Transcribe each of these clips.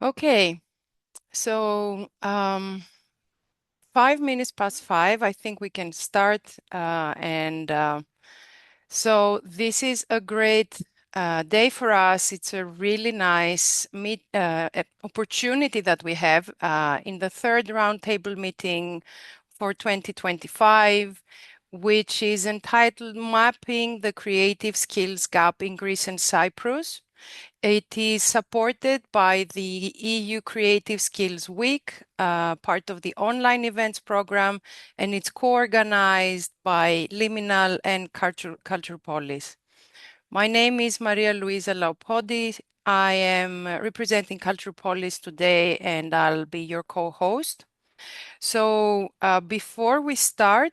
Okay, so 5 minutes past 5, I think we can start. So this is a great day for us. It's a really nice opportunity that we have in the third roundtable meeting for 2025, which is entitled Mapping the Creative Skills Gap in Greece and Cyprus. It is supported by the EU Creative Skills Week, part of the online events program, and it's co-organized by Liminal and CulturePolis. My name is Maria Luisa Laupodi. I am representing CulturePolis today, and I'll be your co-host. So before we start,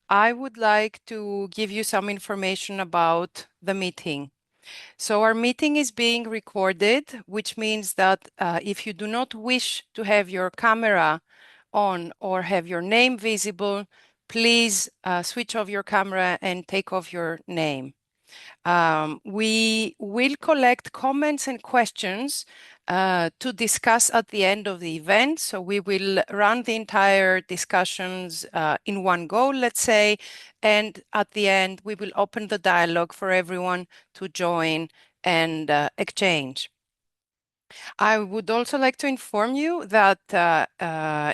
I would like to give you some information about the meeting. So our meeting is being recorded, which means that if you do not wish to have your camera on or have your name visible, please switch off your camera and take off your name. We will collect comments and questions to discuss at the end of the event. So we will run the entire discussions in one go, let's say, and at the end, we will open the dialogue for everyone to join and exchange. I would also like to inform you that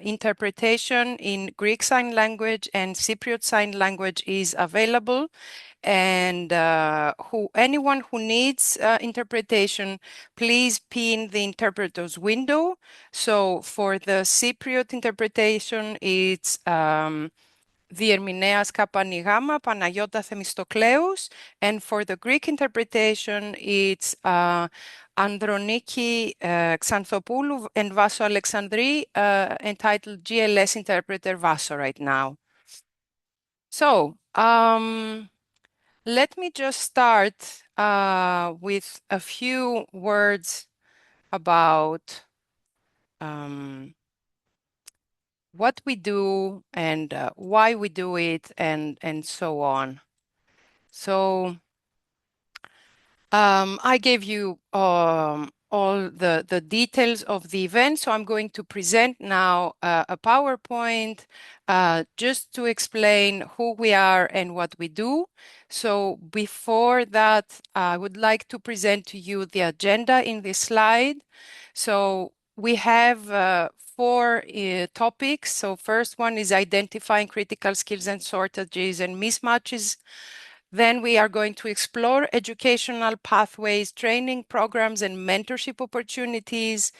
interpretation in Greek Sign Language and Cypriot Sign Language is available, and anyone who needs interpretation, please pin the interpreter's window. So for the Cypriot interpretation, it's Διερμηνέας Καπανή Γάμα, Παναγιώτα Θεμιστοκλέους, and for the Greek interpretation, it's Androniki Xanthopoulou and Vaso Alexandri, entitled GLS Interpreter Vaso right now. So let me just start with a few words about what we do and why we do it and so on. So I gave you all the details of the event, so I'm going to present now a PowerPoint just to explain who we are and what we do. So before that, I would like to present to you the agenda in this slide. So we have four topics. So first one is identifying critical skills and shortages and mismatches. Then we are going to explore educational pathways, training programs, and mentorship opportunities.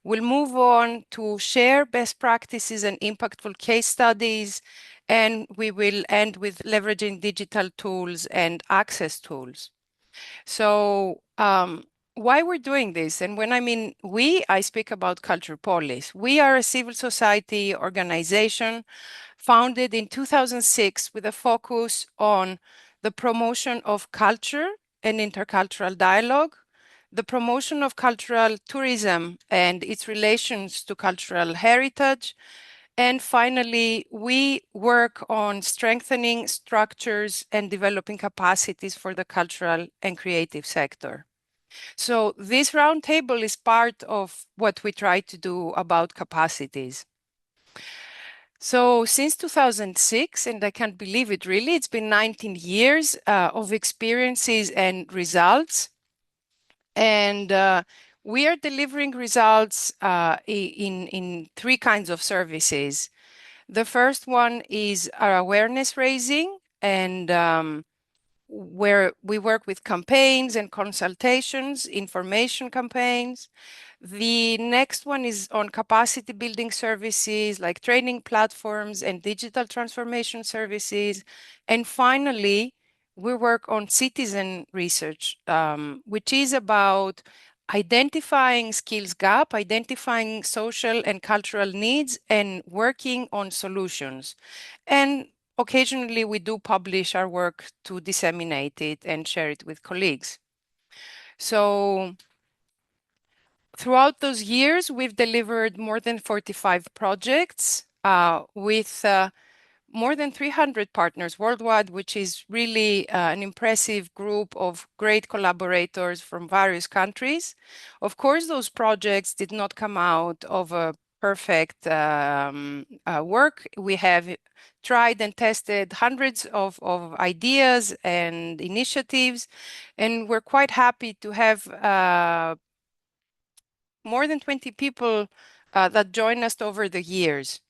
We'll move on to share best practices and impactful case studies. And we will end with leveraging digital tools and access tools. So why we're doing this, and when I mean we, I speak about CulturePolis. We are a civil society organization founded in 2006 with a focus on the promotion of culture and intercultural dialogue, the promotion of cultural tourism and its relations to cultural heritage, and finally, we work on strengthening structures and developing capacities for the cultural and creative sector. So this roundtable is part of what we try to do about capacities. So since 2006, and I can't believe it really, it's been 19 years of experiences and results. And we are delivering results in three kinds of services. The first one is our awareness raising, and where we work with campaigns and consultations, information campaigns. The next one is on capacity building services like training platforms and digital transformation services. And finally, we work on citizen research, which is about identifying skills gap, identifying social and cultural needs, and working on solutions. And occasionally we do publish our work to disseminate it and share it with colleagues. So throughout those years, we've delivered more than 45 projects with more than 300 partners worldwide, which is really an impressive group of great collaborators from various countries. Of course, those projects did not come out of a perfect work. We have tried and tested hundreds of ideas and initiatives, and we're quite happy to have more than 20 people that joined us over the years.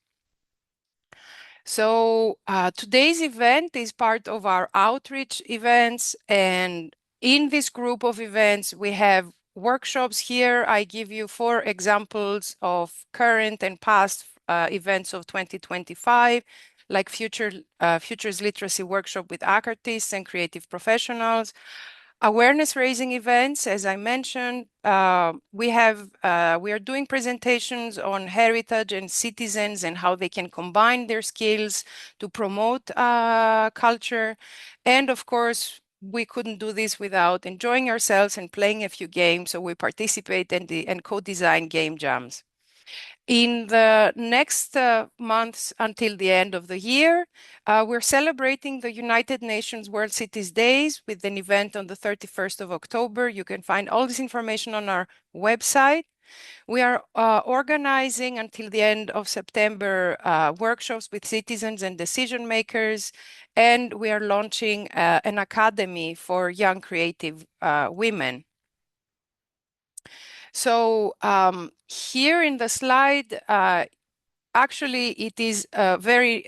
So today's event is part of our outreach events, and in this group of events, we have workshops here. I give you 4 examples of current and past events of 2025, like Futures Literacy Workshop with artists and creative professionals. Awareness raising events, as I mentioned, we are doing presentations on heritage and citizens and how they can combine their skills to promote culture. And of course, we couldn't do this without enjoying ourselves and playing a few games. So we participate and co-design game jams. In the next months until the end of the year, we're celebrating the United Nations World Cities Days with an event on the 31st of October. You can find all this information on our website. We are organizing until the end of September workshops with citizens and decision makers, and we are launching an academy for young creative women. So here in the slide, actually, it is a very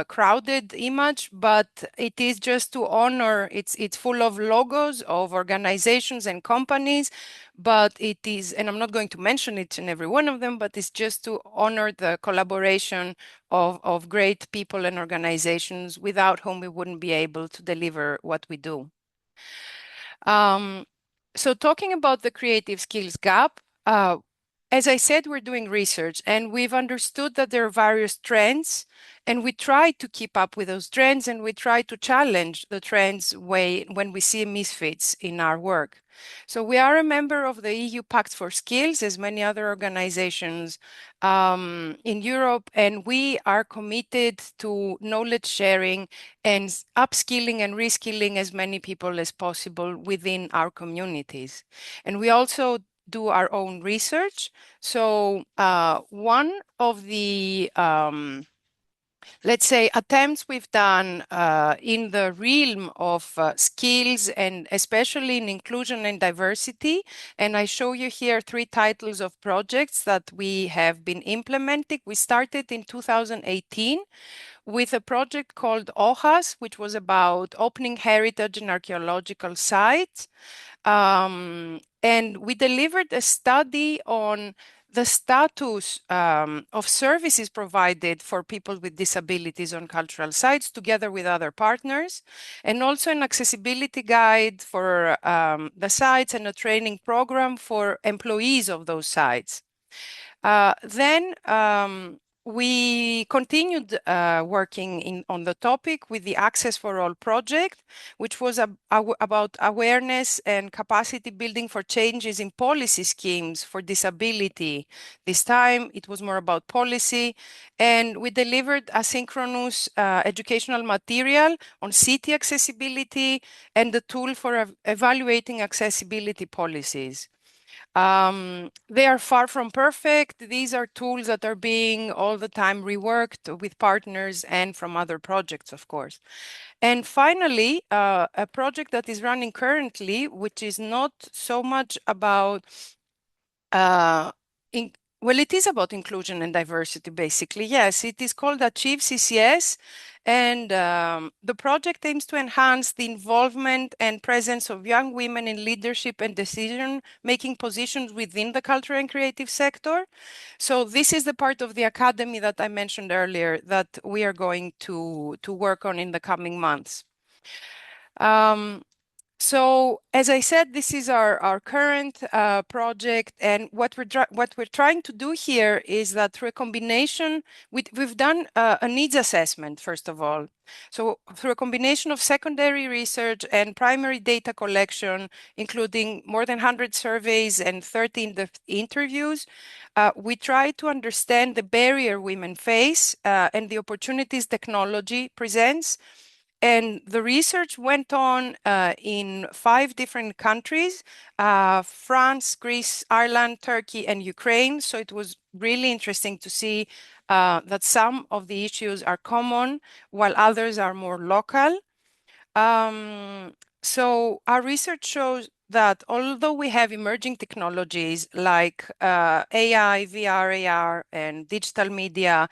crowded image, but it is just to honor, it's full of logos of organizations and companies, but it is, and I'm not going to mention each and every one of them, but it's just to honor the collaboration of great people and organizations without whom we wouldn't be able to deliver what we do. So talking about the creative skills gap, as I said, we're doing research and we've understood that there are various trends, and we try to keep up with those trends, and we try to challenge the trends when we see misfits in our work. So we are a member of the EU Pact for Skills, as many other organizations in Europe, and we are committed to knowledge sharing and upskilling and reskilling as many people as possible within our communities. And we also do our own research. So one of the let's say, attempts we've done in the realm of skills and especially in inclusion and diversity. And I show you here 3 titles of projects that we have been implementing. We started in 2018 with a project called OHAS, which was about opening heritage and archaeological sites. And we delivered a study on the status of services provided for people with disabilities on cultural sites together with other partners, and also an accessibility guide for the sites and a training program for employees of those sites. Then we continued working on the topic with the Access for All project, which was about awareness and capacity building for changes in policy schemes for disability. This time it was more about policy, and we delivered asynchronous educational material on city accessibility and the tool for evaluating accessibility policies. They are far from perfect. These are tools that are being all the time reworked with partners and from other projects, of course. And finally, a project that is running currently, which is not so much about well, it is about inclusion and diversity, basically. Yes, it is called Achieve CCS. And the project aims to enhance the involvement and presence of young women in leadership and decision-making positions within the cultural and creative sector. So this is the part of the academy that I mentioned earlier that we are going to work on in the coming months. So, as I said, this is our current project, and what we're trying to do here is that through a combination, we've done a needs assessment first of all. So, through a combination of secondary research and primary data collection, including more than 100 surveys and 13 interviews, we try to understand the barrier women face and the opportunities technology presents. And the research went on in 5 different countries, France, Greece, Ireland, Turkey, and Ukraine. So it was really interesting to see that some of the issues are common while others are more local. So our research shows that although we have emerging technologies like AI, VR, AR, and digital media,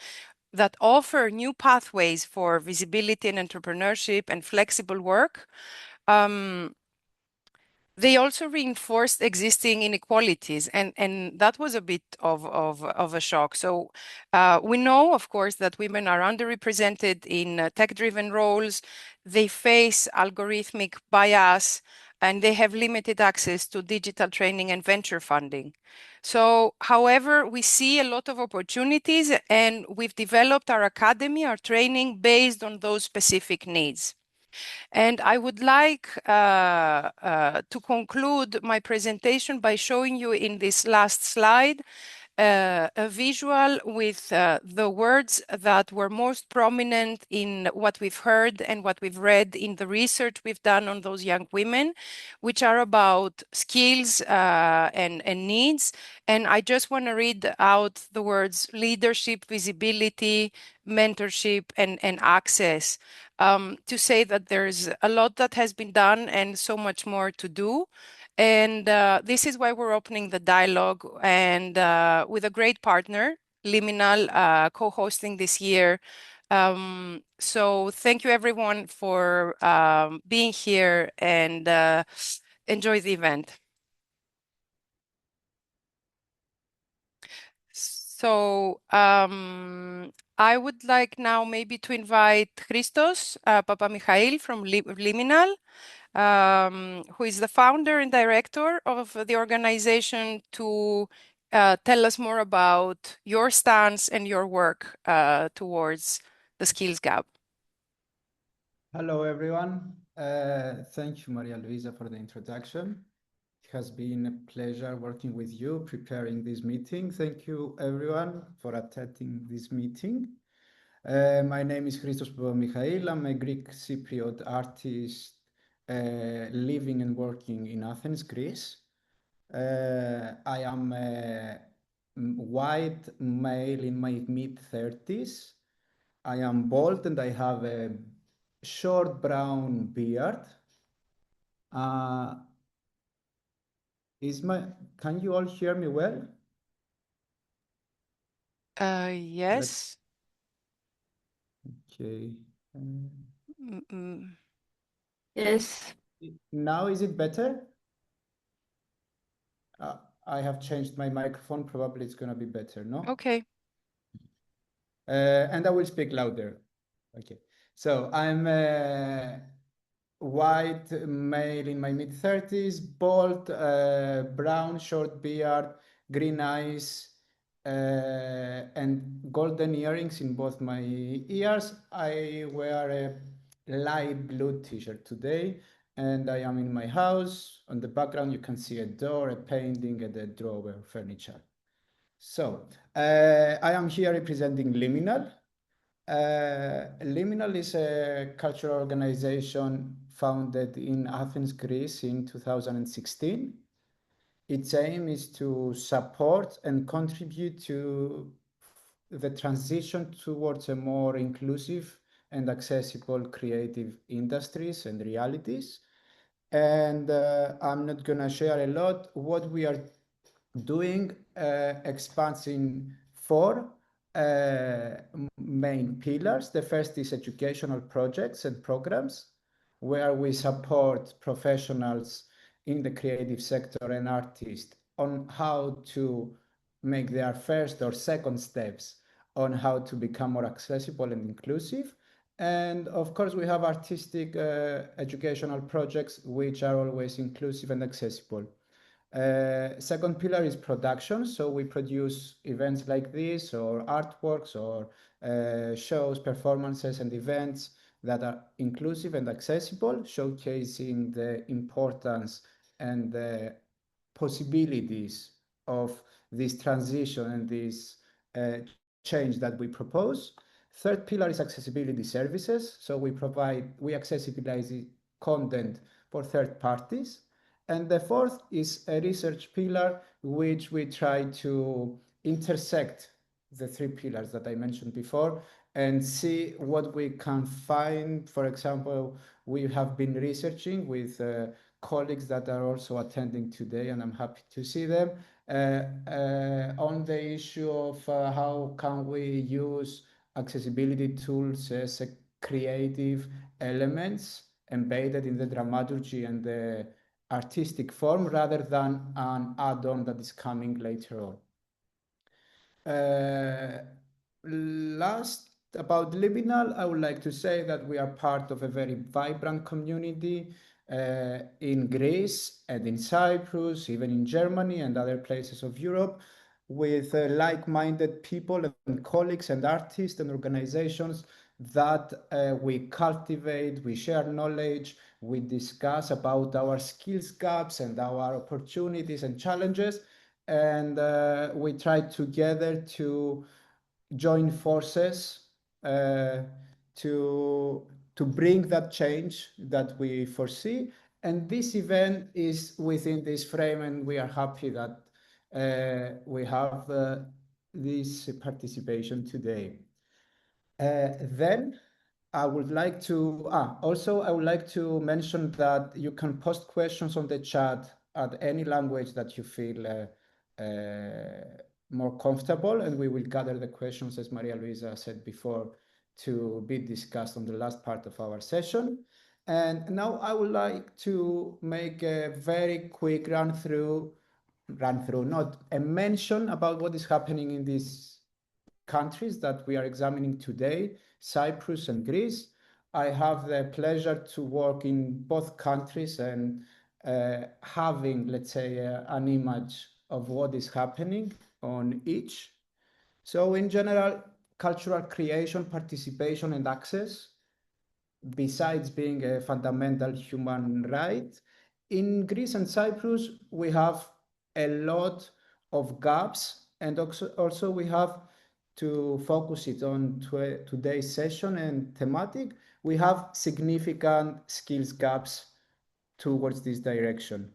that offer new pathways for visibility and entrepreneurship and flexible work. They also reinforced existing inequalities, and that was a bit of a shock. So we know, of course, that women are underrepresented in tech-driven roles. They face algorithmic bias, and they have limited access to digital training and venture funding. So, however, we see a lot of opportunities, and we've developed our academy, our training based on those specific needs. And I would like to conclude my presentation by showing you in this last slide a visual with the words that were most prominent in what we've heard and what we've read in the research we've done on those young women, which are about skills and needs. And I just want to read out the words leadership, visibility, mentorship, and access, to say that there's a lot that has been done and so much more to do. And this is why we're opening the dialogue, and with a great partner, Liminal, co-hosting this year. So thank you everyone for being here, and enjoy the event. So I would like now maybe to invite Christos Papamichail from Liminal, who is the founder and director of the organization, to tell us more about your stance and your work towards the skills gap. Hello, everyone. Thank you, Maria Luisa, for the introduction. It has been a pleasure working with you, preparing this meeting. Thank you, everyone, for attending this meeting. My name is Christos Papamichail. I'm a Greek Cypriot artist living and working in Athens, Greece. I am a white male in my mid-30s. I am bald and I have a short brown beard. Uh, can you all hear me well? Yes. Okay. Yes. Now is it better? I have changed my microphone. Probably it's going to be better, no? Okay. And I will speak louder. Okay. So I'm a white male in my mid-30s, bald, brown, short beard, green eyes, and golden earrings in both my ears. I wear a light blue t-shirt today, and I am in my house. On the background, you can see a door, a painting, and a drawer furniture. So I am here representing Liminal. Liminal is a cultural organization founded in Athens, Greece in 2016. Its aim is to support and contribute to the transition towards a more inclusive and accessible creative industries and realities. And I'm not going to share a lot. What we are doing expands in 4 main pillars. The first is educational projects and programs, where we support professionals in the creative sector and artists on how to make their first or second steps on how to become more accessible and inclusive. And of course, we have artistic educational projects, which are always inclusive and accessible. Second pillar is production. So we produce events like this, or artworks, or shows, performances, and events that are inclusive and accessible, showcasing the importance and the possibilities of this transition and this change that we propose. Third pillar is accessibility services. So we accessibilize content for third parties. And the fourth is a research pillar, which we try to intersect the three pillars that I mentioned before and see what we can find. For example, we have been researching with colleagues that are also attending today, and I'm happy to see them, on the issue of how can we use accessibility tools as a creative elements embedded in the dramaturgy and the artistic form rather than an add-on that is coming later on. Last, about liminal, I would like to say that we are part of a very vibrant community in Greece and in Cyprus, even in Germany and other places of Europe, with like-minded people and colleagues and artists and organizations that we cultivate, we share knowledge, we discuss about our skills gaps and our opportunities and challenges, and we try together to join forces uh, to bring that change that we foresee. And this event is within this frame, and we are happy that we have this participation today. Then I would like to also I would like to mention that you can post questions on the chat at any language that you feel more comfortable, and we will gather the questions, as Maria Luisa said before, to be discussed on the last part of our session. And now I would like to make a very quick run through, not a mention about what is happening in these countries that we are examining today, Cyprus and Greece. I have the pleasure to work in both countries and having, let's say, an image of what is happening on each. So in general, cultural creation, participation, and access, besides being a fundamental human right, in Greece and Cyprus, we have a lot of gaps, and also we have to focus it on today's session and thematic. We have significant skills gaps towards this direction.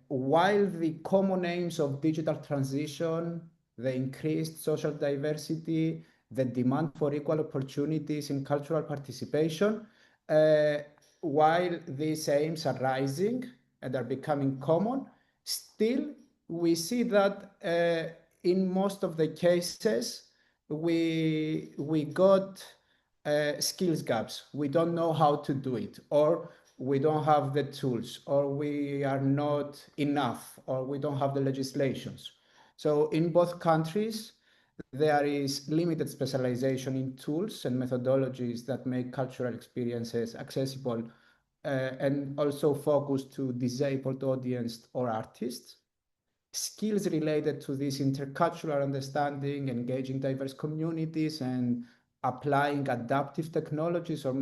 While the common aims of digital transition, the increased social diversity, the demand for equal opportunities in cultural participation, uh, while these aims are rising and are becoming common, still we see that in most of the cases we got skills gaps. We don't know how to do it, or we don't have the tools, or we are not enough, or we don't have the legislations. So in both countries, there is limited specialization in tools and methodologies that make cultural experiences accessible and also focused to disabled audience or artists. Skills related to this intercultural understanding, engaging diverse communities, and applying adaptive technologies or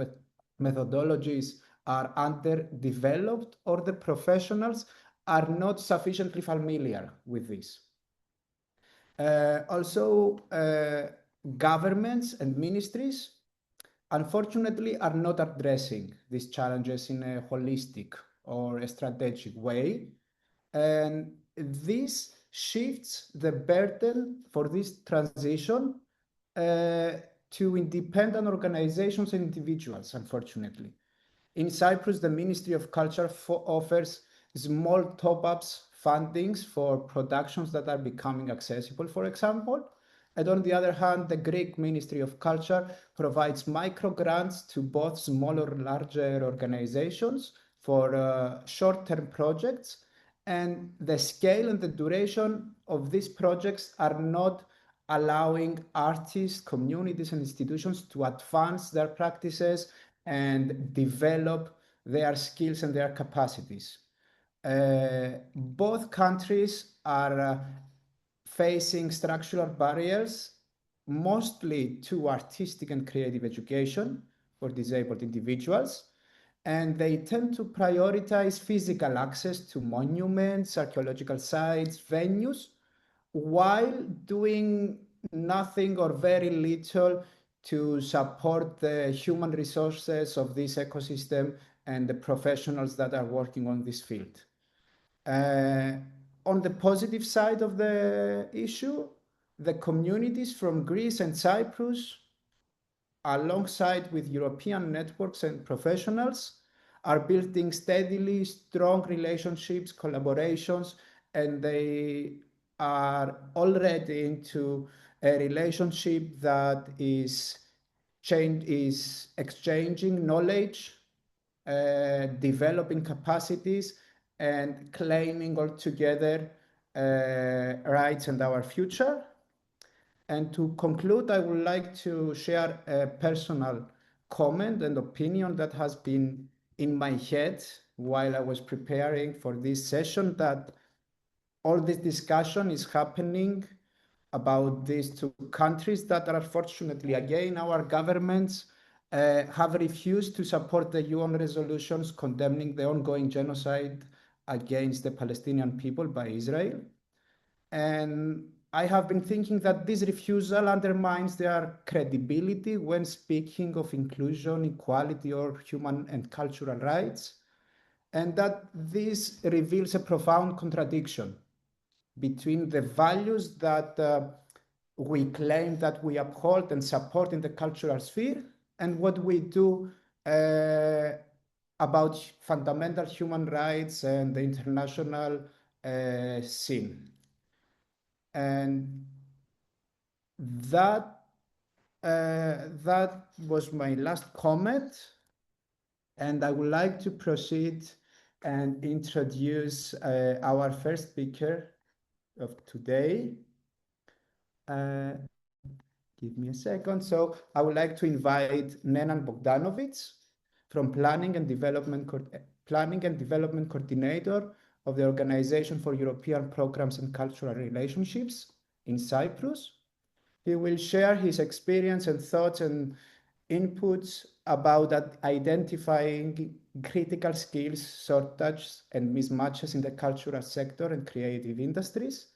methodologies are underdeveloped, or the professionals are not sufficiently familiar with this. Also, governments and ministries, unfortunately, are not addressing these challenges in a holistic or a strategic way. And this shifts the burden for this transition to independent organizations and individuals, unfortunately. In Cyprus, the Ministry of Culture offers small top-ups fundings for productions that are becoming accessible, for example. And on the other hand, the Greek Ministry of Culture provides micro grants to both small or larger organizations for short-term projects. And the scale and the duration of these projects are not allowing artists, communities, and institutions to advance their practices and develop their skills and their capacities. Both countries are facing structural barriers, mostly to artistic and creative education for disabled individuals, and they tend to prioritize physical access to monuments, archaeological sites, venues, while doing nothing or very little to support the human resources of this ecosystem and the professionals that are working on this field. On the positive side of the issue, the communities from Greece and Cyprus, alongside with European networks and professionals, are building steadily strong relationships, collaborations, and they are already into a relationship that is exchanging knowledge, developing capacities, and claiming altogether rights and our future. And to conclude, I would like to share a personal comment and opinion that has been in my head while I was preparing for this session, that all this discussion is happening about these two countries that are, unfortunately, again, our governments have refused to support the UN resolutions condemning the ongoing genocide against the Palestinian people by Israel. And I have been thinking that this refusal undermines their credibility when speaking of inclusion, equality, or human and cultural rights, and that this reveals a profound contradiction between the values that we claim that we uphold and support in the cultural sphere and what we do about fundamental human rights and the international scene. And that was my last comment, and I would like to proceed and introduce our first speaker of today. Give me a second. So I would like to invite Nenan Bogdanovic from Planning and Development Coordinator of the Organization for European Programs and Cultural Relationships in Cyprus. He will share his experience and thoughts and inputs about identifying critical skills, shortages, and mismatches in the cultural sector and creative industries,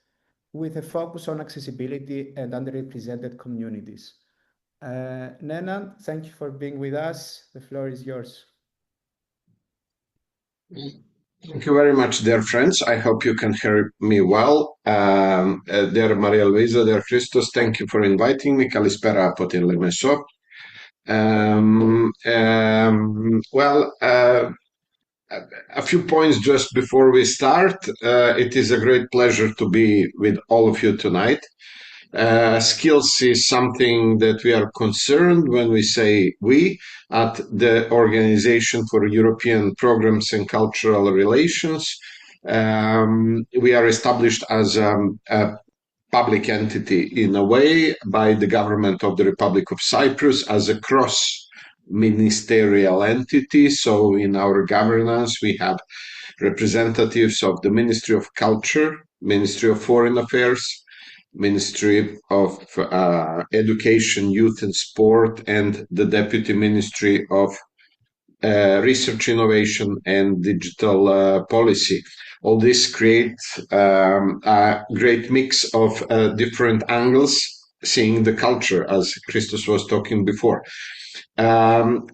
with a focus on accessibility and underrepresented communities. Nenan, thank you for being with us. The floor is yours. Thank you very much, dear friends. I hope you can hear me well. Dear Maria Luisa, dear Christos, thank you for inviting me. Kalispera από την Λεμεσό. A few points just before we start. It is a great pleasure to be with all of you tonight. Skills is something that we are concerned when we say we at the Organization for European Programs and Cultural Relations. We are established as a public entity in a way by the government of the Republic of Cyprus as a cross-ministerial entity. So in our governance, we have representatives of the Ministry of Culture, Ministry of Foreign Affairs, Ministry of Education, Youth and Sport, and the Deputy Ministry of Research, Innovation and Digital Policy. All this creates a great mix of different angles, seeing the culture, as Christos was talking before. Our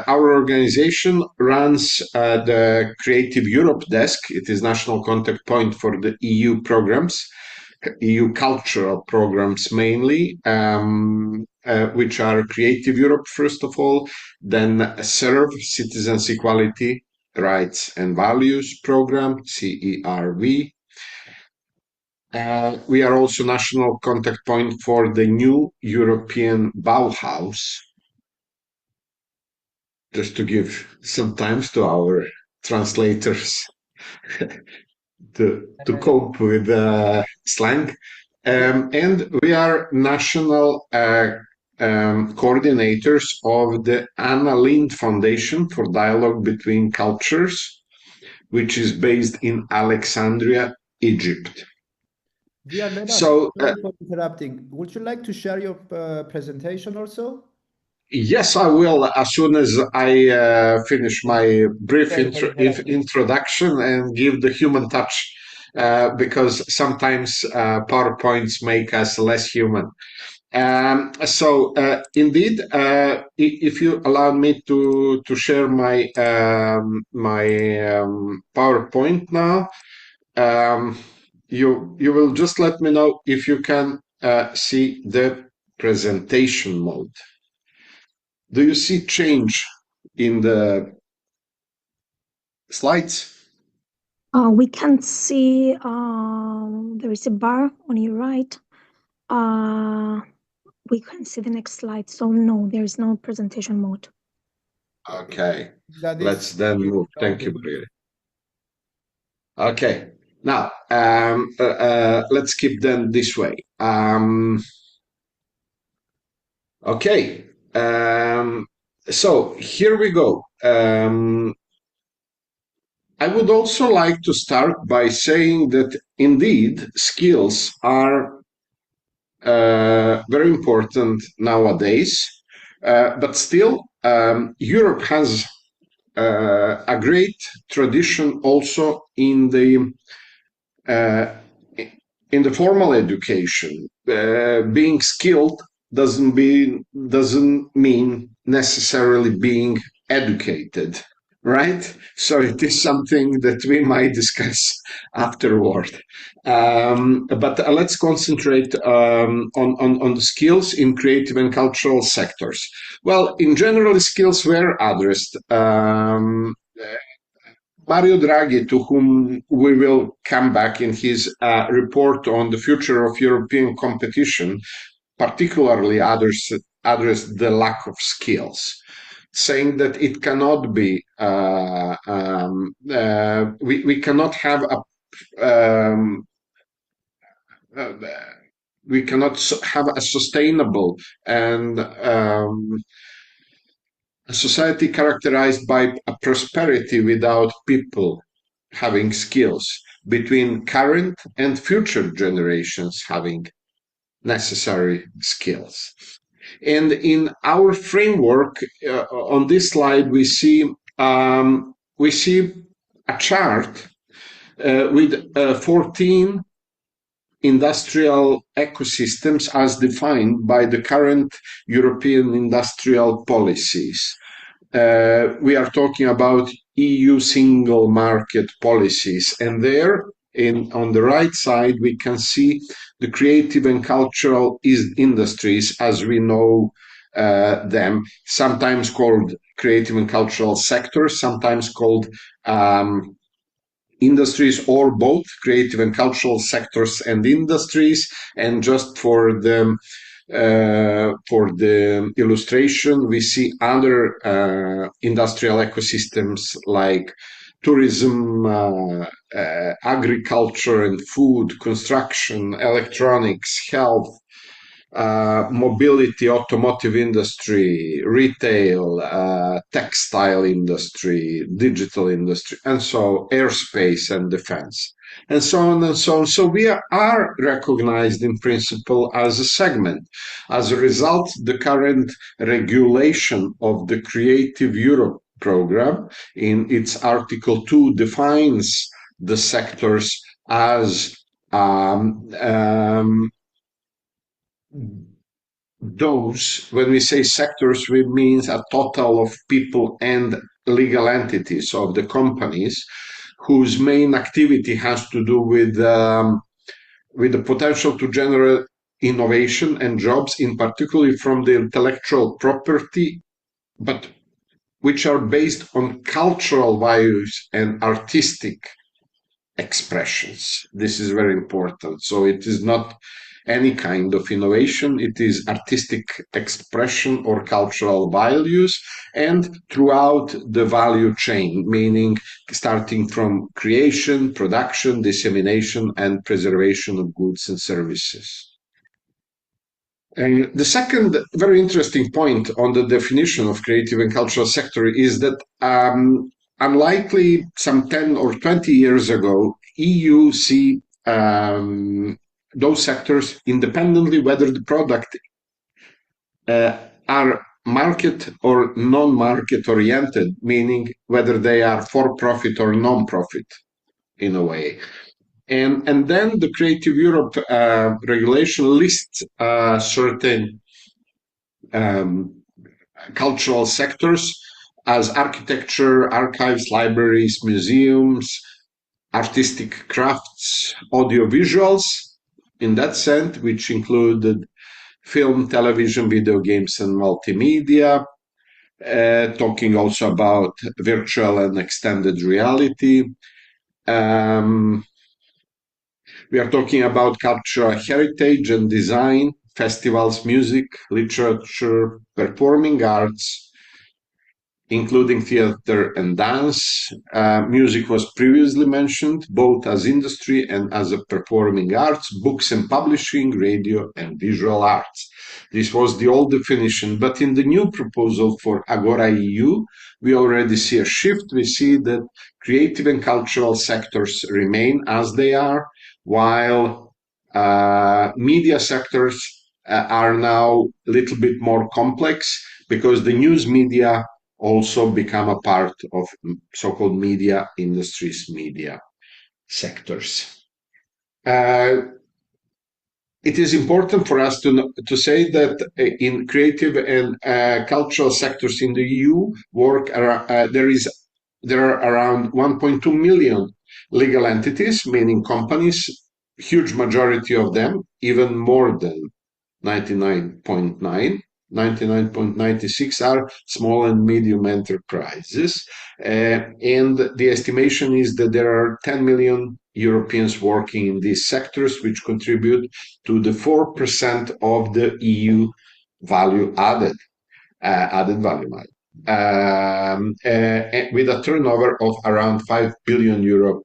organization runs the Creative Europe desk. It is national contact point for the EU programs, EU cultural programs mainly, which are Creative Europe, first of all, then SERV, Citizens Equality, Rights and Values Program, CERV. We are also national contact point for the new European Bauhaus, just to give some time to our translators to cope with slang. And we are national coordinators of the Anna Lindh Foundation for Dialogue Between Cultures, which is based in Alexandria, Egypt. Dear Leonard, So, sorry for interrupting. Would you like to share your presentation also? yes, I will as soon as I finish my brief Perfect. introduction and give the human touch, because sometimes PowerPoints make us less human. Indeed, if you allow me to share my PowerPoint now, you will just let me know if you can see the presentation mode. Do you see change in the slides? We can see there is a bar on your right. We can see the next slide. So no, there is no presentation mode. Okay, That let's is then move. Thank you, loading. Maria. Okay, now let's keep them this way. Okay, so here we go. I would also like to start by saying that indeed skills are very important nowadays, but still Europe has a great tradition also uh, in the formal education. Being skilled doesn't mean necessarily being educated, right? So it is something that we might discuss afterward. But let's concentrate on the skills in creative and cultural sectors. Well, in general, skills were addressed. Mario Draghi, to whom we will come back in his report on the future of European competition, particularly addressed the lack of skills, saying that it cannot be, we cannot have uh, we cannot have a sustainable and a society characterized by a prosperity without people having skills, between current and future generations having necessary skills. And in our framework, on this slide, we see a chart with 14 industrial ecosystems as defined by the current European industrial policies. We are talking about EU single market policies, and there on the right side we can see the creative and cultural industries as we know them, sometimes called creative and cultural sectors, sometimes called industries, or both creative and cultural sectors and industries. And just for the illustration, we see other industrial ecosystems like tourism, agriculture and food, construction, electronics, health, mobility, automotive industry, retail, textile industry, digital industry, and so airspace and defense, and so on and so on. So we are recognized in principle as a segment. As a result, the current regulation of the Creative Europe program in its Article 2 defines the sectors as those, when we say sectors, we mean a total of people and legal entities of the companies whose main activity has to do with the potential to generate innovation and jobs, in particularly from the intellectual property, but which are based on cultural values and artistic expressions. This is very important. So it is not any kind of innovation. It is artistic expression or cultural values, and throughout the value chain, meaning starting from creation, production, dissemination, and preservation of goods and services. And the second very interesting point on the definition of creative and cultural sector is that unlikely some 10 or 20 years ago, EU see those sectors independently whether the product are market or non-market oriented, meaning whether they are for profit or non-profit in a way. And then the Creative Europe regulation lists certain cultural sectors as architecture, archives, libraries, museums, artistic crafts, audiovisuals, in that sense, which included film, television, video games, and multimedia, talking also about virtual and extended reality. We are talking about cultural heritage and design, festivals, music, literature, performing arts, including theater and dance. Music was previously mentioned, both as industry and as a performing arts, books and publishing, radio and visual arts. This was the old definition, but in the new proposal for Agora EU, we already see a shift. We see that creative and cultural sectors remain as they are, while media sectors are now a little bit more complex because the news media also become a part of so-called media industries, media sectors. It is important for us to say that in creative and cultural sectors in the EU, there are around 1.2 million legal entities, meaning companies, huge majority of them, even more than 99.96 are small and medium enterprises. And the estimation is that there are 10 million Europeans working in these sectors, which contribute to the 4% of the EU value added value with a turnover of around 5 billion euro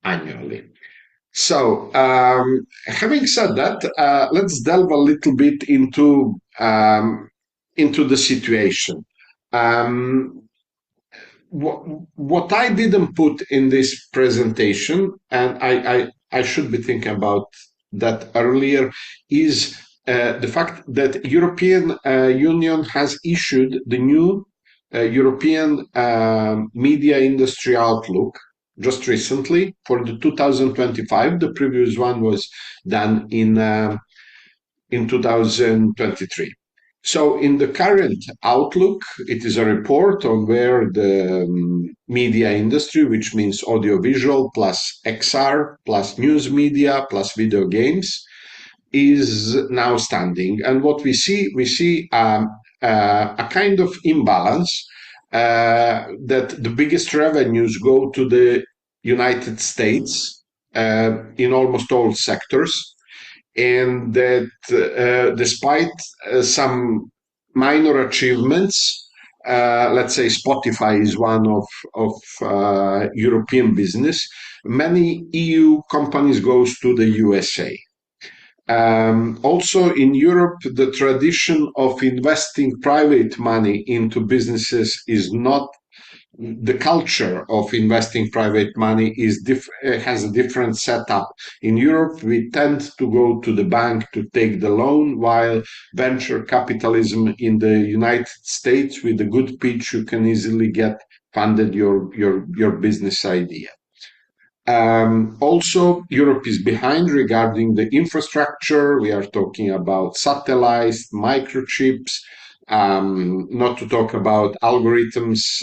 annually. So, having said that, let's delve a little bit into the situation. What I didn't put in this presentation, and I should be thinking about that earlier, is the fact that European Union has issued the new European media industry outlook just recently for the 2025. The previous one was done in 2023. So in the current outlook, it is a report on where the media industry, which means audiovisual plus XR plus news media plus video games, is now standing. And what we see a kind of imbalance that the biggest revenues go to the United States in almost all sectors, and that despite some minor achievements, let's say Spotify is one of European business, many EU companies goes to the USA. Also in Europe, the tradition of investing private money into businesses is not, the culture of investing private money has a different setup. In Europe, we tend to go to the bank to take the loan, while venture capitalism in the United States, with a good pitch, you can easily get funded your business idea. Also, Europe is behind regarding the infrastructure. We are talking about satellites, microchips, not to talk about algorithms,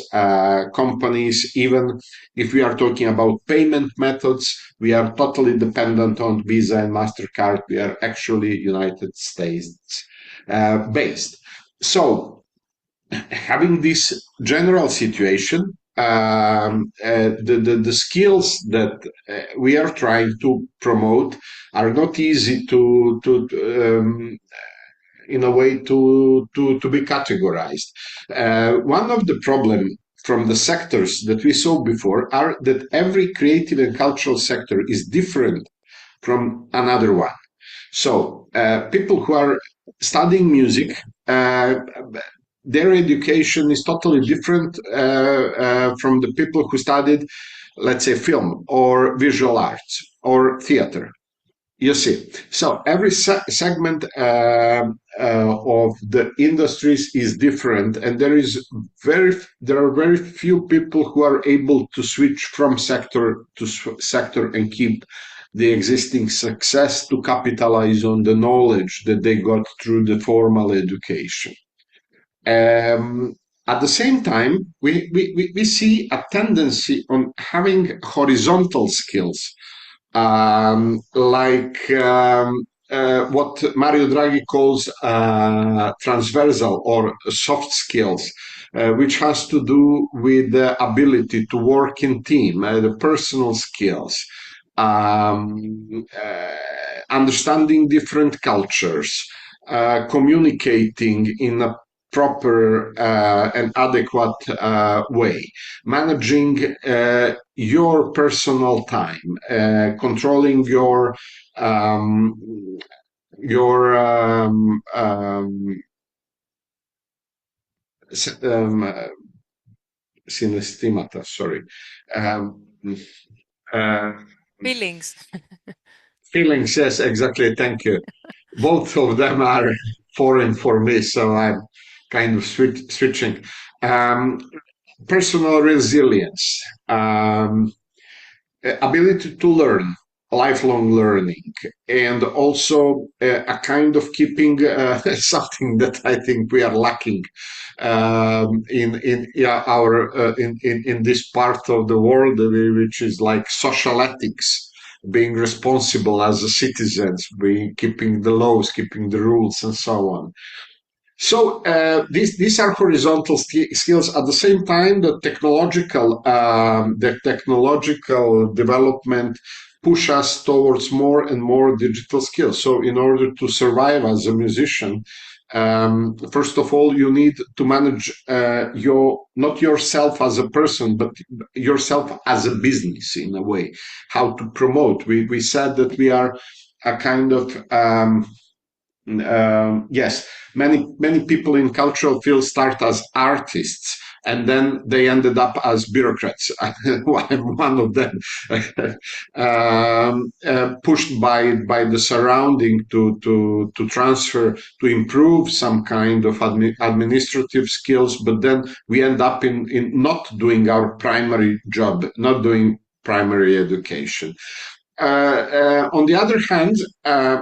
companies. Even if we are talking about payment methods, we are totally dependent on Visa and MasterCard. We are actually United States based. So, having this general situation, the skills that we are trying to promote are not easy to in a way to be categorized. One of the problems from the sectors that we saw before are that every creative and cultural sector is different from another one. So people who are studying music, their education is totally different from the people who studied, let's say, film or visual arts or theater. You see, so every segment of the industries is different, and there are very few people who are able to switch from sector to sector and keep the existing success to capitalize on the knowledge that they got through the formal education. At the same time, we see a tendency on having horizontal skills, what Mario Draghi calls transversal or soft skills, which has to do with the ability to work in team, the personal skills, understanding different cultures, communicating in a proper and adequate way, managing your personal time, controlling your your synesthemata, sorry. Feelings. Feelings, yes, exactly. Thank you. Both of them are foreign for me, so I'm kind of switching. Personal resilience, ability to learn, lifelong learning, and also a kind of keeping something that I think we are lacking in yeah, our in this part of the world, which is like social ethics, being responsible as a citizens, being keeping the laws, keeping the rules, and so on. So these are horizontal skills. At the same time, the technological development push us towards more and more digital skills. So in order to survive as a musician, first of all, you need to manage not yourself as a person, but yourself as a business in a way. How to promote? We said that we are a kind of yes, many people in cultural fields start as artists and then they ended up as bureaucrats. I'm one of them, pushed by the surrounding to transfer to improve some kind of administrative skills, but then we end up in not doing our primary job, not doing primary education. On the other hand,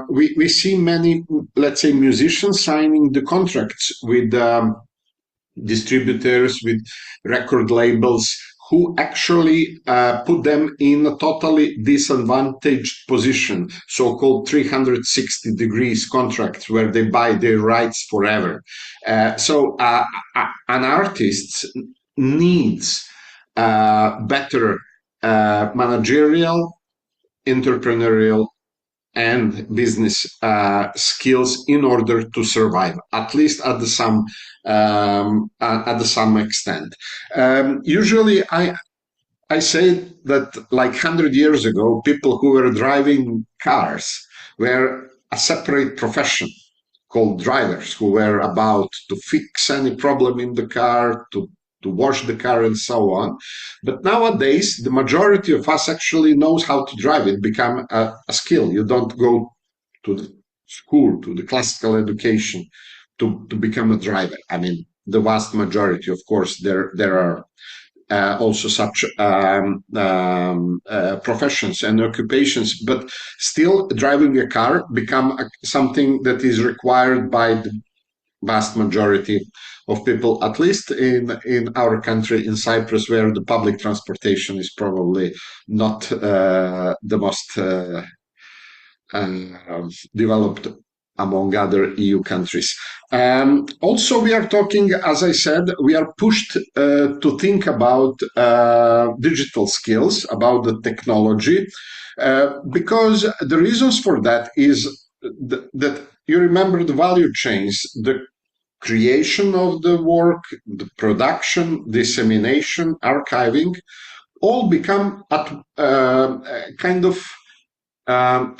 we see many, let's say, musicians signing the contracts with distributors, with record labels, who actually put them in a totally disadvantaged position, so-called 360 degrees contracts, where they buy their rights forever. So an artist needs better managerial, entrepreneurial, and business skills in order to survive, at least at the some extent. Usually, I say that like 100 years ago, people who were driving cars were a separate profession called drivers, who were about to fix any problem in the car, to wash the car and so on. But nowadays, the majority of us actually knows how to drive. It become a skill. You don't go to the school, to the classical education to become a driver. I mean, the vast majority, of course, there are also such professions and occupations, but still driving a car become something that is required by the vast majority of people, at least in our country, in Cyprus, where the public transportation is probably not the most developed among other EU countries. Also, we are talking, as I said, we are pushed to think about digital skills, about the technology, because the reasons for that is that you remember the value chains, the creation of the work, the production, dissemination, archiving, all become at kind of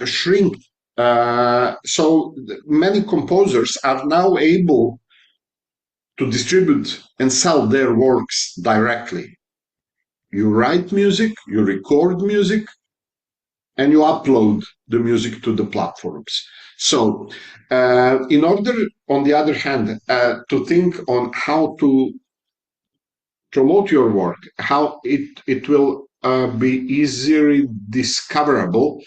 shrink. So many composers are now able to distribute and sell their works directly. You write music, you record music, and you upload the music to the platforms. So, in order, on the other hand, to think on how to promote your work, how it will be easily discoverable,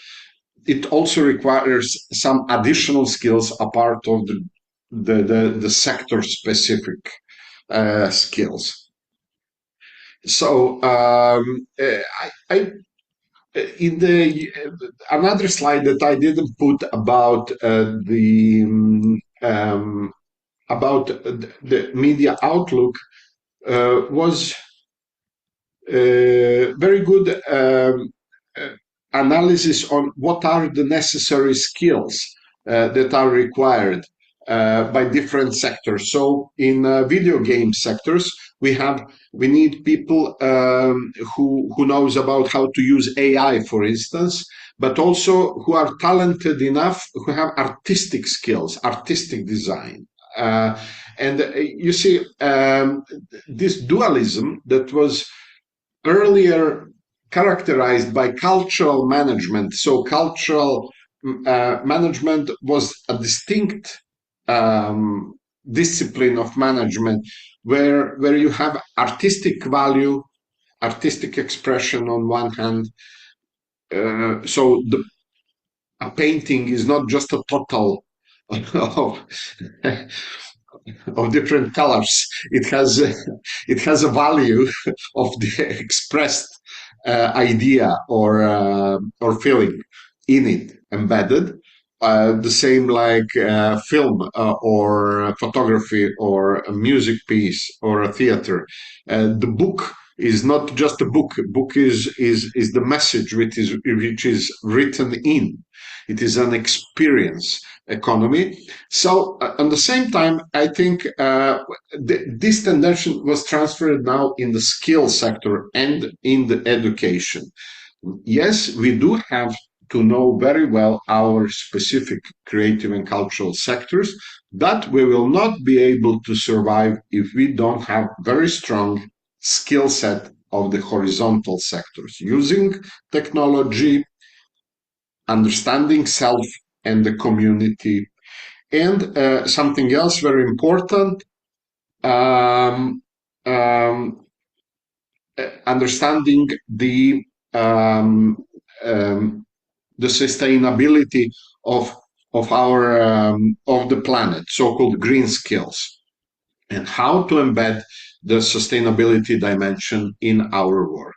it also requires some additional skills apart of the sector specific skills. So I in the another slide that I didn't put about the media outlook was very good analysis on what are the necessary skills that are required by different sectors. So in video game sectors, we need people who knows about how to use AI, for instance, but also who are talented enough, who have artistic skills, artistic design. And you see, this dualism that was earlier characterized by cultural management. So cultural management was a distinct discipline of management where you have artistic value, artistic expression on one hand. So a painting is not just a total of, of different colors. It has a value of the expressed idea or feeling in it embedded. The same like film or photography or a music piece or a theater. The book is not just a book. A book is the message which is written in. It is an experience economy. So at the same time, I think this tendency was transferred now in the skill sector and in the education. Yes, we do have to know very well our specific creative and cultural sectors, but we will not be able to survive if we don't have very strong skill set of the horizontal sectors, using technology, understanding self and the community. And something else very important, understanding the sustainability of our of the planet, so-called green skills, and how to embed the sustainability dimension in our work.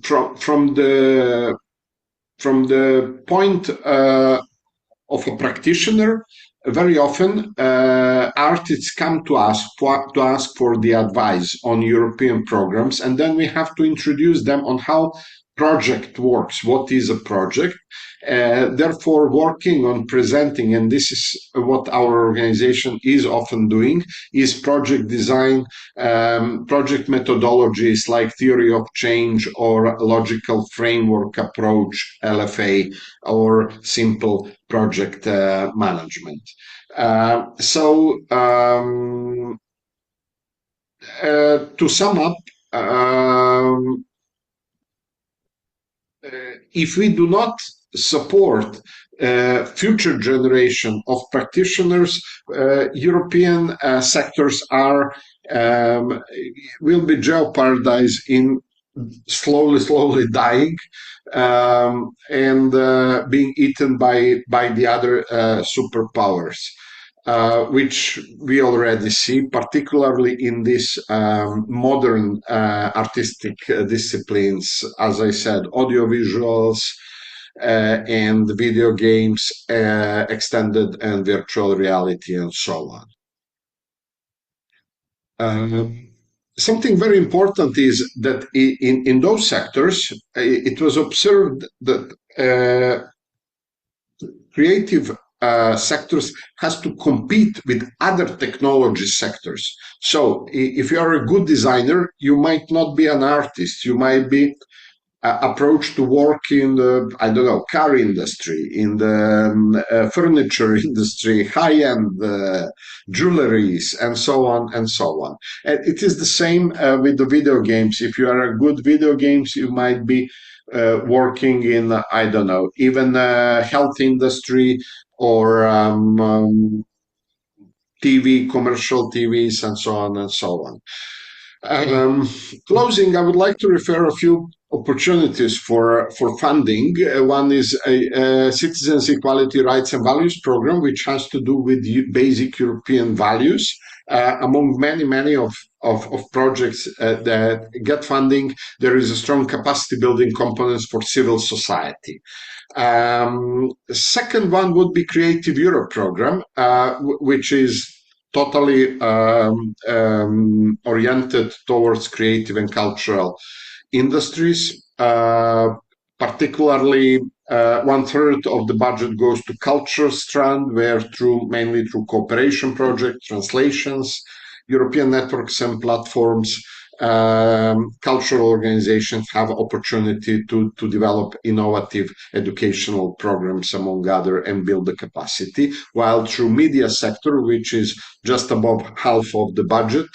From the point of a practitioner, very often artists come to us to ask for the advice on European programs, and then we have to introduce them on how project works. What is a project? Therefore, working on presenting, and this is what our organization is often doing, is project design, project methodologies like theory of change or logical framework approach, LFA, or simple project management. To sum up, if we do not support future generation of practitioners, European sectors will be jeopardized in slowly dying and being eaten by the other superpowers. Which we already see, particularly in these modern artistic disciplines, as I said, audiovisuals, and video games, extended and virtual reality, and so on. Something very important is that in those sectors, it was observed that creative sectors has to compete with other technology sectors. So if you are a good designer, you might not be an artist. You might be approach to work in the, I don't know, car industry, in the furniture industry, high-end jewelries, and so on and so on. And it is the same with the video games. If you are a good video games, you might be working in, I don't know, even health industry or TV, commercial TVs, and so on and so on. Closing, I would like to refer a few opportunities for funding. One is a Citizens Equality Rights and Values program, which has to do with basic European values. Among many of projects that get funding, there is a strong capacity building components for civil society. The second one would be Creative Europe program, which is totally oriented towards creative and cultural industries. Particularly, 1/3 of the budget goes to culture strand, where mainly through cooperation projects, translations, European networks and platforms, cultural organizations have opportunity to develop innovative educational programs, among other, and build the capacity. While through media sector, which is just above half of the budget,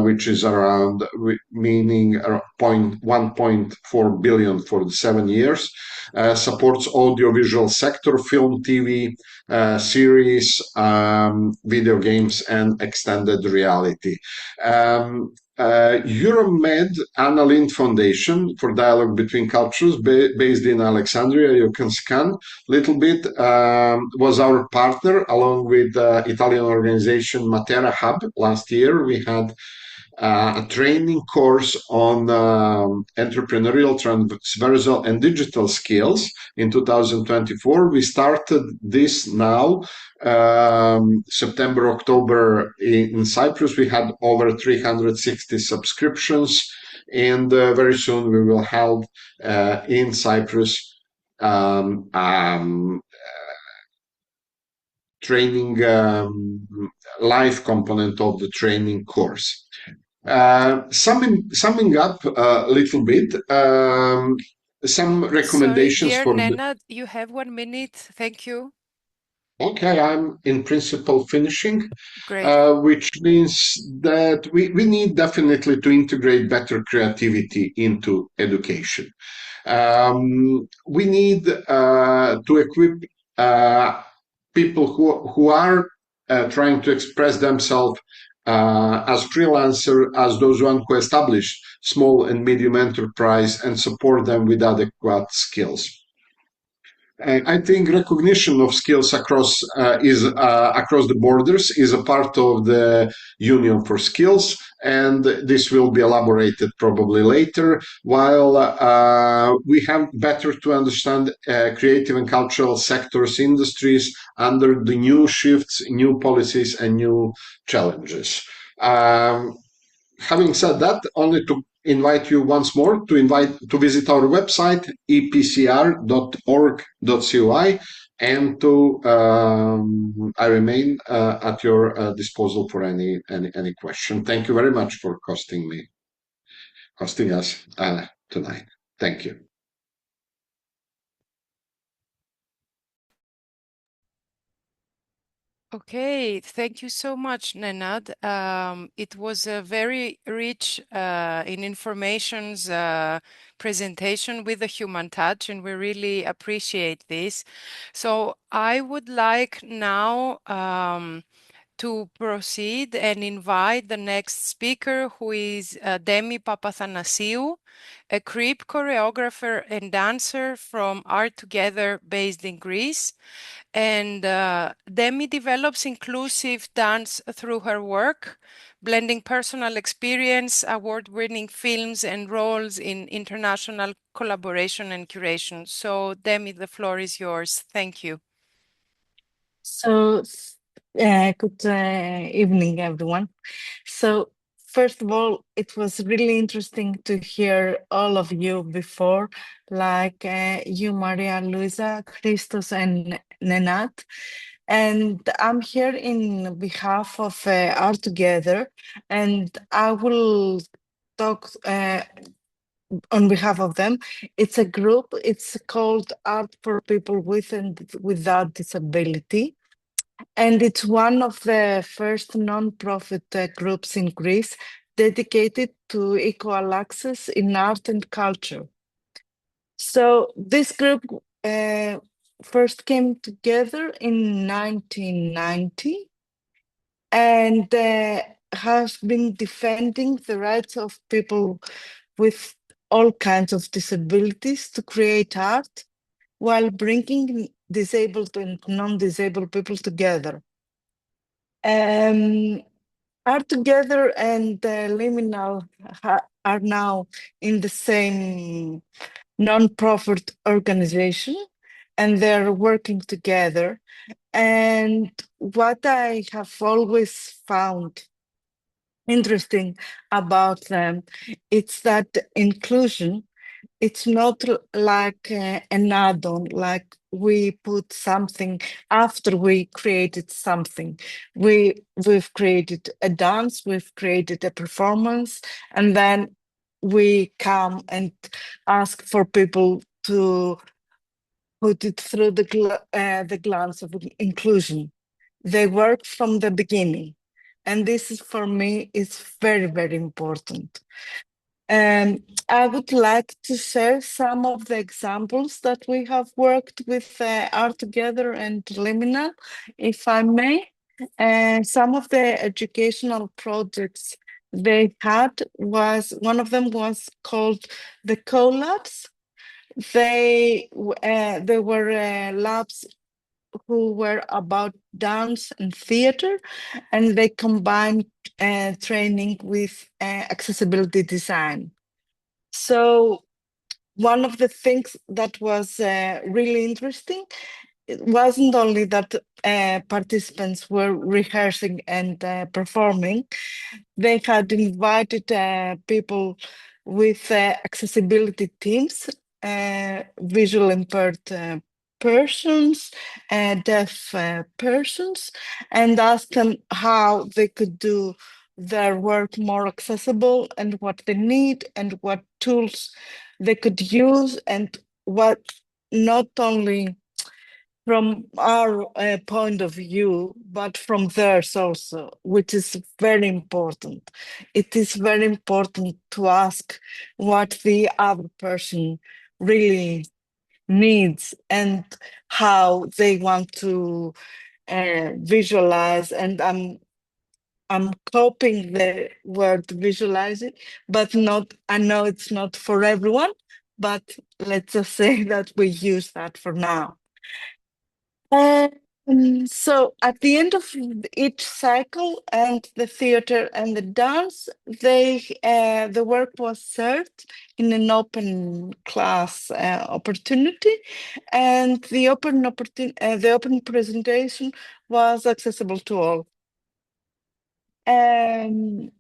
which is around, meaning 1.4 billion for the 7 years, supports audiovisual sector, film, TV, series, video games, and extended reality. Euromed Anna Lindh Foundation for Dialogue Between Cultures, based in Alexandria, you can scan a little bit, was our partner along with Italian organization Matera Hub. Last year, we had a training course on entrepreneurial, transversal, and digital skills in 2024. We started this now, September, October in Cyprus. We had over 360 subscriptions, and very soon we will have in Cyprus training live component of the training course. Summing up a little bit, some recommendations. Sorry, dear Nenad, you have 1 minute. Thank you. Okay, I'm in principle finishing. Great. Which means that we need definitely to integrate better creativity into education. We need to equip people who are trying to express themselves as freelancer, as those one who establish small and medium enterprise, and support them with adequate skills. And I think recognition of skills across the borders is a part of the Union for Skills, and this will be elaborated probably later. While we have better to understand creative and cultural sectors, industries under the new shifts, new policies, and new challenges. Having said that, only to invite you once more to visit our website epcr.org.coi, and to I remain at your disposal for any question. Thank you very much for hosting us tonight. Thank you. Okay, thank you so much, Nenad. It was a very rich in information's presentation with a human touch, and we really appreciate this. So I would like now to proceed and invite the next speaker, who is Demi Papathanasiou, a creep choreographer and dancer from Art Together based in Greece. And Demi develops inclusive dance through her work, blending personal experience, award-winning films, and roles in international collaboration and curation. So, Demi, the floor is yours. Thank you. So, good evening, everyone. So, first of all, it was really interesting to hear all of you before, like you, Maria Luisa, Christos, and Nenat. And I'm here in behalf of Art Together, and I will talk on behalf of them. It's a group, it's called Art for People with and Without Disability. And it's one of the first non-profit groups in Greece dedicated to equal access in art and culture. So this group first came together in 1990 and has been defending the rights of people with all kinds of disabilities to create art while bringing disabled and non-disabled people together. Art Together and Liminal are now in the same non-profit organization, and they're working together. And what I have always found interesting about them, it's that inclusion, it's not like an add-on, like we put something after we created something. We've created a dance, we've created a performance, and then we come and ask for people to put it through the glance of inclusion. They work from the beginning, and this is, for me, is very, very important. I would like to share some of the examples that we have worked with Art Together and Limina, if I may. Some of the educational projects they had was, one of them was called the collabs. They were labs who were about dance and theater, and they combined training with accessibility design. So one of the things that was really interesting, it wasn't only that participants were rehearsing and performing, they had invited people with accessibility teams, visual impaired persons, deaf persons, and asked them how they could do their work more accessible and what they need and what tools they could use, and what, not only from our point of view, but from theirs also, which is very important. It is very important to ask what the other person really needs and how they want to visualize. And I'm copying the word visualizing, but not, I know it's not for everyone, but let's just say that we use that for now. So at the end of each cycle, and the theater and the dance, the work was served in an open class opportunity, and the open presentation was accessible to all. The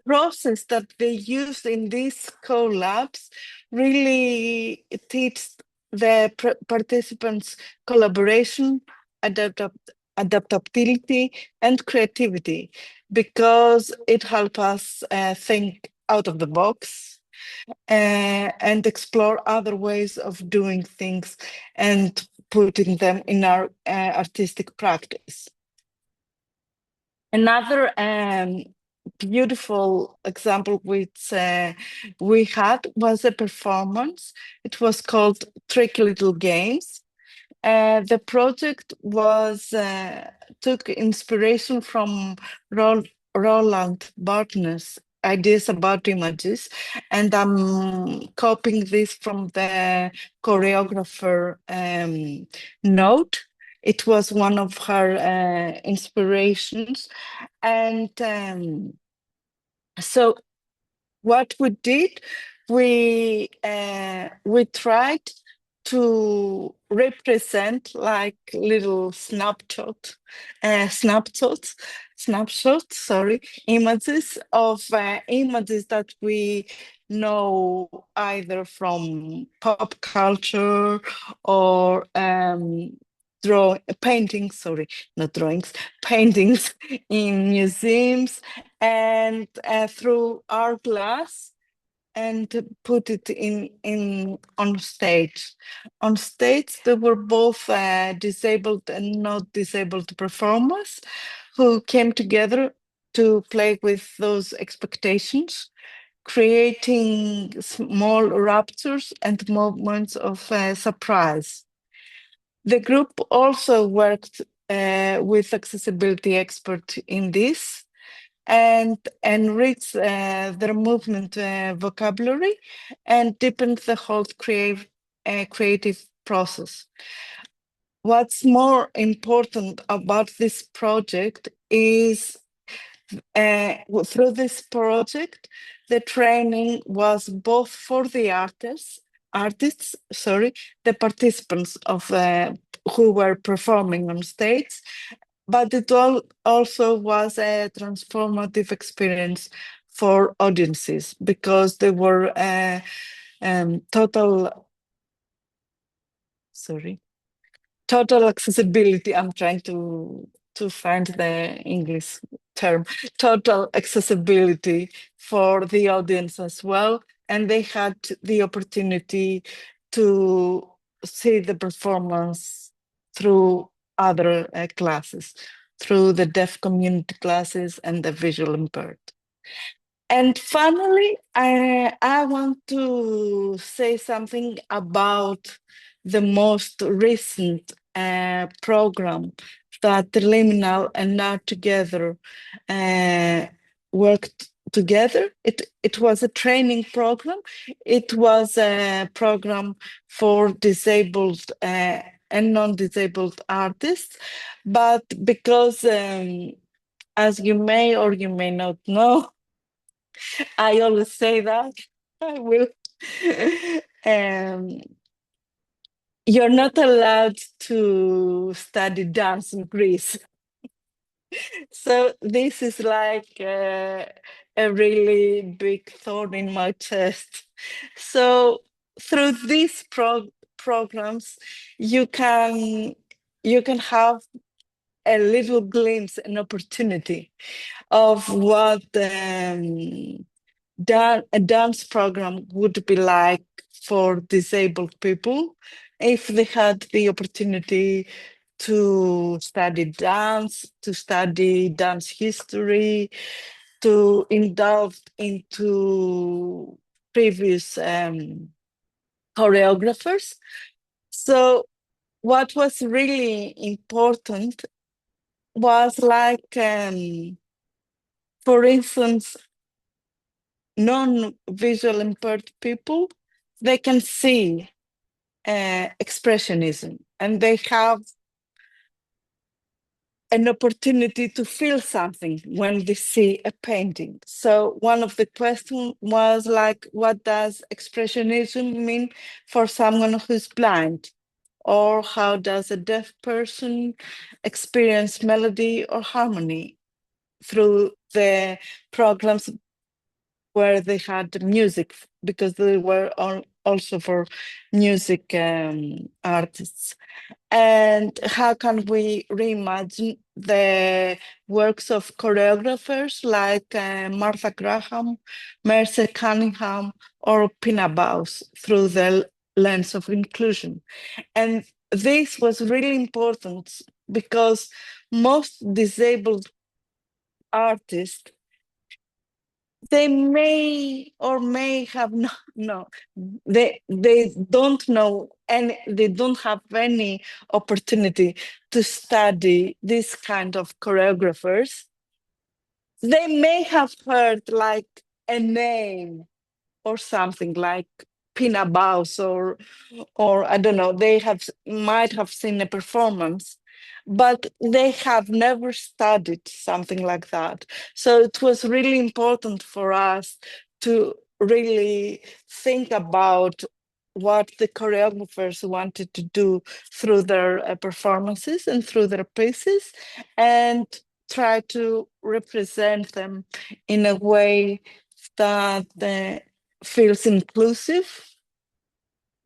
process that they used in these collabs really teaches the participants collaboration, adaptability, and creativity, because it helps us think out of the box and explore other ways of doing things and putting them in our artistic practice. Another beautiful example which we had was a performance. It was called Tricky Little Games. The project was took inspiration from Roland Barthes' ideas about images, and I'm copying this from the choreographer note. It was one of her inspirations, and so what we did, we tried to represent like little snapshots, sorry, images of images that we know either from pop culture or paintings, sorry, not drawings, paintings in museums, and through our glass, and put it in on stage. On stage, there were both disabled and not disabled performers who came together to play with those expectations, creating small raptures and moments of surprise. The group also worked with accessibility expert in this and enriched their movement vocabulary and deepened the whole creative process. What's more important about this project is through this project, the training was both for the artists, sorry, the participants of who were performing on stage, but it also was a transformative experience for audiences because they were total accessibility. I'm trying to find the English term, total accessibility for the audience as well. And they had the opportunity to see the performance through other classes, through the deaf community classes and the visual impaired. And finally, I want to say something about the most recent program that Liminal and Now Together worked together. It was a training program. It was a program for disabled and non-disabled artists, but because as you may or you may not know, I always say that I will. um, you're not allowed to study dance in Greece. So this is like a really big thorn in my chest. So through these programs, you can have a little glimpse, an opportunity of what a dance program would be like for disabled people if they had the opportunity to study dance history, to indulge into previous choreographers. So what was really important was like, for instance, non-visual impaired people, they can see expressionism and they have an opportunity to feel something when they see a painting. So one of the questions was like, what does expressionism mean for someone who's blind? Or how does a deaf person experience melody or harmony through the programs where they had music, because they were also for music artists? And how can we reimagine the works of choreographers like Martha Graham, Mercer Cunningham, or Pina Bausch through the lens of inclusion? And this was really important because most disabled artists, they may or may have they don't know any, they don't have any opportunity to study this kind of choreographers. They may have heard like a name or something like Pina Baus or I don't know, they might have seen a performance, but they have never studied something like that. So it was really important for us to really think about what the choreographers wanted to do through their performances and through their pieces, and try to represent them in a way that feels inclusive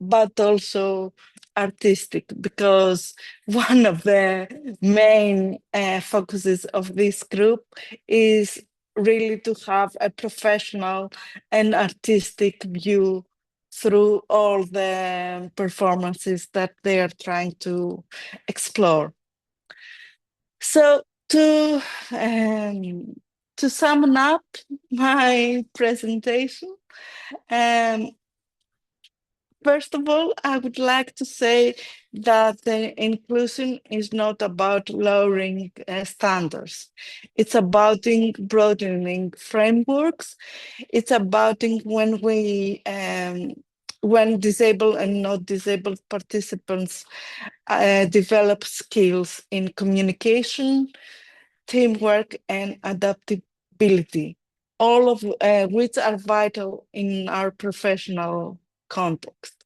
but also artistic, because one of the main focuses of this group is really to have a professional and artistic view through all the performances that they are trying to explore. So to sum up my presentation, first of all, I would like to say that the inclusion is not about lowering standards. It's about broadening frameworks. It's about when disabled and not disabled participants develop skills in communication, teamwork, and adaptability, all of which are vital in our professional context.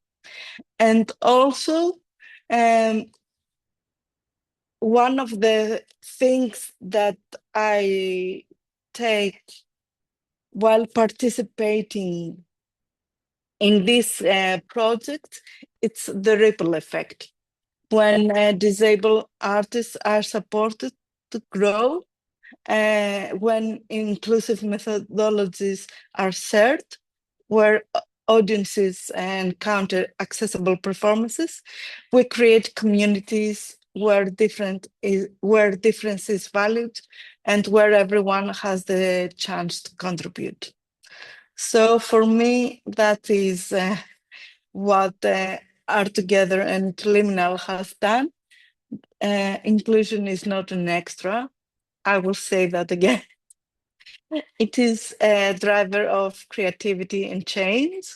And also, um, one of the things that I take while participating in this project, it's the ripple effect. When disabled artists are supported to grow, when inclusive methodologies are shared, where audiences encounter accessible performances, we create communities where difference is valued and where everyone has the chance to contribute. So for me, that is what Art Together and Liminal has done. Inclusion is not an extra. I will say that again. It is a driver of creativity and change.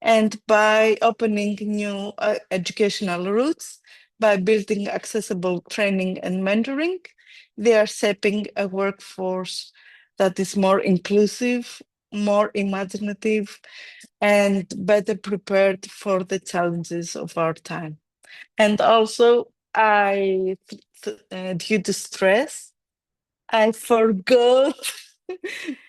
And by opening new educational routes, by building accessible training and mentoring, they are shaping a workforce that is more inclusive, more imaginative, and better prepared for the challenges of our time. And also, due to stress, I forgot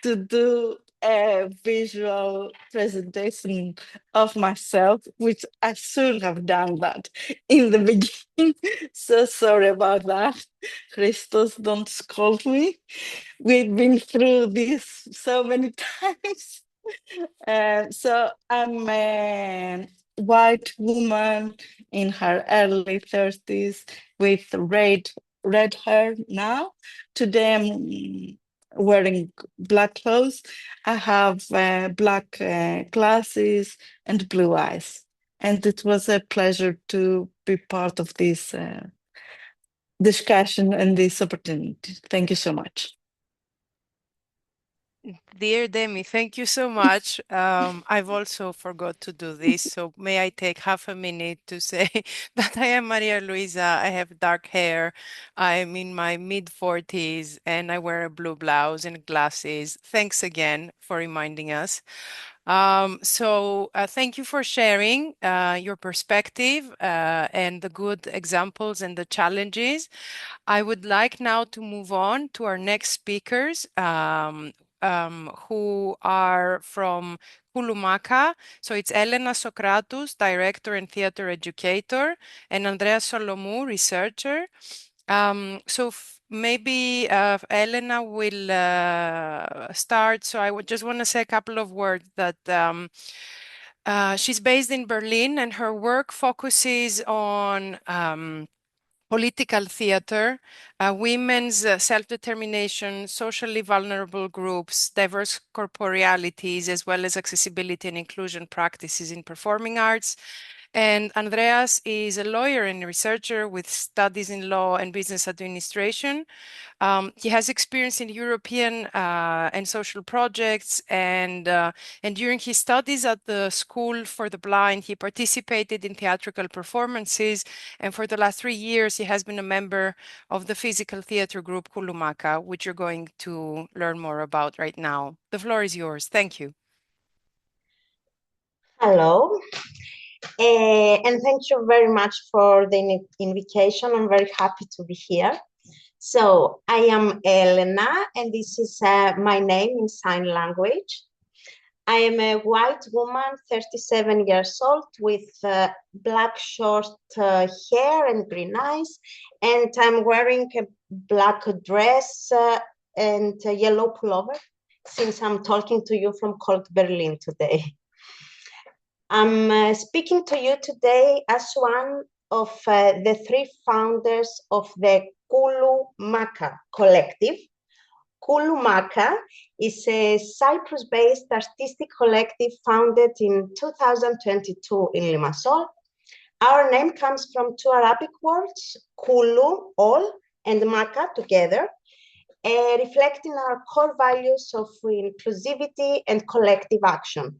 to do a visual presentation of myself, which I should have done that in the beginning. So sorry about that. Christos, don't scold me. We've been through this so many times. So I'm a white woman in her early 30s with red hair now. Today I'm wearing black clothes. I have black glasses and blue eyes. And it was a pleasure to be part of this discussion and this opportunity. Thank you so much. Dear Demi, thank you so much. I've also forgot to do this, so may I take half a minute to say that I am Maria Luisa. I have dark hair. I'm in my mid-40s and I wear a blue blouse and glasses. Thanks again for reminding us. Thank you for sharing your perspective and the good examples and the challenges. I would like now to move on to our next speakers, who are from Kouloumaka. So it's Elena Sokratou, director and theater educator, and Andrea Solomou, researcher. Maybe Elena will start. So I would just want to say a couple of words that she's based in Berlin and her work focuses on political theater, women's self-determination, socially vulnerable groups, diverse corporealities, as well as accessibility and inclusion practices in performing arts. And Andreas is a lawyer and researcher with studies in law and business administration. He has experience in European and social projects, and during his studies at the School for the Blind, he participated in theatrical performances. And for the last 3 years, he has been a member of the physical theater group Kulumaka, which you're going to learn more about right now. The floor is yours. Thank you. Hello, and thank you very much for the invitation. I'm very happy to be here. So I am Elena, and this is my name in sign language. I am a white woman, 37 years old, with black short hair and green eyes, and I'm wearing a black dress and a yellow pullover, since I'm talking to you from cold Berlin today. I'm speaking to you today as one of the 3 founders of the Kulumaka collective. Kulumaka is a Cyprus-based artistic collective founded in 2022 in Limassol. Our name comes from 2 Arabic words, Kulu, all, and Maka, together, reflecting our core values of inclusivity and collective action.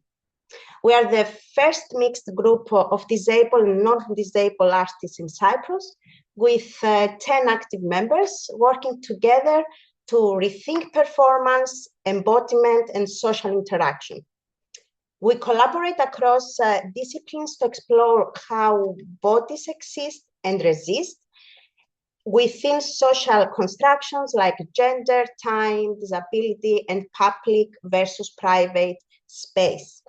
We are the first mixed group of disabled and non-disabled artists in Cyprus, with 10 active members working together to rethink performance, embodiment, and social interaction. We collaborate across disciplines to explore how bodies exist and resist within social constructions like gender, time, disability, and public versus private space.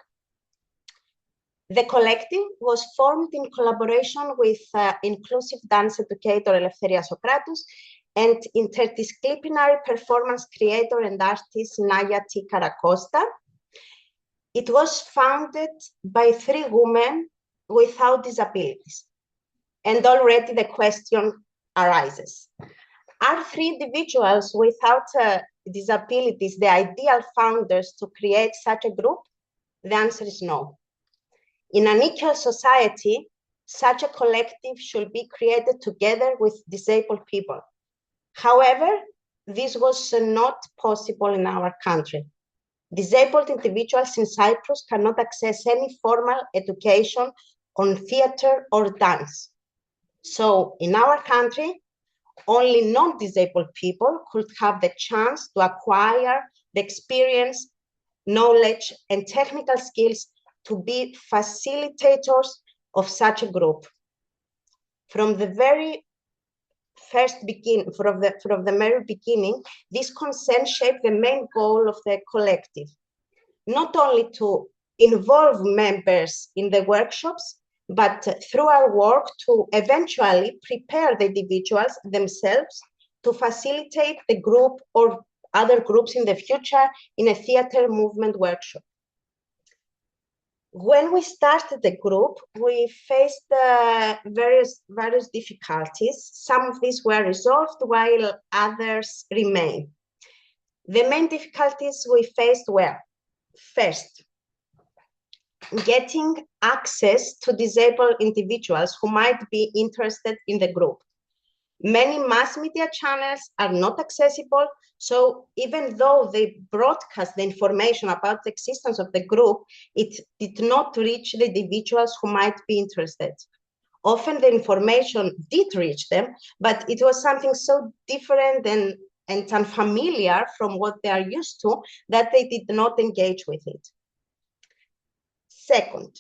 The collective was formed in collaboration with inclusive dance educator Eleftheria Sokratos and interdisciplinary performance creator and artist Naya T. Karakosta. It was founded by 3 women without disabilities. And already the question arises. Are 3 individuals without disabilities the ideal founders to create such a group? The answer is no. In an equal society, such a collective should be created together with disabled people. However, this was not possible in our country. Disabled individuals in Cyprus cannot access any formal education on theater or dance. So in our country, only non-disabled people could have the chance to acquire the experience, knowledge, and technical skills to be facilitators of such a group. From the very beginning, this consent shaped the main goal of the collective, not only to involve members in the workshops, but through our work to eventually prepare the individuals themselves to facilitate the group or other groups in the future in a theater movement workshop. When we started the group, we faced various difficulties. Some of these were resolved while others remain. The main difficulties we faced were, first, getting access to disabled individuals who might be interested in the group. Many mass media channels are not accessible, so even though they broadcast the information about the existence of the group, it did not reach the individuals who might be interested. Often the information did reach them, but it was something so different and unfamiliar from what they are used to that they did not engage with it. Second,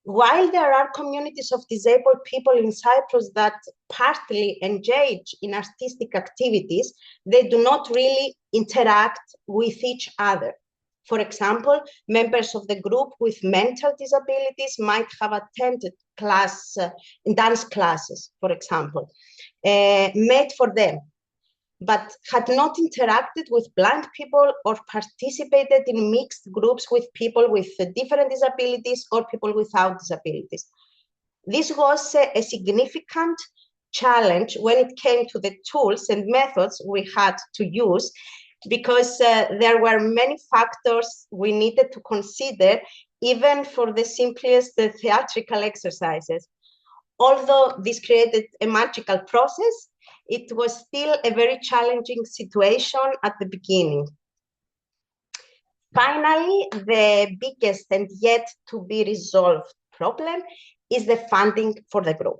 while there are communities of disabled people in Cyprus that partly engage in artistic activities, they do not really interact with each other. For example, members of the group with mental disabilities might have attended dance classes, for example, made for them, but had not interacted with blind people or participated in mixed groups with people with different disabilities or people without disabilities. This was a significant challenge when it came to the tools and methods we had to use, because there were many factors we needed to consider, even for the simplest theatrical exercises. Although this created a magical process, it was still a very challenging situation at the beginning. Finally, the biggest and yet to be resolved problem is the funding for the group.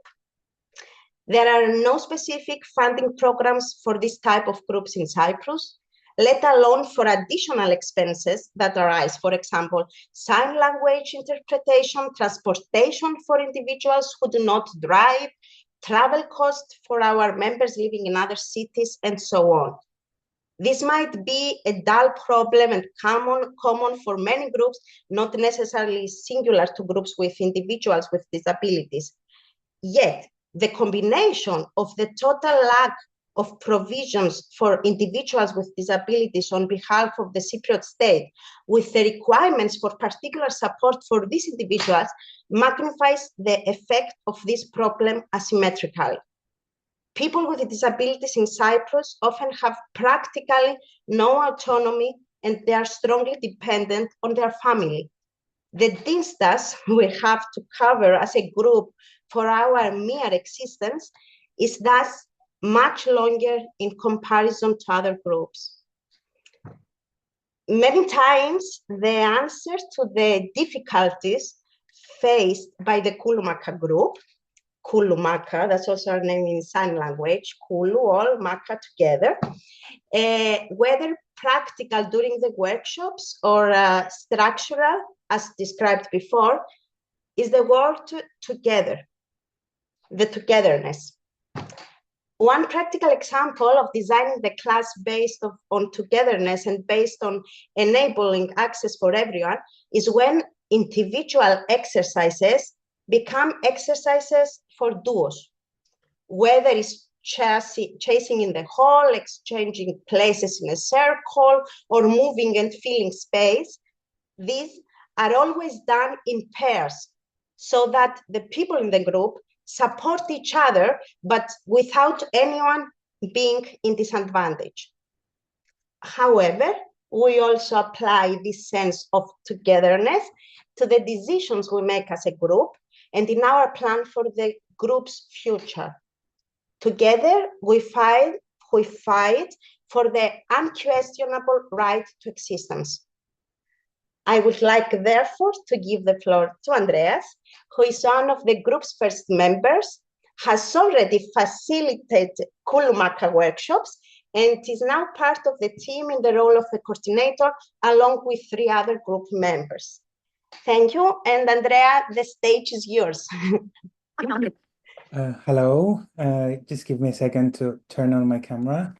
There are no specific funding programs for this type of groups in Cyprus, let alone for additional expenses that arise. For example, sign language interpretation, transportation for individuals who do not drive, travel costs for our members living in other cities, and so on. This might be a dull problem and common for many groups, not necessarily singular to groups with individuals with disabilities. Yet, the combination of the total lack of provisions for individuals with disabilities on behalf of the Cypriot state with the requirements for particular support for these individuals magnifies the effect of this problem asymmetrically. People with disabilities in Cyprus often have practically no autonomy, and they are strongly dependent on their family. The distance we have to cover as a group for our mere existence is thus much longer in comparison to other groups. Many times, the answer to the difficulties faced by the Kulumaka group, Kulumaka, that's also our name in sign language, Kulu, all Maka together, whether practical during the workshops or structural, as described before, is the word together, the togetherness. One practical example of designing the class based on togetherness and based on enabling access for everyone is when individual exercises become exercises for duos, whether it's chasing in the hall, exchanging places in a circle, or moving and filling space. These are always done in pairs so that the people in the group support each other, but without anyone being in disadvantage. However, we also apply this sense of togetherness to the decisions we make as a group and in our plan for the group's future. Together, we fight for the unquestionable right to existence. I would like, therefore, to give the floor to Andreas, who is one of the group's first members, has already facilitated Kulumaka workshops, and is now part of the team in the role of the coordinator, along with 3 other group members. Thank you, and Andrea, the stage is yours. Hello, just give me a second to turn on my camera.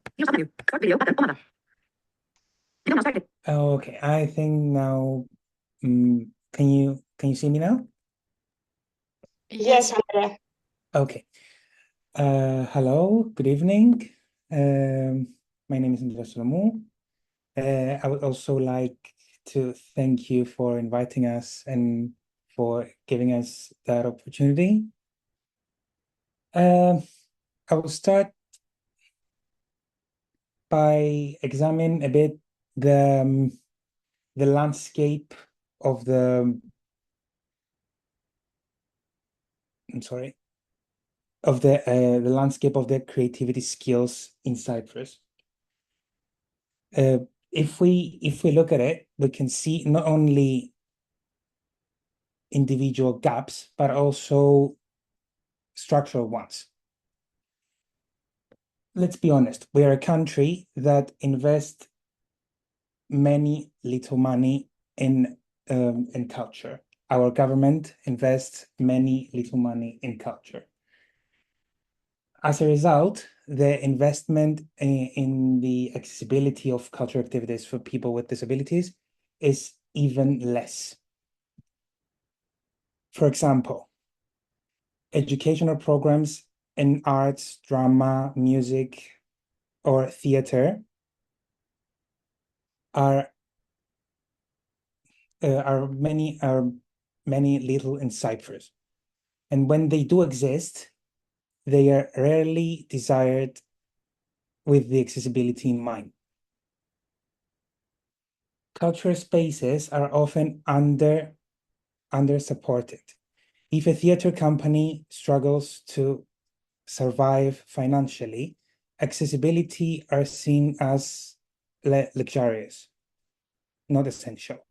Okay, I think now, can you see me now? Yes, Andrea. Okay. Hello, good evening. My name is Andreas Solomou. I would also like to thank you for inviting us and for giving us that opportunity. I will start by examining a bit the landscape of the landscape of the creativity skills in Cyprus. If we look at it, we can see not only individual gaps, but also structural ones. Let's be honest, we are a country that invests many little money in culture. Our government invests many little money in culture. As a result, the investment in the accessibility of cultural activities for people with disabilities is even less. For example, educational programs in arts, drama, music, or theater are many little in Cyprus. And when they do exist, they are rarely desired with the accessibility in mind. Cultural spaces are often under-supported. If a theater company struggles to survive financially, accessibility are seen as luxurious, not essential.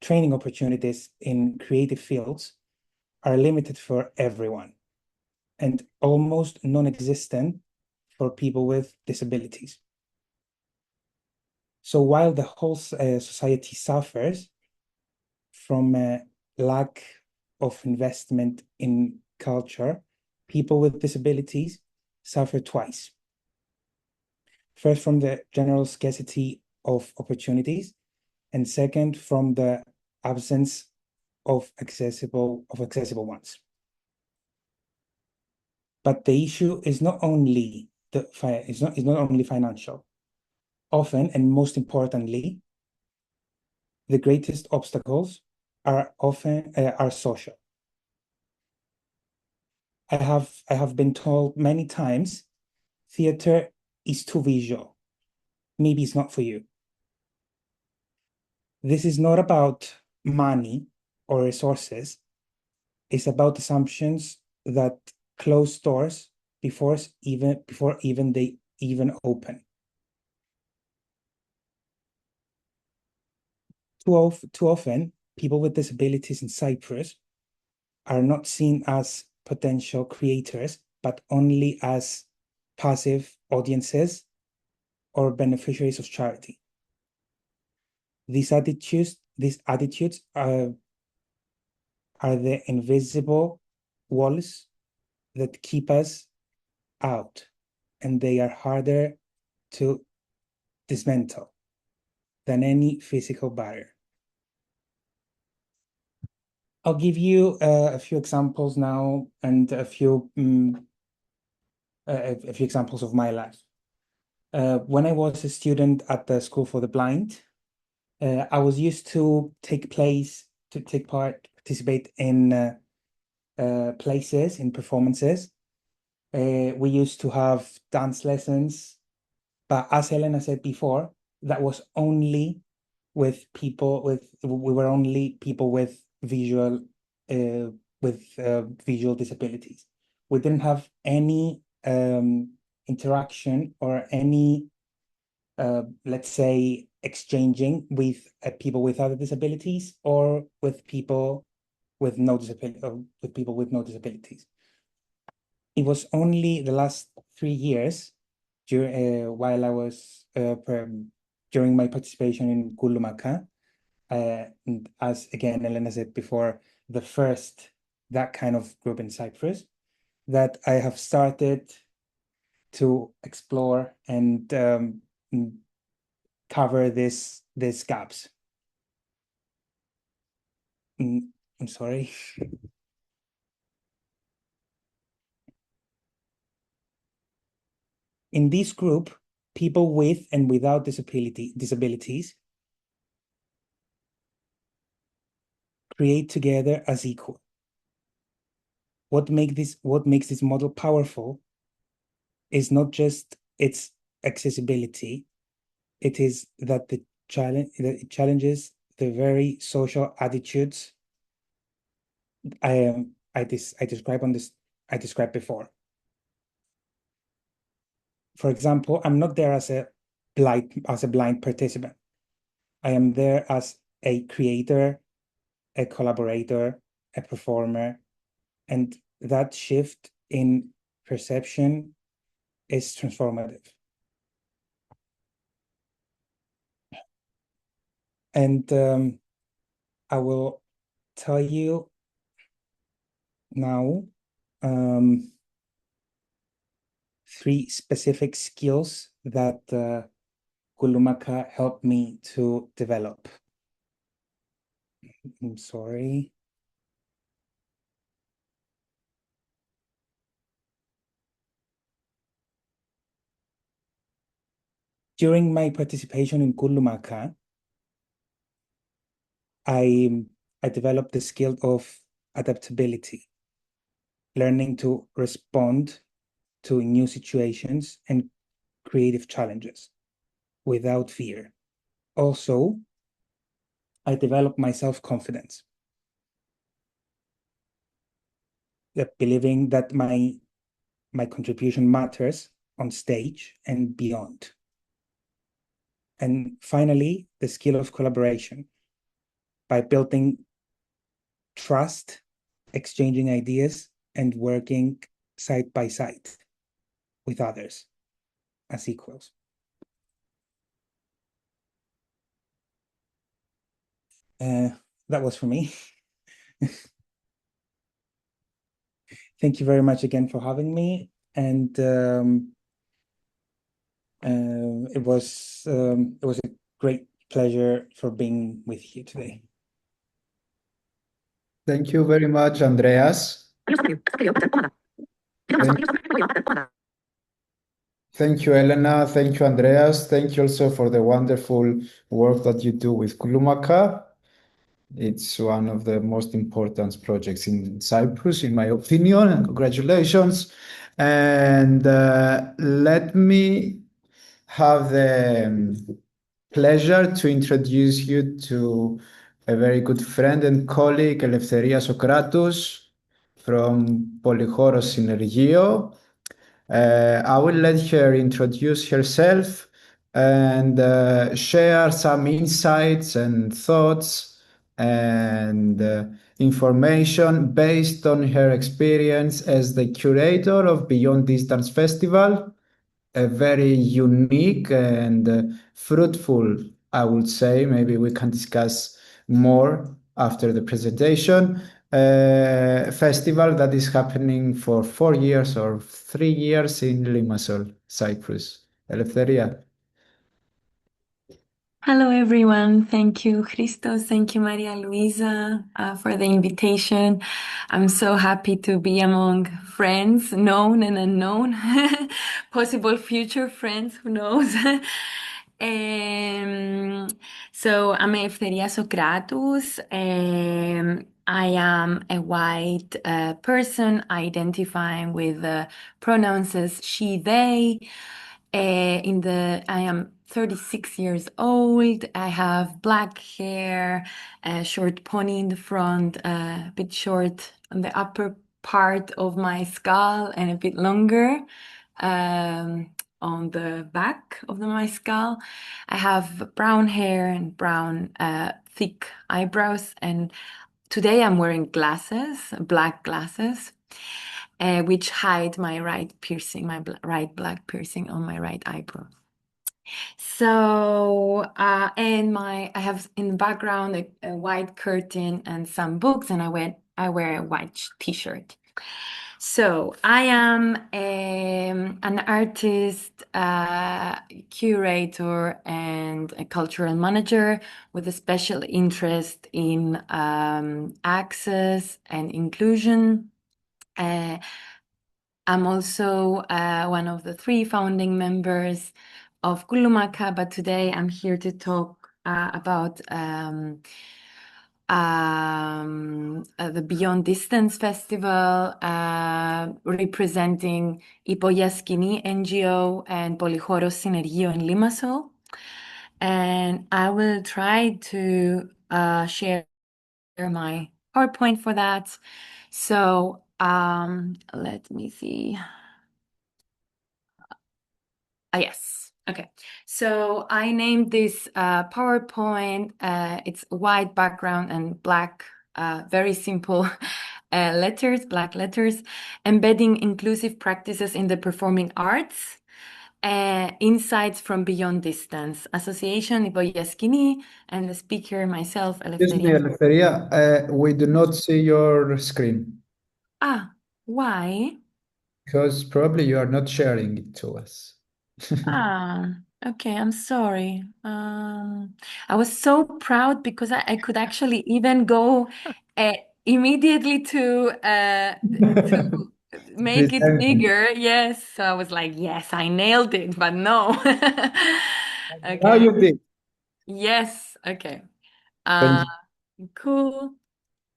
Training opportunities in creative fields are limited for everyone and almost non-existent for people with disabilities. So while the whole society suffers from a lack of investment in culture, people with disabilities suffer twice. First, from the general scarcity of opportunities, and second, from the absence of accessible ones. But the issue is not only financial. Often, and most importantly, the greatest obstacles are social. I have been told many times, theater is too visual. Maybe it's not for you. This is not about money or resources. It's about assumptions that close doors before they even open. Too often, people with disabilities in Cyprus are not seen as potential creators, but only as passive audiences or beneficiaries of charity. These attitudes are the invisible walls that keep us out, and they are harder to dismantle than any physical barrier. I'll give you a few examples now and a few examples of my life. When I was a student at the School for the Blind, I was used to participate in places, in performances. We used to have dance lessons, but as Elena said before, that was only we were only people with visual disabilities. We didn't have any interaction or any let's say exchanging with people with other disabilities or with people with no disabilities. It was only the last 3 years while I was during my participation in Kulumaka, and as again Elena said before, the first that kind of group in Cyprus, that I have started to explore and cover these gaps. I'm sorry. In this group, people with and without disabilities create together as equal. What makes this model powerful is not just its accessibility, it is that it challenges the very social attitudes I described before. For example, I'm not there as a blind participant. I am there as a creator, a collaborator, a performer, and that shift in perception is transformative. And I will tell you now 3 specific skills that Kulumaka helped me to develop. I'm sorry. During my participation in Kulumaka, I developed the skill of adaptability. learning to respond to new situations and creative challenges without fear. Also, I developed my self-confidence, that believing that my contribution matters on stage and beyond. And finally, the skill of collaboration by building trust, exchanging ideas, and working side by side with others as equals. That was for me. Thank you very much again for having me. And it was a great pleasure for being with you today. Thank you very much, Andreas. Thank you, Elena. Thank you, Andreas. Thank you also for the wonderful work that you do with Kulumaka. It's one of the most important projects in Cyprus, in my opinion, and congratulations. And let me have the pleasure to introduce you to a very good friend and colleague, Eleftheria Sokratos, from Polychoros Synergio. I will let her introduce herself and share some insights and thoughts and information based on her experience as the curator of Beyond Distance Festival, a very unique and fruitful, I would say. Maybe we can discuss more after the presentation. Festival that is happening for 4 years or 3 years in Limassol, Cyprus. Eleftheria. Hello, everyone. Thank you, Christos. Thank you, Maria Luisa, for the invitation. I'm so happy to be among friends, known and unknown, possible future friends, who knows? So I'm Eleftheria Sokratos. I am a white person identifying with pronouns as she, they. I am 36 years old. I have black hair, a short pony in the front, a bit short on the upper part of my skull, and a bit longer on the back of my skull. I have brown hair and brown thick eyebrows, and today I'm wearing glasses, black glasses, which hide my right piercing, right black piercing on my right eyebrow. So, I have in the background a white curtain and some books, and I wear a white t-shirt. So I am an artist, curator, and a cultural manager with a special interest in access and inclusion. I'm also one of the 3 founding members of Kulumaka, but today I'm here to talk about the Beyond Distance Festival, representing Ipoyaskini NGO and Polychoros Synergio in Limassol. And I will try to share my PowerPoint for that. So let me see. Yes. Okay. So I named this PowerPoint. It's white background and black, very simple letters, black letters, embedding inclusive practices in the performing arts. Insights from Beyond Distance, Association Ipoyaskini, and the speaker, myself, Excuse me, Eleftheria. Eleftheria. We do not see your screen Why? because probably you are not sharing it to us. Okay, I'm sorry. I was so proud because I could actually even go immediately to make it Presenting. bigger. Yes. So I was like, yes, I nailed it, but no. Now Okay. you did. Yes. Okay. Thank you. Cool.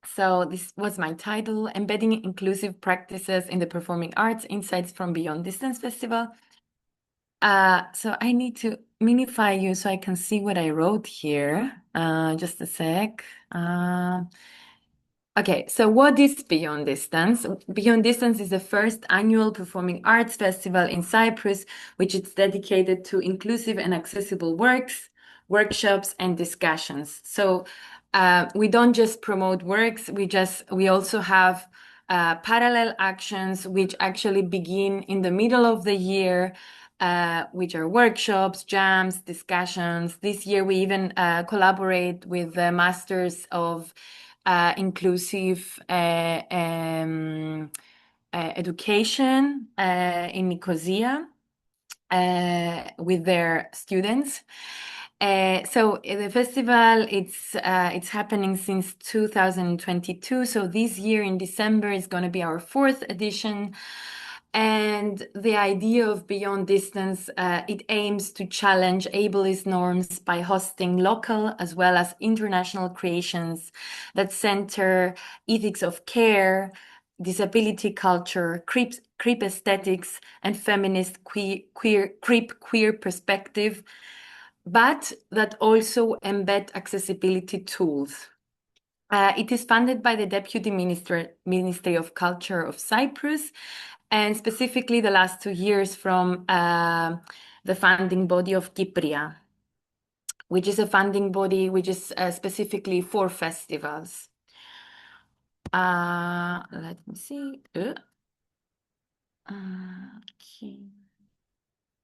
So this was my title, Embedding Inclusive Practices in the Performing Arts, Insights from Beyond Distance Festival. So I need to minify you so I can see what I wrote here. Just a sec. Okay, so what is Beyond Distance? Beyond Distance is the first annual performing arts festival in Cyprus, which is dedicated to inclusive and accessible works, workshops, and discussions. So we don't just promote works, we also have parallel actions which actually begin in the middle of the year, which are workshops, jams, discussions. This year we even collaborate with the Masters of Inclusive Education in Nicosia with their students. So the festival, it's happening since 2022. So this year in December is going to be our 4th edition. And the idea of Beyond Distance, it aims to challenge ableist norms by hosting local as well as international creations that center ethics of care, disability culture, creep aesthetics, and feminist queer perspective, but that also embed accessibility tools. It is funded by the Deputy Ministry of Culture of Cyprus, and specifically the last 2 years from the funding body of Kypria, which is a funding body which is specifically for festivals. Let me see.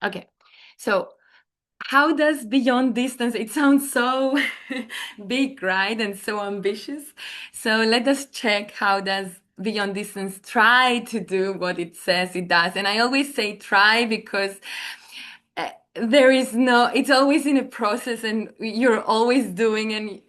Okay, so how does Beyond Distance, it sounds so big, right? And so ambitious. So let us check how does Beyond Distance try to do what it says it does. And I always say try because there is no, it's always in a process and you're always doing, and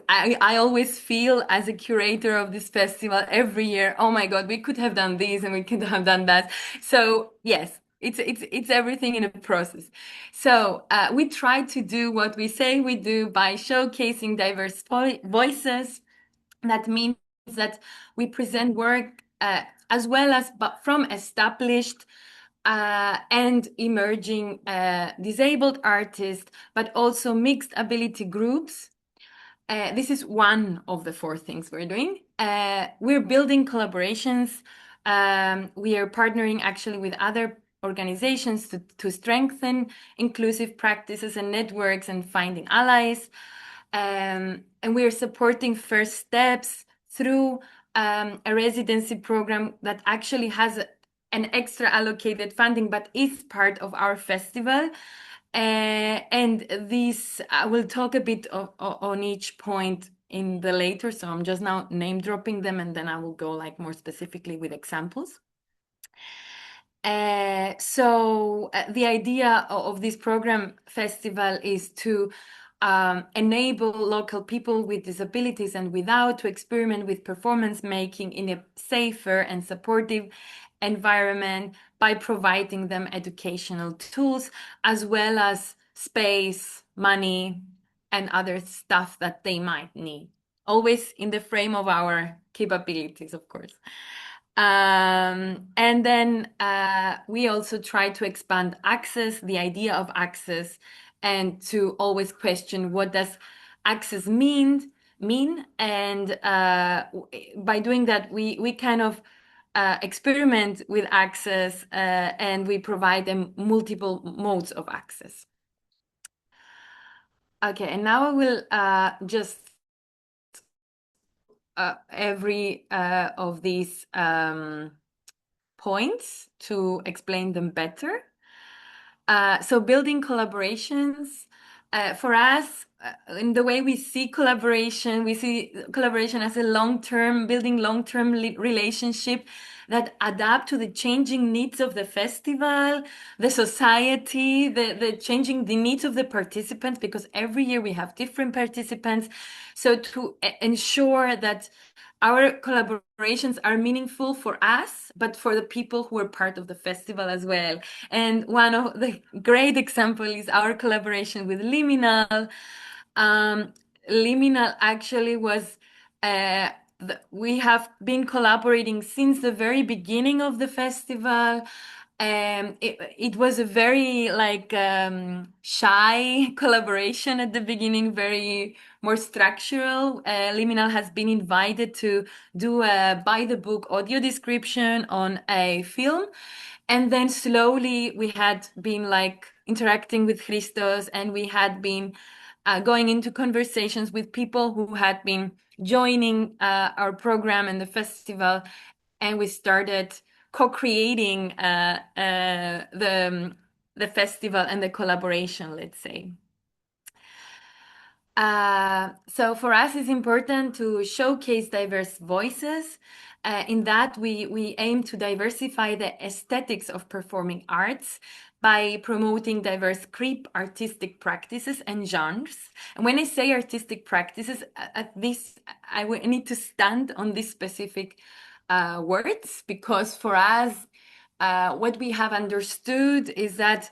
I always feel as a curator of this festival every year, oh my God, we could have done this and we could have done that. So yes, it's everything in a process. So we try to do what we say we do by showcasing diverse voices. That means that we present work as well as from established and emerging disabled artists, but also mixed ability groups. This is one of the 4 things we're doing. We're building collaborations. We are partnering actually with other organizations to strengthen inclusive practices and networks and finding allies. And we are supporting first steps through a residency program that actually has an extra allocated funding, but is part of our festival. And this, I will talk a bit on each point in the later, so I'm just now name dropping them, and then I will go like more specifically with examples. So the idea of this program festival is to enable local people with disabilities and without to experiment with performance making in a safer and supportive environment by providing them educational tools as well as space, money, and other stuff that they might need. Always in the frame of our capabilities, of course. And then we also try to expand access, the idea of access, and to always question what does access mean. And by doing that, we kind of experiment with access and we provide them multiple modes of access. Okay, and now I will just every of these points to explain them better. So building collaborations, for us, in the way we see collaboration as a long-term, building long-term relationship that adapt to the changing needs of the festival, the society, the changing the needs of the participants, because every year we have different participants. So to ensure that our collaborations are meaningful for us, but for the people who are part of the festival as well. And one of the great example is our collaboration with Liminal. Liminal actually was we have been collaborating since the very beginning of the festival. It was a very shy collaboration at the beginning, very more structural. Liminal has been invited to do a by the book audio description on a film. And then slowly we had been interacting with Christos, and we had been going into conversations with people who had been joining our program and the festival, and we started co-creating the festival and the collaboration, let's say. So for us, it's important to showcase diverse voices. In that, we aim to diversify the aesthetics of performing arts by promoting diverse creep artistic practices and genres. And when I say artistic practices, I need to stand on these specific words, because for us, what we have understood is that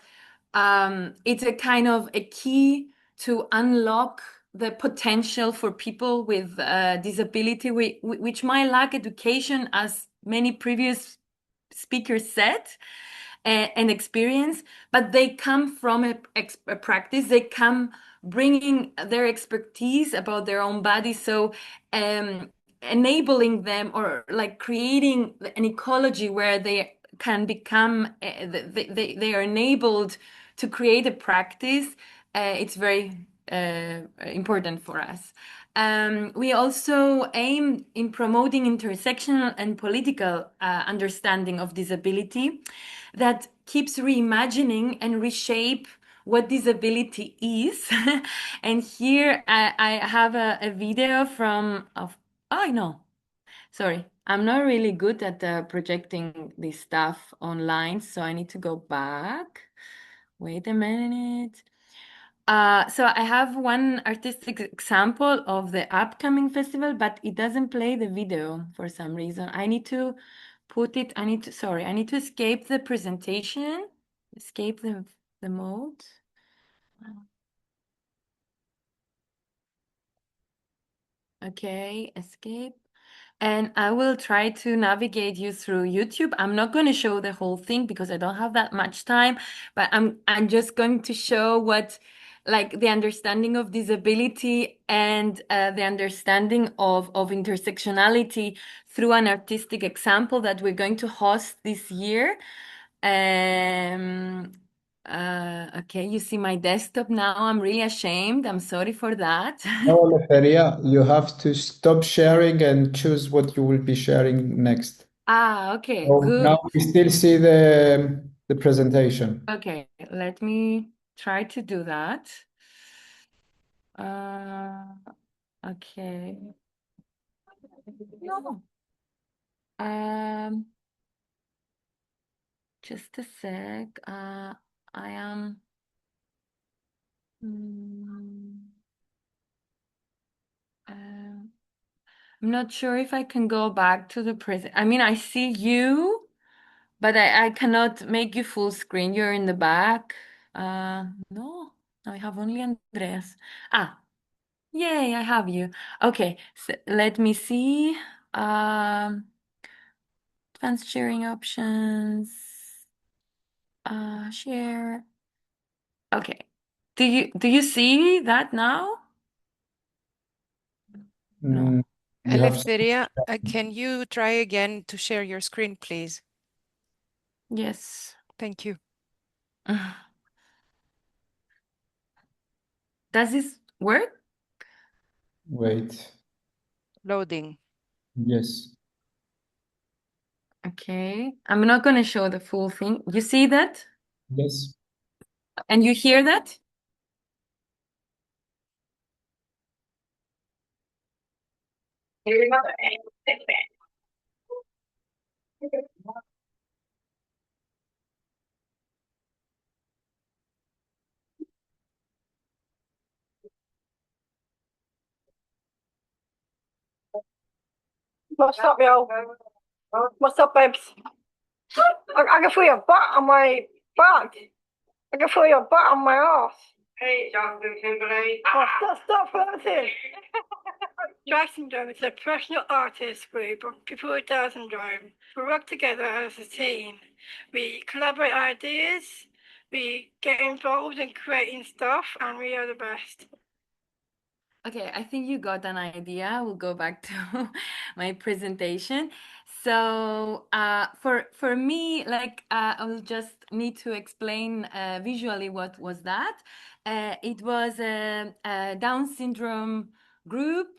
it's a kind of a key to unlock the potential for people with disability, which might lack education, as many previous speakers said, and experience, but they come from a practice. They come bringing their expertise about their own body. So enabling them, or creating an ecology where they can become, they are enabled to create a practice. It's very important for us. We also aim in promoting intersectional and political understanding of disability that keeps reimagining and reshape what disability is. And here I have a video sorry, I'm not really good at projecting this stuff online, so I need to go back. Wait a minute. So I have one artistic example of the upcoming festival, but it doesn't play the video for some reason. I need to escape the presentation, escape the mode. Okay, escape. And I will try to navigate you through YouTube. I'm not going to show the whole thing because I don't have that much time, but I'm just going to show what the understanding of disability and the understanding of intersectionality through an artistic example that we're going to host this year. Okay, you see my desktop now. I'm really ashamed. I'm sorry for that. No, Leferia, you have to stop sharing and choose what you will be sharing next. Okay, So good. now we still see the presentation. Okay, let me try to do that. Okay. No. Just a sec. I am. I'm not sure if I can go back to the present. I mean, I see you, but I cannot make you full screen. You're in the back. No, I have only Andreas. Yay, I have you. Okay, so let me see. Advanced sharing options. Share. Okay. Do you see that now? No. You have Eleftheria, can you try again to share your screen, please? Yes. Thank you. Does this work? Wait. Loading. Yes. Okay. I'm not going to show the full thing. You see that? Yes. And you hear that? What's up, yo? What's up, babes? I can feel your butt on my back. I can feel your butt on my ass. Hey, Justin Timberlake. Oh, stop flirting. Drag Syndrome is a professional artist group of people with Down syndrome. We work together as a team. We collaborate ideas, we get involved in creating stuff, and we are the best. Okay, I think you got an idea. We'll go back to my presentation. So for me, like I will just need to explain visually what was that. It was a Down syndrome group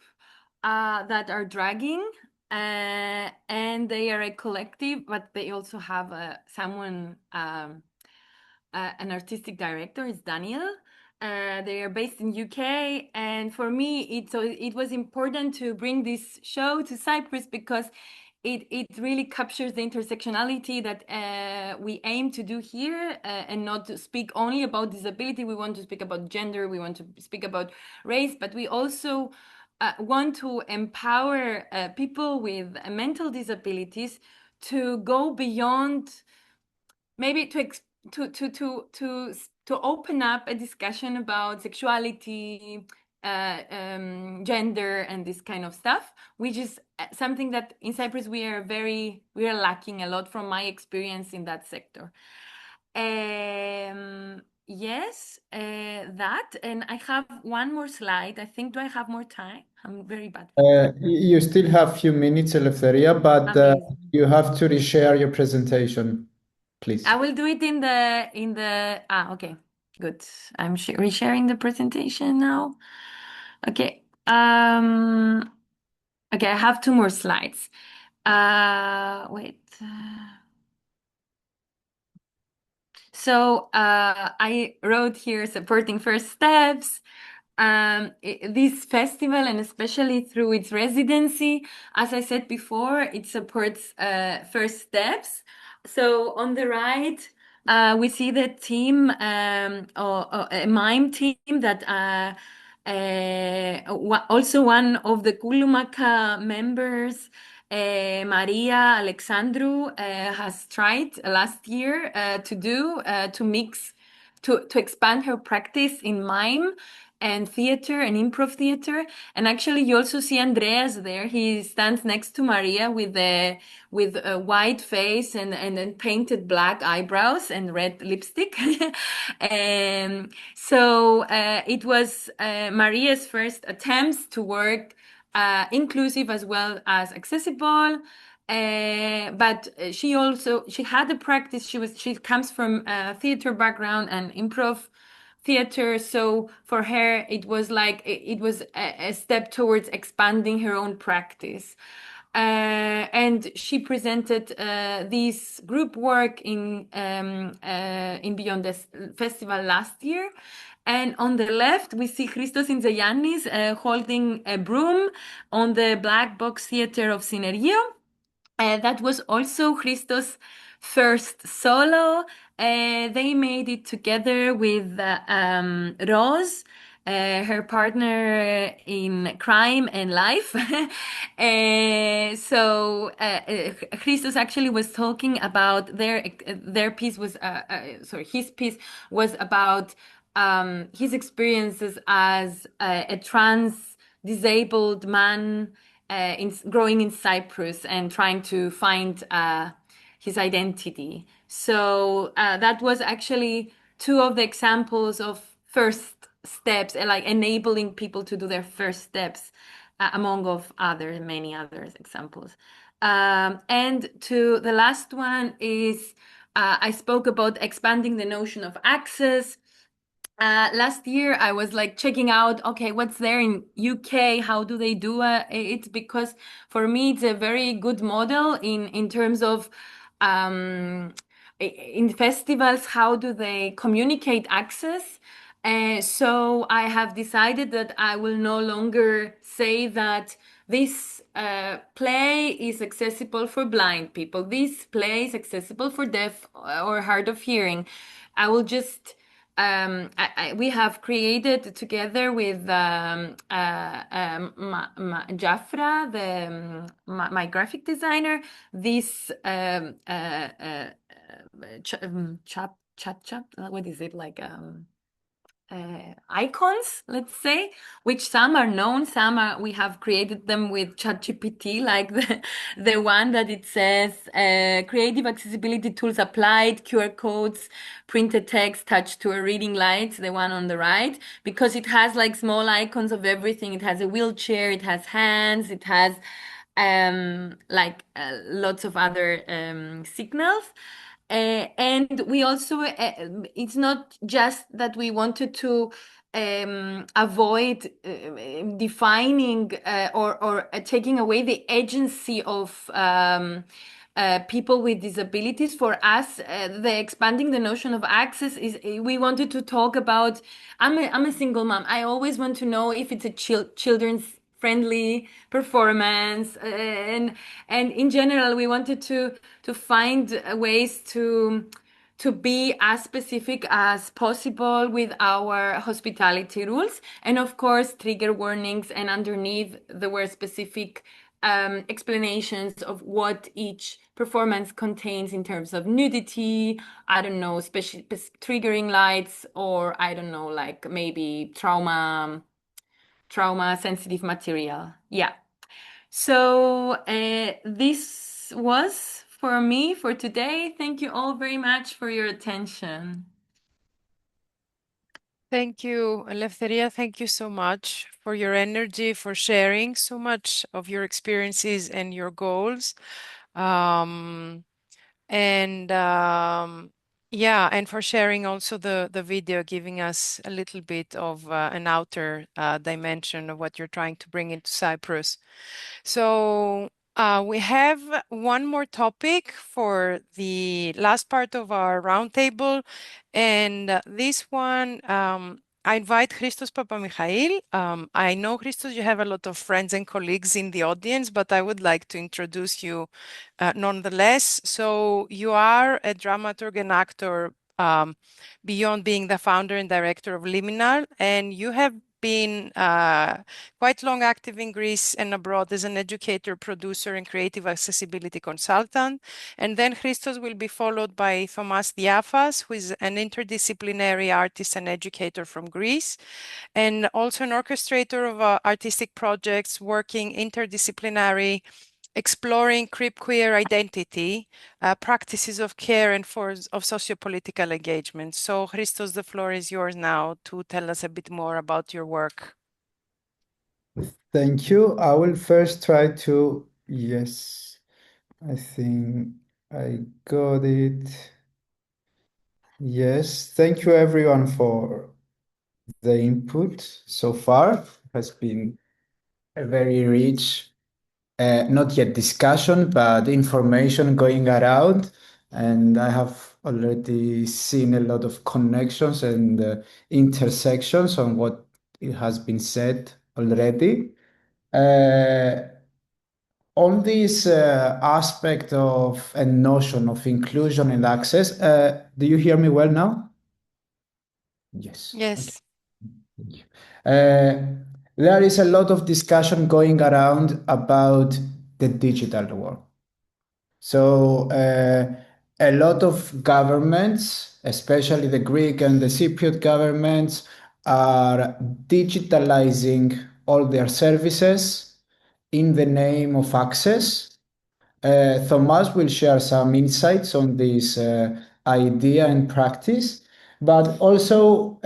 that are dragging, and they are a collective, but they also have someone, an artistic director, is Daniel. They are based in UK, and for me, it was important to bring this show to Cyprus because it really captures the intersectionality that we aim to do here, and not to speak only about disability. We want to speak about gender, we want to speak about race, but we also want to empower people with mental disabilities to go beyond, maybe to open up a discussion about sexuality, gender, and this kind of stuff, which is something that in Cyprus we are lacking a lot from my experience in that sector. Yes, that, and I have one more slide. I think, do I have more time? I'm very bad with You still have a few minutes, Eleftheria, but Amazing. you have to reshare your presentation, please. I will do it in the okay, good. I'm resharing the presentation now. Okay. Okay, I have two more slides. Wait. So I wrote here supporting first steps. This festival, and especially through its residency, as I said before, it supports first steps. So on the right, we see the team, or a mime team that also one of the Kulumaka members, Maria Alexandru, has tried last year to expand her practice in mime and theater and improv theater. And actually, you also see Andreas there. He stands next to Maria with a white face and painted black eyebrows and red lipstick. So it was Maria's first attempts to work inclusive as well as accessible. But she had a practice. She comes from a theater background and improv theater. So for her, it was like it was a step towards expanding her own practice. And she presented this group work in Beyond the Festival last year. And on the left, we see Christos Inzegiannis holding a broom on the Black Box Theater of Synerio. That was also Christos' first solo. They made it together with Rose, her partner in crime and life. Christos actually was talking about their piece was his piece was about his experiences as a trans disabled man growing in Cyprus and trying to find his identity. So that was actually two of the examples of first steps, like enabling people to do their first steps, among of many other examples. And to the last one is I spoke about expanding the notion of access. Last year I was like checking out, okay, what's there in UK? How do they do it? Because for me, it's a very good model in terms of in festivals, how do they communicate access? So I have decided that I will no longer say that this play is accessible for blind people. This play is accessible for deaf or hard of hearing. I will just we have created together with Jafra, my graphic designer, this what is it like? icons, let's say, which some are known, we have created them with ChatGPT, like the one that it says creative accessibility tools applied, QR codes, printed text, touch to a reading light, the one on the right, because it has like small icons of everything. It has a wheelchair, it has hands, it has lots of other signals. And we also, it's not just that we wanted to avoid defining or taking away the agency of people with disabilities. For us, the expanding the notion of access is we wanted to talk about. I'm a single mom. I always want to know if it's a children's friendly performance, and in general we wanted to find ways to be as specific as possible with our hospitality rules, and of course trigger warnings, and underneath there were specific explanations of what each performance contains in terms of nudity, I don't know, special triggering lights, or I don't know, like maybe trauma sensitive material. Yeah. So this was for me for today. Thank you all very much for your attention. Thank you, Eleftheria. Thank you so much for your energy, for sharing so much of your experiences and your goals. Yeah, and for sharing also the video, giving us a little bit of an outer dimension of what you're trying to bring into Cyprus. So we have one more topic for the last part of our roundtable, and this one I invite Christos Papamichail. I know, Christos, you have a lot of friends and colleagues in the audience, but I would like to introduce you nonetheless. So you are a dramaturg and actor beyond being the founder and director of Liminal, and you have been quite long active in Greece and abroad as an educator, producer, and creative accessibility consultant. And then Christos will be followed by Thomas Diafas, who is an interdisciplinary artist and educator from Greece, and also an orchestrator of artistic projects working interdisciplinary, exploring queer identity, practices of care, and forms of sociopolitical engagement. So, Christos, the floor is yours now to tell us a bit more about your work. Thank you. I will first try to, yes, I think I got it. Yes, thank you everyone for the input so far. It has been a very rich, not yet discussion, but information going around. And I have already seen a lot of connections and intersections on what it has been said already. On this aspect of a notion of inclusion and access, do you hear me well now? Yes. Yes. Okay. There is a lot of discussion going around about the digital world. So a lot of governments, especially the Greek and the Cypriot governments, are digitalizing all their services in the name of access. Thomas will share some insights on this idea and practice, but also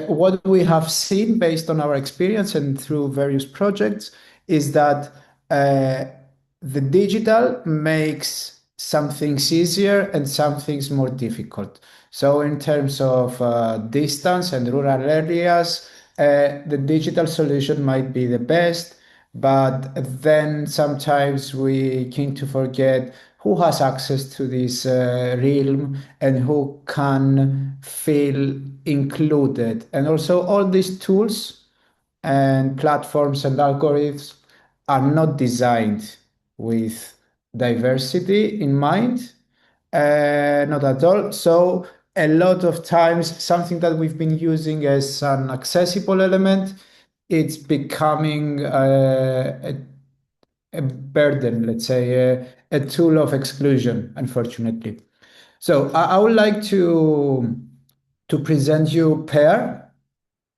what we have seen based on our experience and through various projects is that the digital makes some things easier and some things more difficult. So in terms of distance and rural areas, the digital solution might be the best, but then sometimes we tend to forget who has access to this realm and who can feel included. And also all these tools and platforms and algorithms are not designed with diversity in mind, not at all. So a lot of times, something that we've been using as an accessible element, it's becoming a burden, let's say, a tool of exclusion, unfortunately. So I would like to present you Per.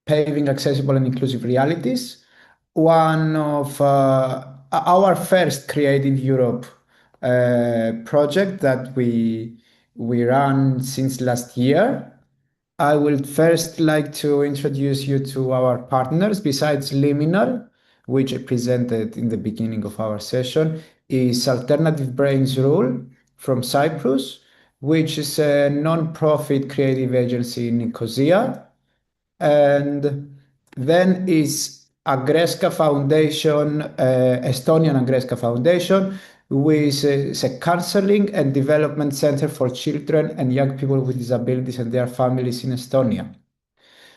paving accessible and inclusive realities. One of our first Creative Europe project that we run since last year. I would first like to introduce you to our partners. Besides Liminal, which I presented in the beginning of our session, is Alternative Brains Rule from Cyprus, which is a non-profit creative agency in Nicosia. And then is Agreska Foundation, Estonian Agreska Foundation, which is a counseling and development center for children and young people with disabilities and their families in Estonia.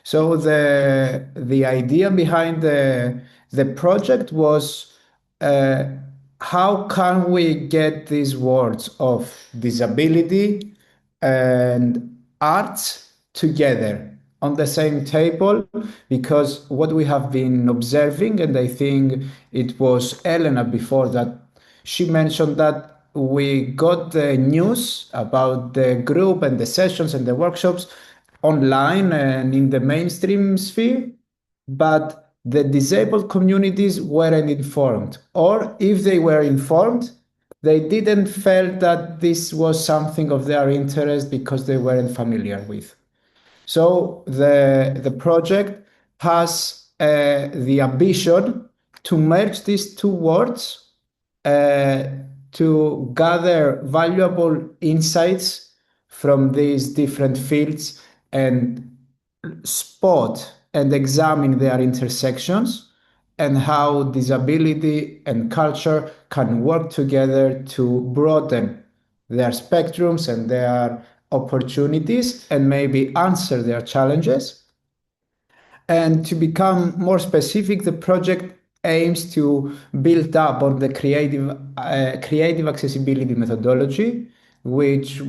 So the idea behind the project was how can we get these words of disability and arts together on the same table, because what we have been observing, and I think it was Elena before that, she mentioned that we got the news about the group and the sessions and the workshops online and in the mainstream sphere, but the disabled communities weren't informed, or if they were informed, they didn't feel that this was something of their interest because they weren't familiar with. So the project has the ambition to merge these two words to gather valuable insights from these different fields and spot and examine their intersections and how disability and culture can work together to broaden their spectrums and their opportunities and maybe answer their challenges. And to become more specific, the project aims to build up on the creative accessibility methodology, which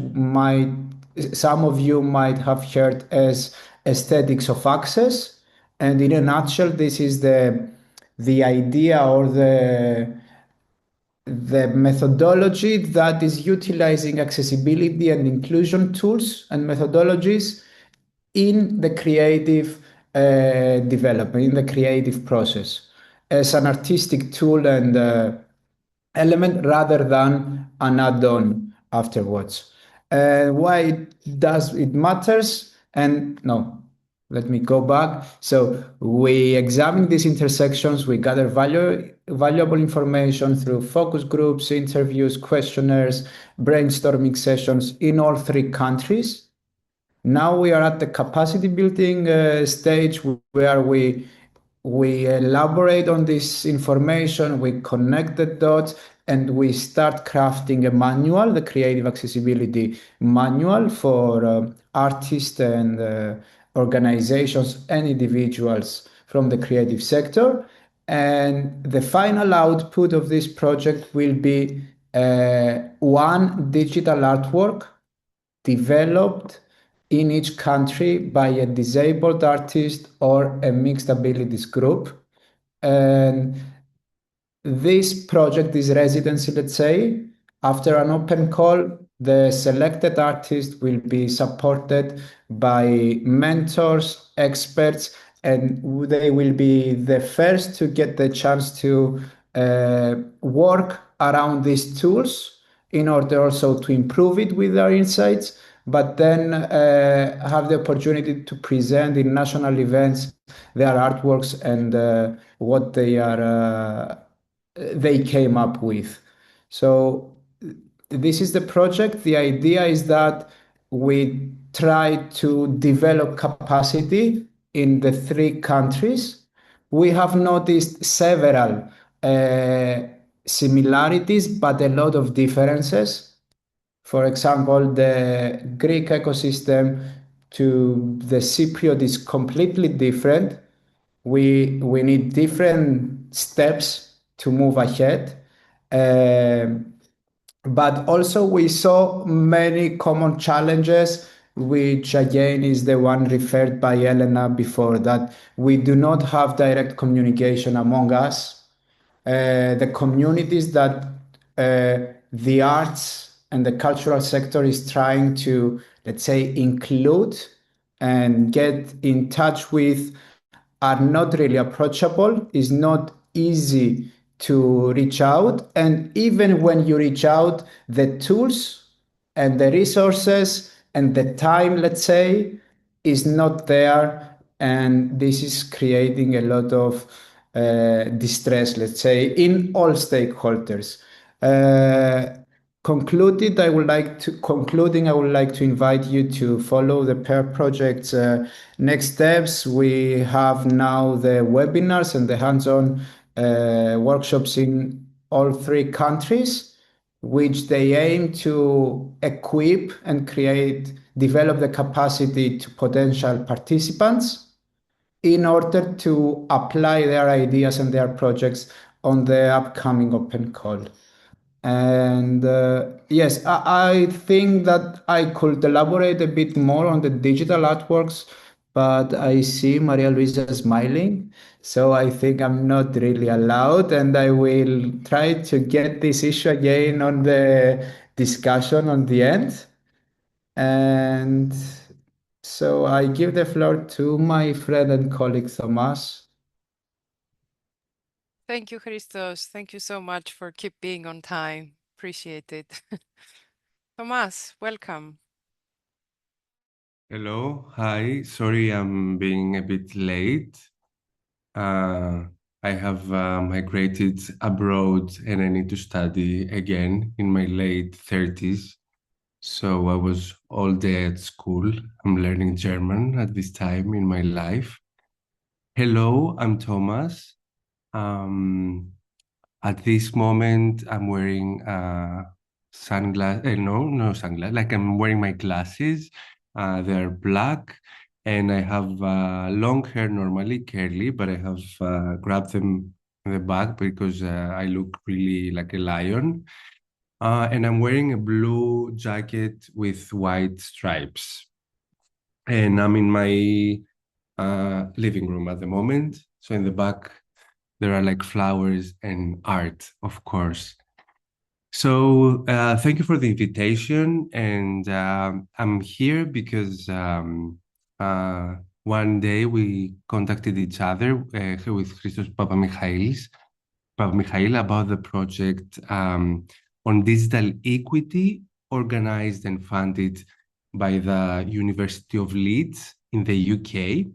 some of you might have heard as aesthetics of access. And in a nutshell, this is the idea or the methodology that is utilizing accessibility and inclusion tools and methodologies in the creative development, in the creative process, as an artistic tool and element rather than an add-on afterwards. Why does it matters? And no, let me go back. So we examine these intersections, we gather valuable information through focus groups, interviews, questionnaires, brainstorming sessions in all three countries. Now we are at the capacity building stage where we elaborate on this information, we connect the dots, and we start crafting a manual, the creative accessibility manual for artists and organizations and individuals from the creative sector. And the final output of this project will be one digital artwork developed in each country by a disabled artist or a mixed abilities group. And this project is residency, let's say. After an open call, the selected artist will be supported by mentors, experts, and they will be the first to get the chance to work around these tools in order also to improve it with their insights, but then have the opportunity to present in national events their artworks and what they came up with. So this is the project. The idea is that we try to develop capacity in the three countries. We have noticed several similarities, but a lot of differences. For example, the Greek ecosystem to the Cypriot is completely different. We need different steps to move ahead. But also we saw many common challenges, which again is the one referred by Elena before, that we do not have direct communication among us. The communities that the arts and the cultural sector is trying to, let's say, include and get in touch with are not really approachable. It's not easy to reach out. And even when you reach out, the tools and the resources and the time, let's say, is not there. And this is creating a lot of distress, let's say, in all stakeholders. Concluding, I would like to invite you to follow the PAIR project's next steps. We have now the webinars and the hands-on workshops in all 3 countries, which they aim to equip and develop the capacity to potential participants in order to apply their ideas and their projects on the upcoming open call. And yes, I think that I could elaborate a bit more on the digital artworks, but I see Maria Luisa smiling. So I think I'm not really allowed, and I will try to get this issue again on the discussion on the end. And so I give the floor to my friend and colleague Thomas. Thank you, Christos. Thank you so much for keep being on time. Appreciate it. Tomas, welcome. Hello, hi. Sorry, I'm being a bit late. I have migrated abroad and I need to study again in my late 30s. So I was all day at school. I'm learning German at this time in my life. Hello, I'm Thomas. At this moment, I'm wearing sunglasses. No sunglasses. Like I'm wearing my glasses. They're black, and I have long hair normally, curly, but I have grabbed them in the back because I look really like a lion. And I'm wearing a blue jacket with white stripes. And I'm in my living room at the moment. So in the back, there are like flowers and art, of course. So thank you for the invitation. And I'm here because one day we contacted each other with Christos Papamichail about the project on digital equity organized and funded by the University of Leeds in the UK,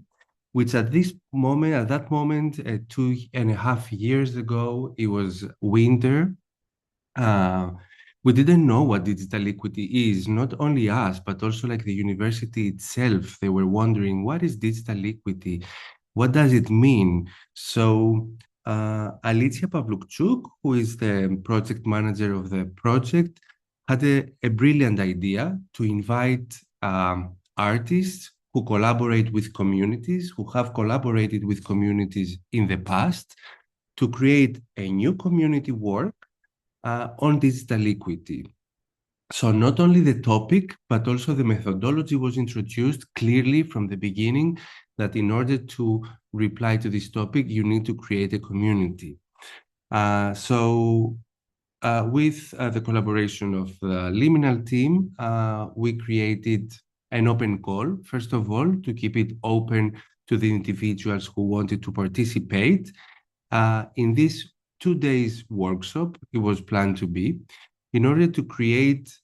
which at that moment, 2.5 years ago, it was winter. We didn't know what digital equity is, not only us, but also like the university itself. They were wondering, what is digital equity? What does it mean? So Alicia Pavlukchuk, who is the project manager of the project, had a brilliant idea to invite artists who collaborate with communities, who have collaborated with communities in the past, to create a new community work on digital equity. So not only the topic, but also the methodology was introduced clearly from the beginning that in order to reply to this topic, you need to create a community. With the collaboration of the liminal team, we created an open call, first of all, to keep it open to the individuals who wanted to participate. In this 2 days workshop, it was planned to be, in order to create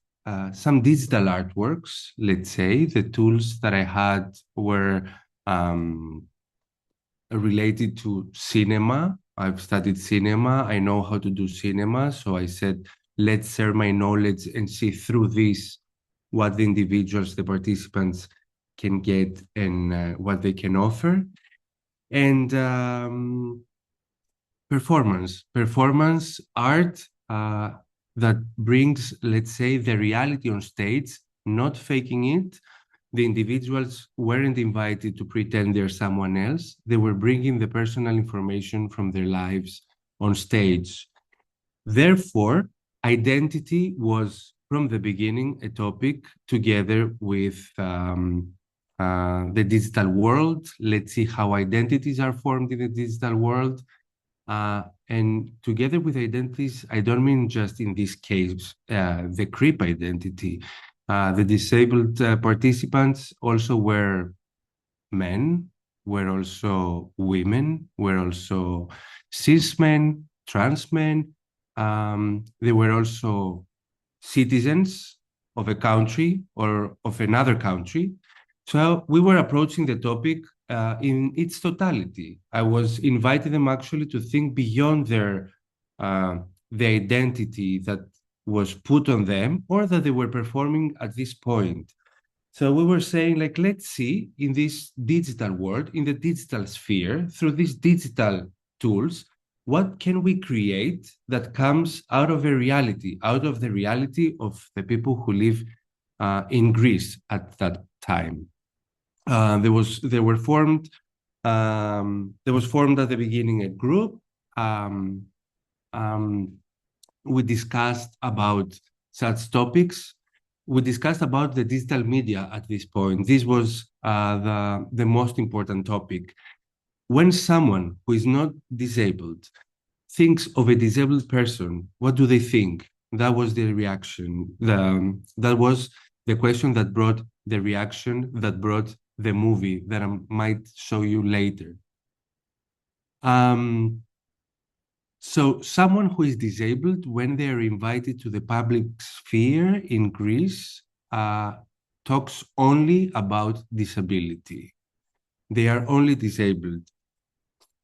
some digital artworks. Let's say the tools that I had were related to cinema. I've studied cinema. I know how to do cinema. So I said, let's share my knowledge and see through this what the individuals, the participants can get and what they can offer. And performance art that brings, let's say, the reality on stage, not faking it. The individuals weren't invited to pretend they're someone else. They were bringing the personal information from their lives on stage. Therefore, identity was from the beginning a topic together with the digital world. Let's see how identities are formed in the digital world. And together with identities, I don't mean just in this case, the creep identity. The disabled participants also were men, were also women, were also cis men, trans men. They were also citizens of a country or of another country. So we were approaching the topic in its totality. I was inviting them actually to think beyond the identity that was put on them or that they were performing at this point. So we were saying, like, let's see in this digital world, in the digital sphere, through these digital tools, what can we create that comes out of a reality, out of the reality of the people who live in Greece at that time. There was formed at the beginning a group. We discussed about such topics. We discussed about the digital media at this point. This was the most important topic. When someone who is not disabled thinks of a disabled person, what do they think? That was the reaction. That was the question that brought the reaction, that brought the movie that I might show you later. So someone who is disabled, when they are invited to the public sphere in Greece, talks only about disability. They are only disabled.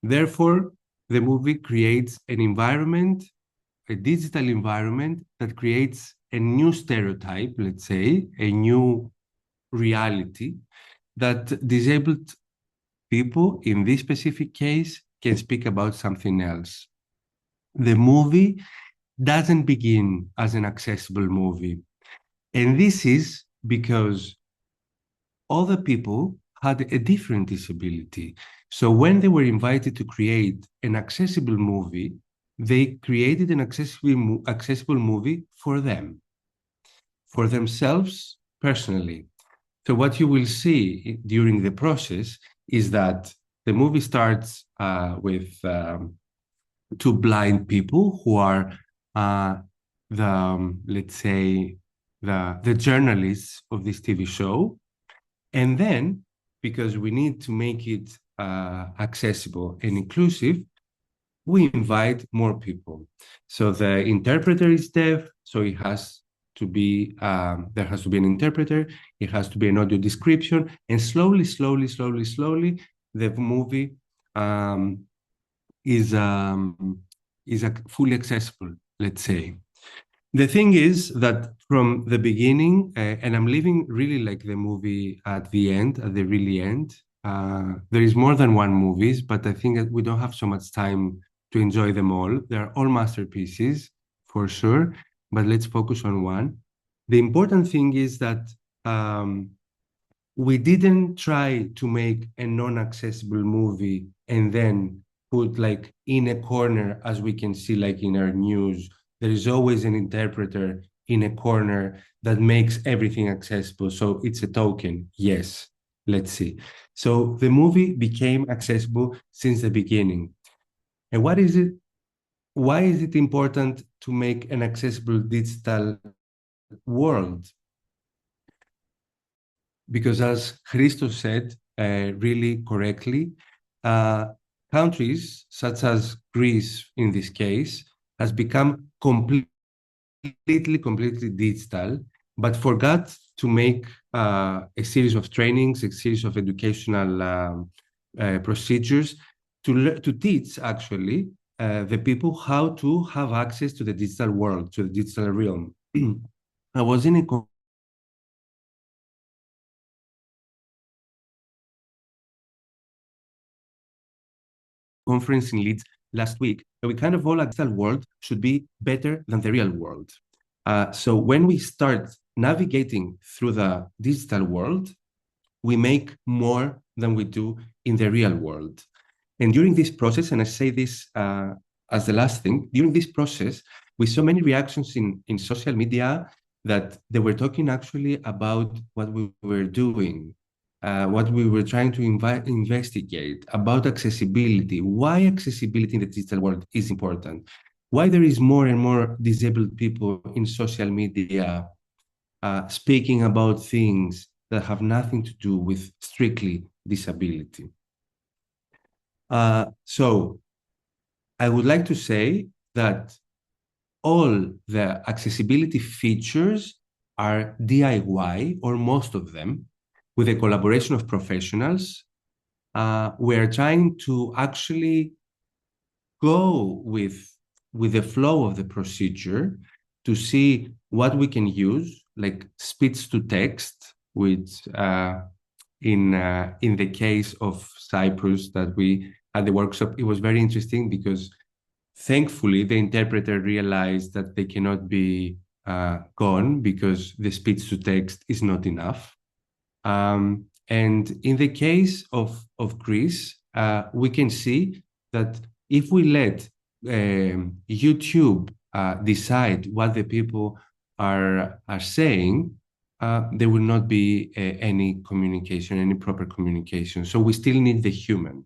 Therefore, the movie creates an environment, a digital environment that creates a new stereotype, let's say, a new reality that disabled people, in this specific case, can speak about something else. The movie doesn't begin as an accessible movie. And this is because all the people had a different disability. So when they were invited to create an accessible movie, they created an accessible movie for them, for themselves personally. So what you will see during the process is that the movie starts with two blind people who are let's say, the journalists of this TV show. And then, because we need to make it accessible and inclusive, we invite more people. So the interpreter is deaf, so it has to be, there has to be an interpreter, it has to be an audio description, and slowly, the movie is fully accessible, let's say. The thing is that from the beginning, and I'm leaving really like the movie at the end, at the really end, there is more than one movies, but I think that we don't have so much time to enjoy them all. They're all masterpieces, for sure, but let's focus on one. The important thing is that we didn't try to make a non-accessible movie and then put like in a corner, as we can see like in our news, there is always an interpreter in a corner that makes everything accessible. So it's a token. Yes, let's see. So the movie became accessible since the beginning. And what is it? Why is it important to make an accessible digital world? Because as Christos said really correctly, countries such as Greece, in this case, has become completely digital, but forgot to make a series of trainings, a series of educational procedures to teach, actually, the people how to have access to the digital world, to the digital realm. I was in a conference in Leeds last week, and we kind of all digital world should be better than the real world. So when we start navigating through the digital world, we make more than we do in the real world. And during this process, and I say this as the last thing, during this process, we saw many reactions in social media that they were talking actually about what we were doing, what we were trying to investigate about accessibility, why accessibility in the digital world is important, why there is more and more disabled people in social media speaking about things that have nothing to do with strictly disability. So I would like to say that all the accessibility features are DIY, or most of them, with a collaboration of professionals. We are trying to actually go with the flow of the procedure to see what we can use, like speech to text, which in the case of Cyprus that we had the workshop, it was very interesting because thankfully the interpreter realized that they cannot be gone because the speech to text is not enough. And in the case of Greece, we can see that if we let YouTube decide what the people are saying, there will not be any communication, any proper communication. So we still need the human.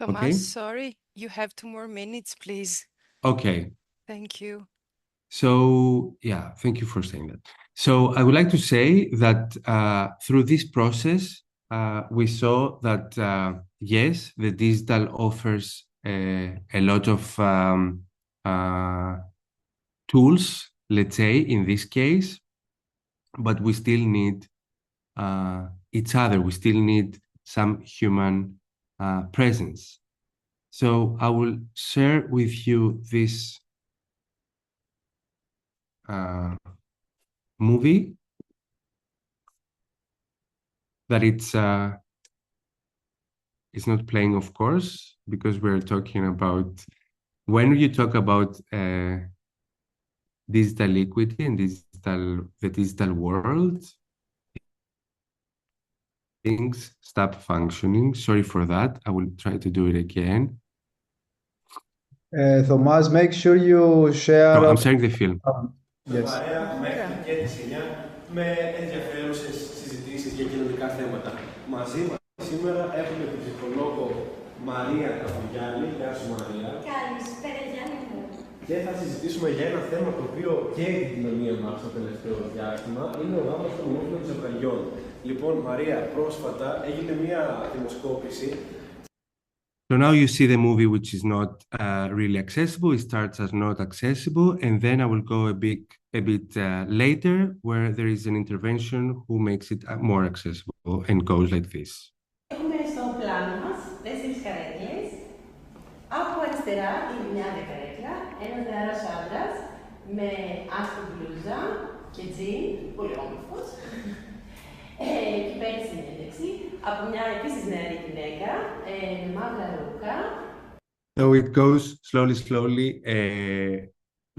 Thomas, okay? Sorry, you have 2 more minutes, please. Okay. Thank you. So, yeah, thank you for saying that. So I would like to say that through this process, we saw that, yes, the digital offers a lot of tools, let's say, in this case, but we still need each other. We still need some human presence. So I will share with you this movie that it's not playing, of course, because we're talking about when you talk about digital equity and the digital world, things stop functioning. Sorry for that. I will try to do it again. Thomas, make sure you share. I'm sharing the film. Yes. Με ενδιαφέρουσες συζητήσεις για κοινωνικά θέματα. Μαζί μας σήμερα έχουμε την ψυχολόγο Μαρία Καφουγιάννη. Γεια σου Μαρία. Καλησπέρα Γιάννη μου. Και θα συζητήσουμε για ένα θέμα το οποίο καίει την κοινωνία μας στο τελευταίο διάστημα. Είναι ο γάμος των ομόφυλων ζευγαριών. Λοιπόν Μαρία, πρόσφατα έγινε μια δημοσκόπηση. So now you see the movie, which is not really accessible. It starts as not accessible, and then I will go a bit later, where there is an intervention who makes it more accessible and goes like this. Έχουμε στο πλάνο μας 4 καρέκλες. Από αριστερά είναι μια άλλη καρέκλα, ένας νεαρός άντρας με άσπρη μπλούζα και τζιν, πολύ όμορφος. Εκεί πέρα συνέντευξη από μια επίσης νεαρή γυναίκα με μαύρα ρούχα. So it goes slowly,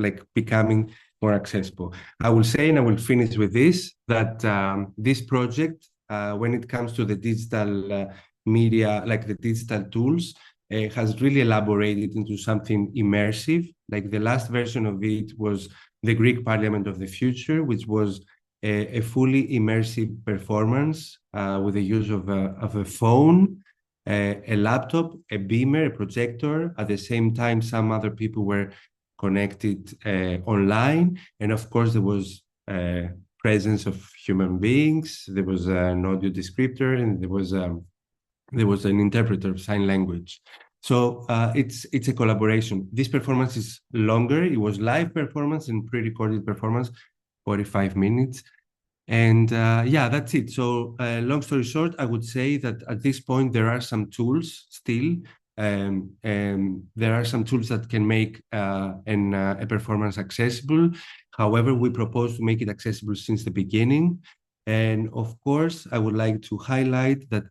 like becoming more accessible. I will say, and I will finish with this, that this project, when it comes to the digital media, like the digital tools, has really elaborated into something immersive. Like the last version of it was the Greek Parliament of the Future, which was a fully immersive performance with the use of a phone, a laptop, a beamer, a projector. At the same time, some other people were connected online. And of course, there was presence of human beings. There was an audio descriptor, and there was an interpreter of sign language. So it's a collaboration. This performance is longer. It was live performance and pre-recorded performance, 45 minutes. And yeah, that's it. So long story short, I would say that at this point, there are some tools still. There are some tools that can make a performance accessible. However, we propose to make it accessible since the beginning. And of course, I would like to highlight that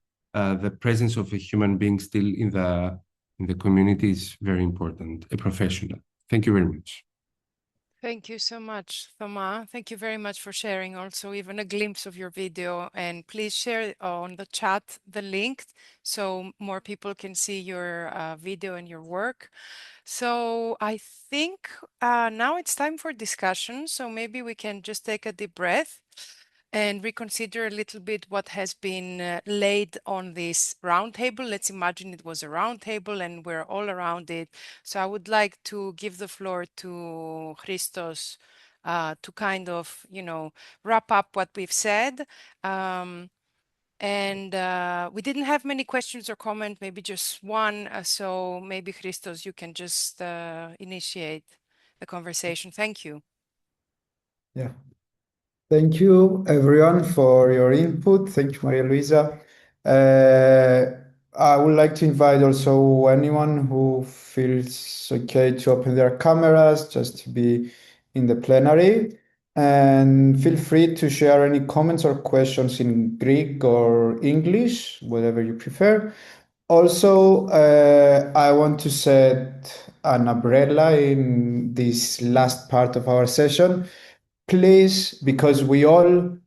the presence of a human being still in the community is very important, a professional. Thank you very much. Thank you so much, Thomas. Thank you very much for sharing also even a glimpse of your video. And please share on the chat the link so more people can see your video and your work. So I think now it's time for discussion. So maybe we can just take a deep breath and reconsider a little bit what has been laid on this roundtable. Let's imagine it was a roundtable and we're all around it. So I would like to give the floor to Christos to kind of, wrap up what we've said. And we didn't have many questions or comments, maybe just one. So maybe Christos, you can just initiate the conversation. Thank you. Yeah. Thank you, everyone, for your input. Thank you, Maria Luisa. I would like to invite also anyone who feels okay to open their cameras just to be in the plenary. And feel free to share any comments or questions in Greek or English, whatever you prefer. Also, I want to set an umbrella in this last part of our session. Please, because we all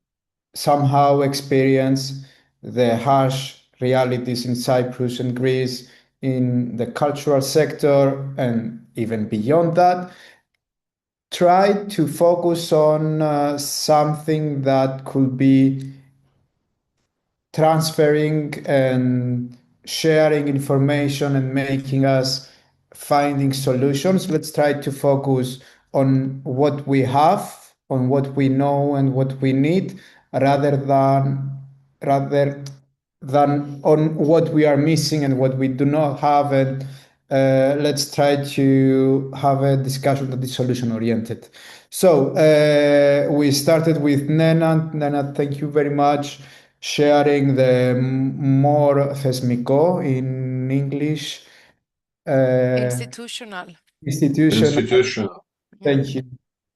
somehow experience the harsh realities in Cyprus and Greece in the cultural sector and even beyond that, try to focus on something that could be transferring and sharing information and making us finding solutions. Let's try to focus on what we have, on what we know and what we need, rather than on what we are missing and what we do not have. And let's try to have a discussion that is solution oriented. So we started with Nenad. Nenad, thank you very much. Sharing the more θεσμικό in English. Institutional. Institutional. Thank you.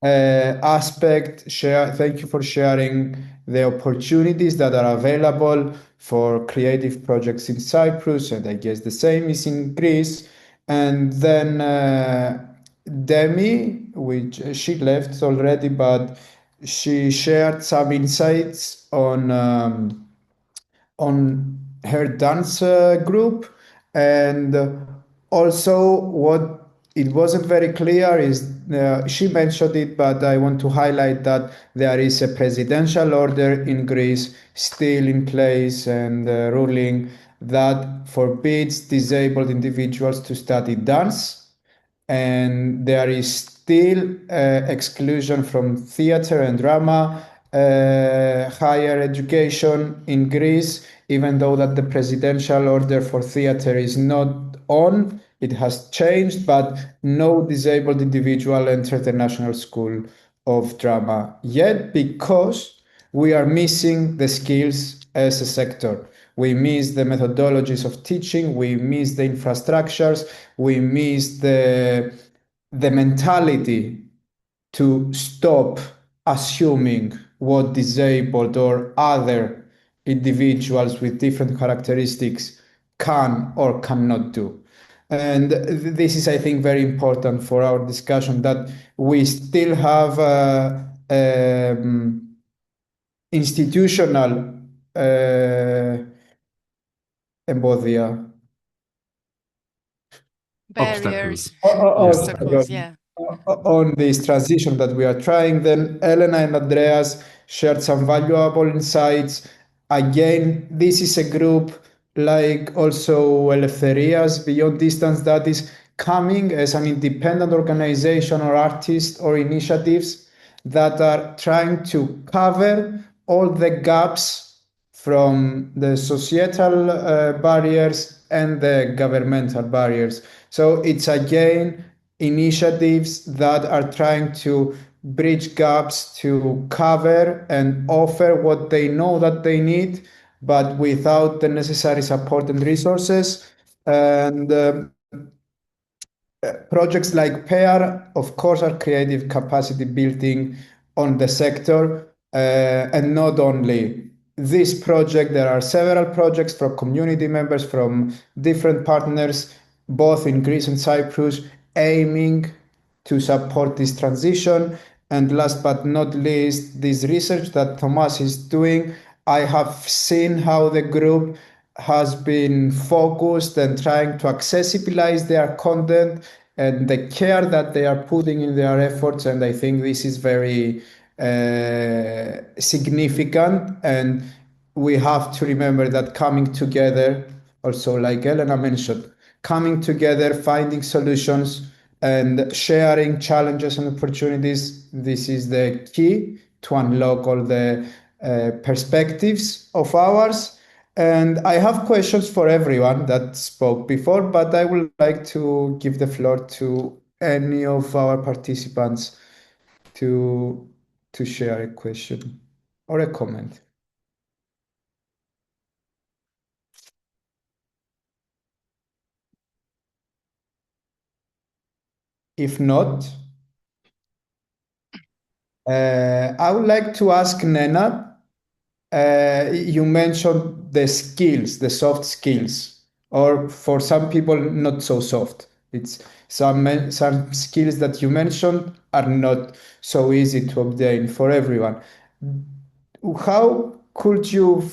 Aspect, share. Thank you for sharing the opportunities that are available for creative projects in Cyprus, and I guess the same is in Greece. And then Demi, which she left already, but she shared some insights on her dance group, and also what it wasn't very clear is she mentioned it, but I want to highlight that there is a presidential order in Greece still in place and ruling that forbids disabled individuals to study dance, and there is still exclusion from theater and drama, higher education in Greece, even though that the presidential order for theater is not on, it has changed, but no disabled individual entered the National School of Drama yet, because we are missing the skills as a sector. We miss the methodologies of teaching, we miss the infrastructures, we miss the mentality to stop assuming what disabled or other individuals with different characteristics can or cannot do. And this is, I think, very important for our discussion, that we still have institutional εμπόδια. Barriers. Obstacles, Yeah. on this transition that we are trying. Then Elena and Andreas shared some valuable insights. Again, this is a group like also Eleftherias Beyond Distance that is coming as an independent organization or artist or initiatives that are trying to cover all the gaps from the societal barriers and the governmental barriers. So it's again initiatives that are trying to bridge gaps, to cover and offer what they know that they need, but without the necessary support and resources. And projects like PAIR, of course, are creative capacity building on the sector. And not only this project, there are several projects from community members, from different partners, both in Greece and Cyprus, aiming to support this transition. And last but not least, this research that Thomas is doing. I have seen how the group has been focused and trying to accessibilize their content and the care that they are putting in their efforts. And I think this is very significant. And we have to remember that coming together, also like Elena mentioned, coming together, finding solutions and sharing challenges and opportunities, this is the key to unlock all the perspectives of ours. And I have questions for everyone that spoke before, but I would like to give the floor to any of our participants to share a question or a comment. If not, I would like to ask Nena, you mentioned the skills, the soft skills, or for some people, not so soft. It's some skills that you mentioned are not so easy to obtain for everyone. How could you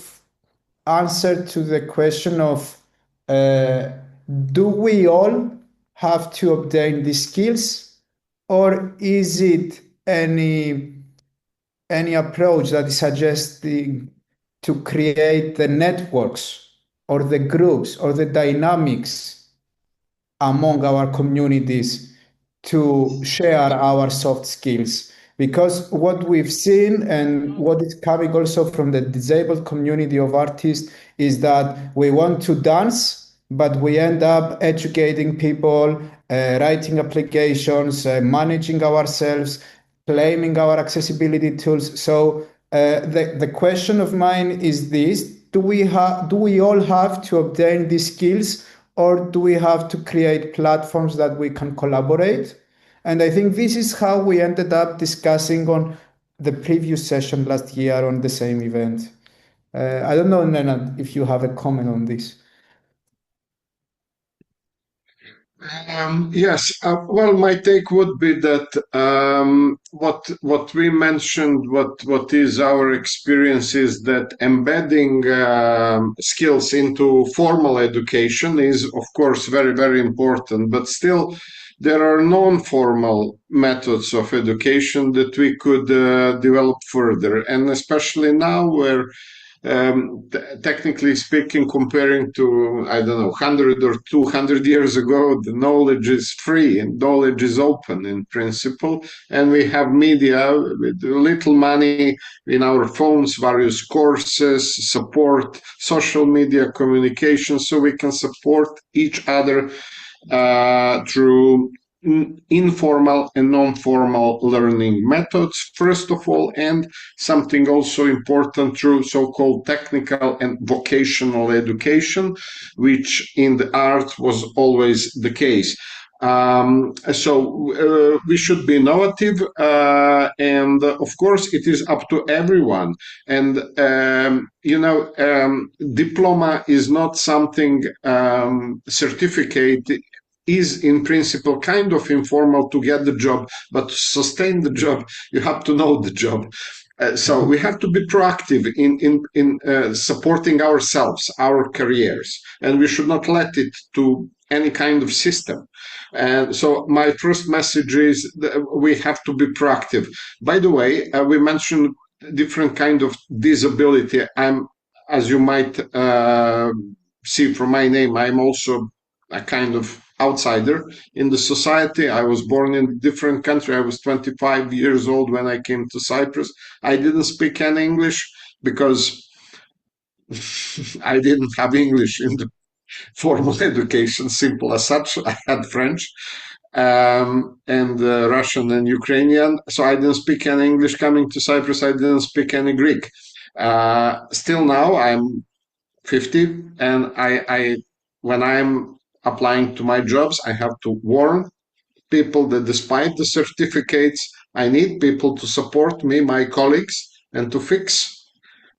answer to the question of do we all have to obtain these skills, or is it any approach that is suggesting to create the networks or the groups or the dynamics among our communities to share our soft skills? Because what we've seen and what is coming also from the disabled community of artists is that we want to dance, but we end up educating people, writing applications, managing ourselves, claiming our accessibility tools. So the question of mine is this: do we all have to obtain these skills, or do we have to create platforms that we can collaborate? And I think this is how we ended up discussing on the previous session last year on the same event. I don't know, Nena, if you have a comment on this. Yes. Well, my take would be that what we mentioned, what is our experience is that embedding skills into formal education is, of course, very, very important. But still, there are non-formal methods of education that we could develop further, and especially now where technically speaking, comparing to, I don't know, 100 or 200 years ago, the knowledge is free and knowledge is open in principle. And we have media with little money in our phones, various courses, support, social media communication, so we can support each other through informal and non-formal learning methods, first of all, and something also important through so-called technical and vocational education, which in the art was always the case. So we should be innovative, and of course it is up to everyone. And diploma is not something certificate is in principle kind of informal to get the job, but to sustain the job, you have to know the job. So we have to be proactive in supporting ourselves, our careers, and we should not let it to any kind of system. And so my first message is that we have to be proactive. By the way, we mentioned different kind of disability. I'm, as you might see from my name, I'm also a kind of outsider in the society. I was born in a different country. I was 25 years old when I came to Cyprus. I didn't speak any English because I didn't have English in the formal education, simple as such. I had French and Russian and Ukrainian. So I didn't speak any English coming to Cyprus. I didn't speak any Greek. Still now, I'm 50, and I when I'm applying to my jobs, I have to warn people that despite the certificates, I need people to support me, my colleagues, and to fix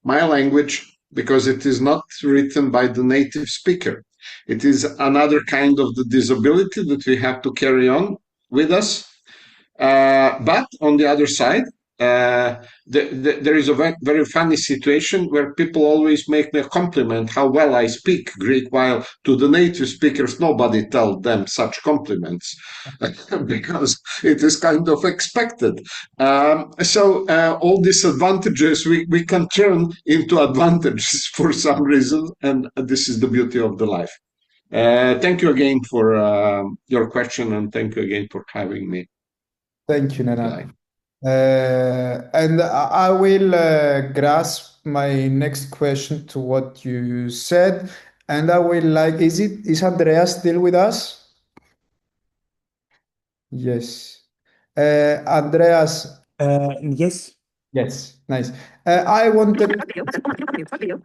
my language because it is not written by the native speaker. It is another kind of the disability that we have to carry on with us. But on the other side, there is a very funny situation where people always make me a compliment how well I speak Greek, while to the native speakers, nobody tells them such compliments because it is kind of expected. So all these advantages we can turn into advantages for some reason, and this is the beauty of the life. Thank you again for your question, and thank you again for having me. Thank you, Nena. And I will grasp my next question to what you said, and I will like, is Andrea still with us? Yes. Andreas. Yes. Yes, nice. I wanted you,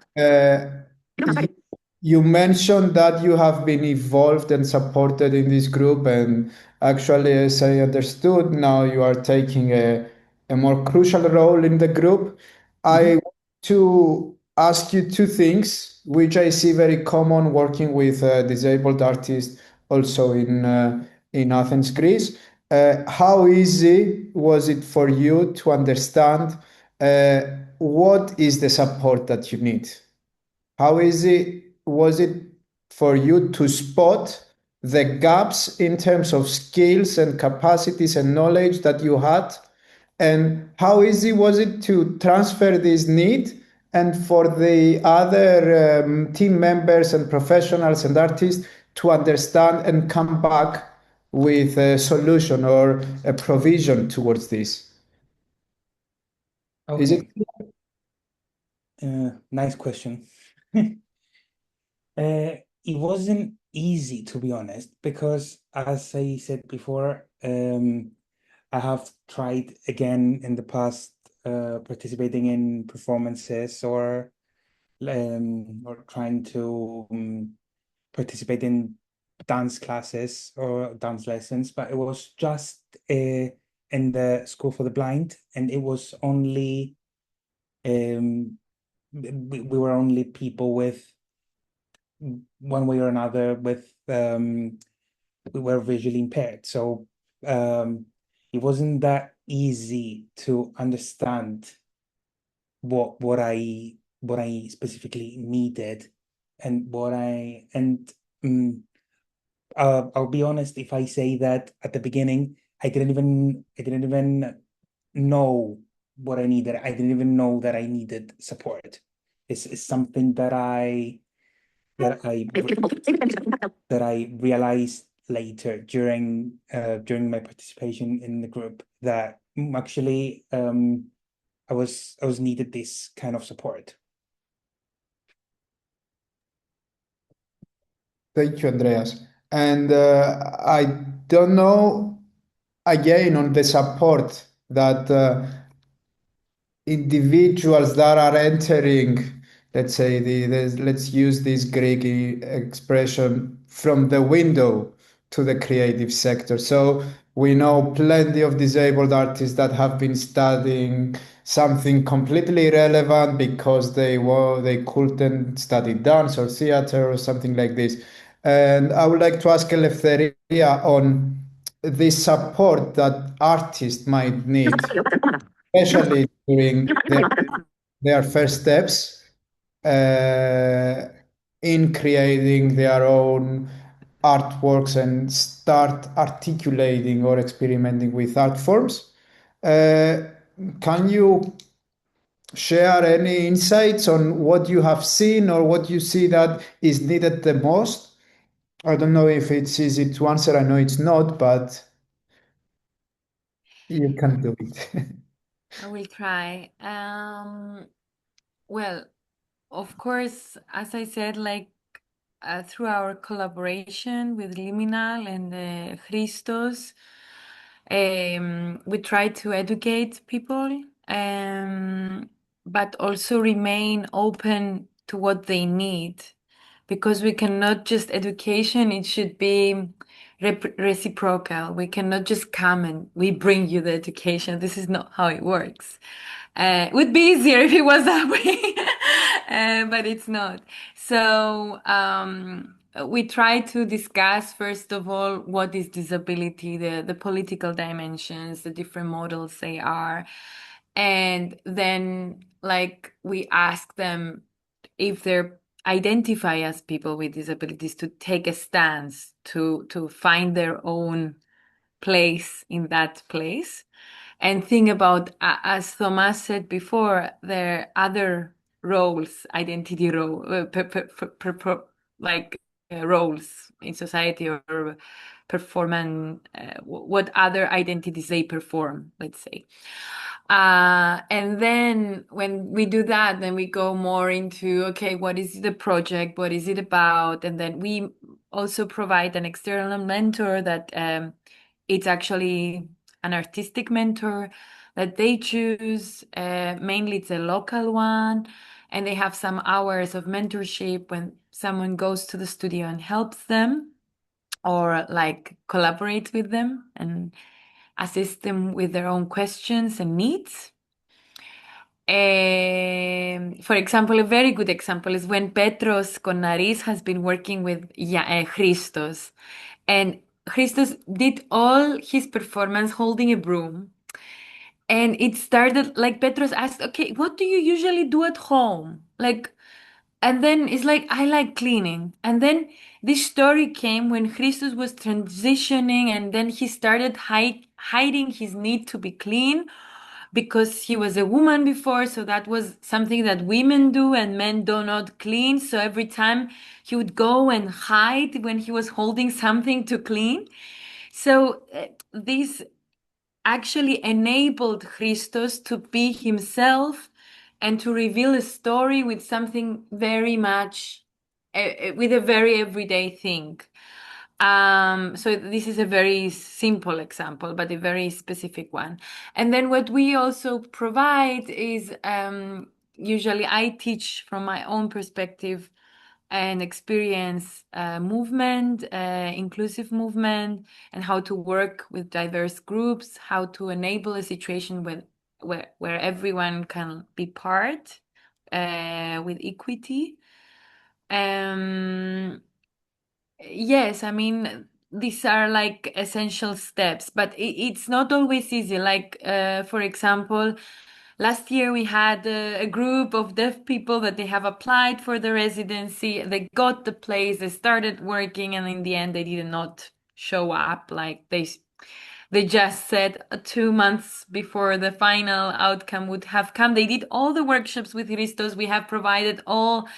you mentioned that you have been involved and supported in this group, and actually, as I understood, now you are taking a more crucial role in the group. I want to ask you two things, which I see very common working with disabled artists also in Athens, Greece. How easy was it for you to understand what is the support that you need? How easy was it for you to spot the gaps in terms of skills and capacities and knowledge that you had? And how easy was it to transfer this need and for the other team members and professionals and artists to understand and come back with a solution or a provision towards this? Is it? Nice question. It wasn't easy, to be honest, because as I said before, I have tried again in the past participating in performances or trying to participate in dance classes or dance lessons, but it was just in the School for the Blind, and it was only we were only people with one way or another with we were visually impaired, so it wasn't that easy to understand what I specifically needed and I'll be honest if I say that at the beginning I didn't even know what I needed. I didn't even know that I needed support. It's something that I realized later during my participation in the group that actually I was needed this kind of support. Thank you, Andreas. And I don't know, again, on the support that individuals that are entering, let's say, let's use this Greek expression, from the window to the creative sector. So we know plenty of disabled artists that have been studying something completely irrelevant because they couldn't study dance or theater or something like this. And I would like to ask Eleftheria on the support that artists might need, especially during their first steps in creating their own artworks and start articulating or experimenting with art forms. Can you share any insights on what you have seen or what you see that is needed the most? I don't know if it's easy to answer. I know it's not, but you can do it. I will try. Well, of course, as I said, like through our collaboration with Liminal and Christos, we try to educate people, but also remain open to what they need, because we cannot just education, it should be reciprocal. We cannot just come and we bring you the education. This is not how it works. It would be easier if it was that way, but it's not. So we try to discuss, first of all, what is disability, the political dimensions, the different models they are. And then, like, we ask them if they're identify as people with disabilities to take a stance, to find their own place in that place. And think about, as Thomas said before, there are other roles, identity role, roles in society or performance, what other identities they perform, let's say. And then when we do that, then we go more into, okay, what is the project? What is it about? And then we also provide an external mentor that it's actually an artistic mentor that they choose. Mainly it's a local one. And they have some hours of mentorship when someone goes to the studio and helps them or like collaborate with them and assist them with their own questions and needs. For example, a very good example is when Petros Konaris has been working with Christos. And Christos did all his performance holding a broom. And it started like Petros asked, okay, what do you usually do at home? Like, and then it's like, I like cleaning. And then this story came when Christos was transitioning and then he started hiding his need to be clean because he was a woman before. So that was something that women do and men do not clean. So every time he would go and hide when he was holding something to clean. So this actually enabled Christos to be himself and to reveal a story with something very much, with a very everyday thing. So this is a very simple example, but a very specific one. And then what we also provide is usually I teach from my own perspective and experience movement, inclusive movement, and how to work with diverse groups, how to enable a situation where everyone can be part with equity. Yes, I mean, these are like essential steps, but it's not always easy. Like, for example, last year we had a group of deaf people that they have applied for the residency. They got the place, they started working, and in the end, they did not show up. Like they just said 2 months before the final outcome would have come. They did all the workshops with Christos. We have provided all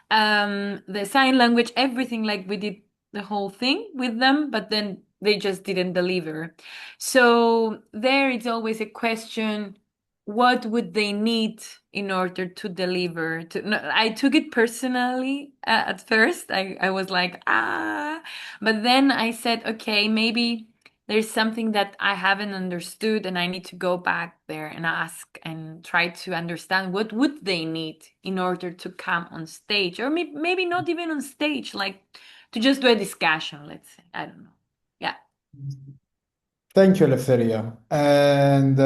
the sign language, everything, like we did the whole thing with them, but then they just didn't deliver. So there it's always a question, what would they need in order to deliver? I took it personally at first. I was like, but then I said, okay, maybe there's something that I haven't understood and I need to go back there and ask and try to understand what would they need in order to come on stage, or maybe not even on stage, like to just do a discussion, let's say. I don't know. Yeah. Thank you, Eleftheria. And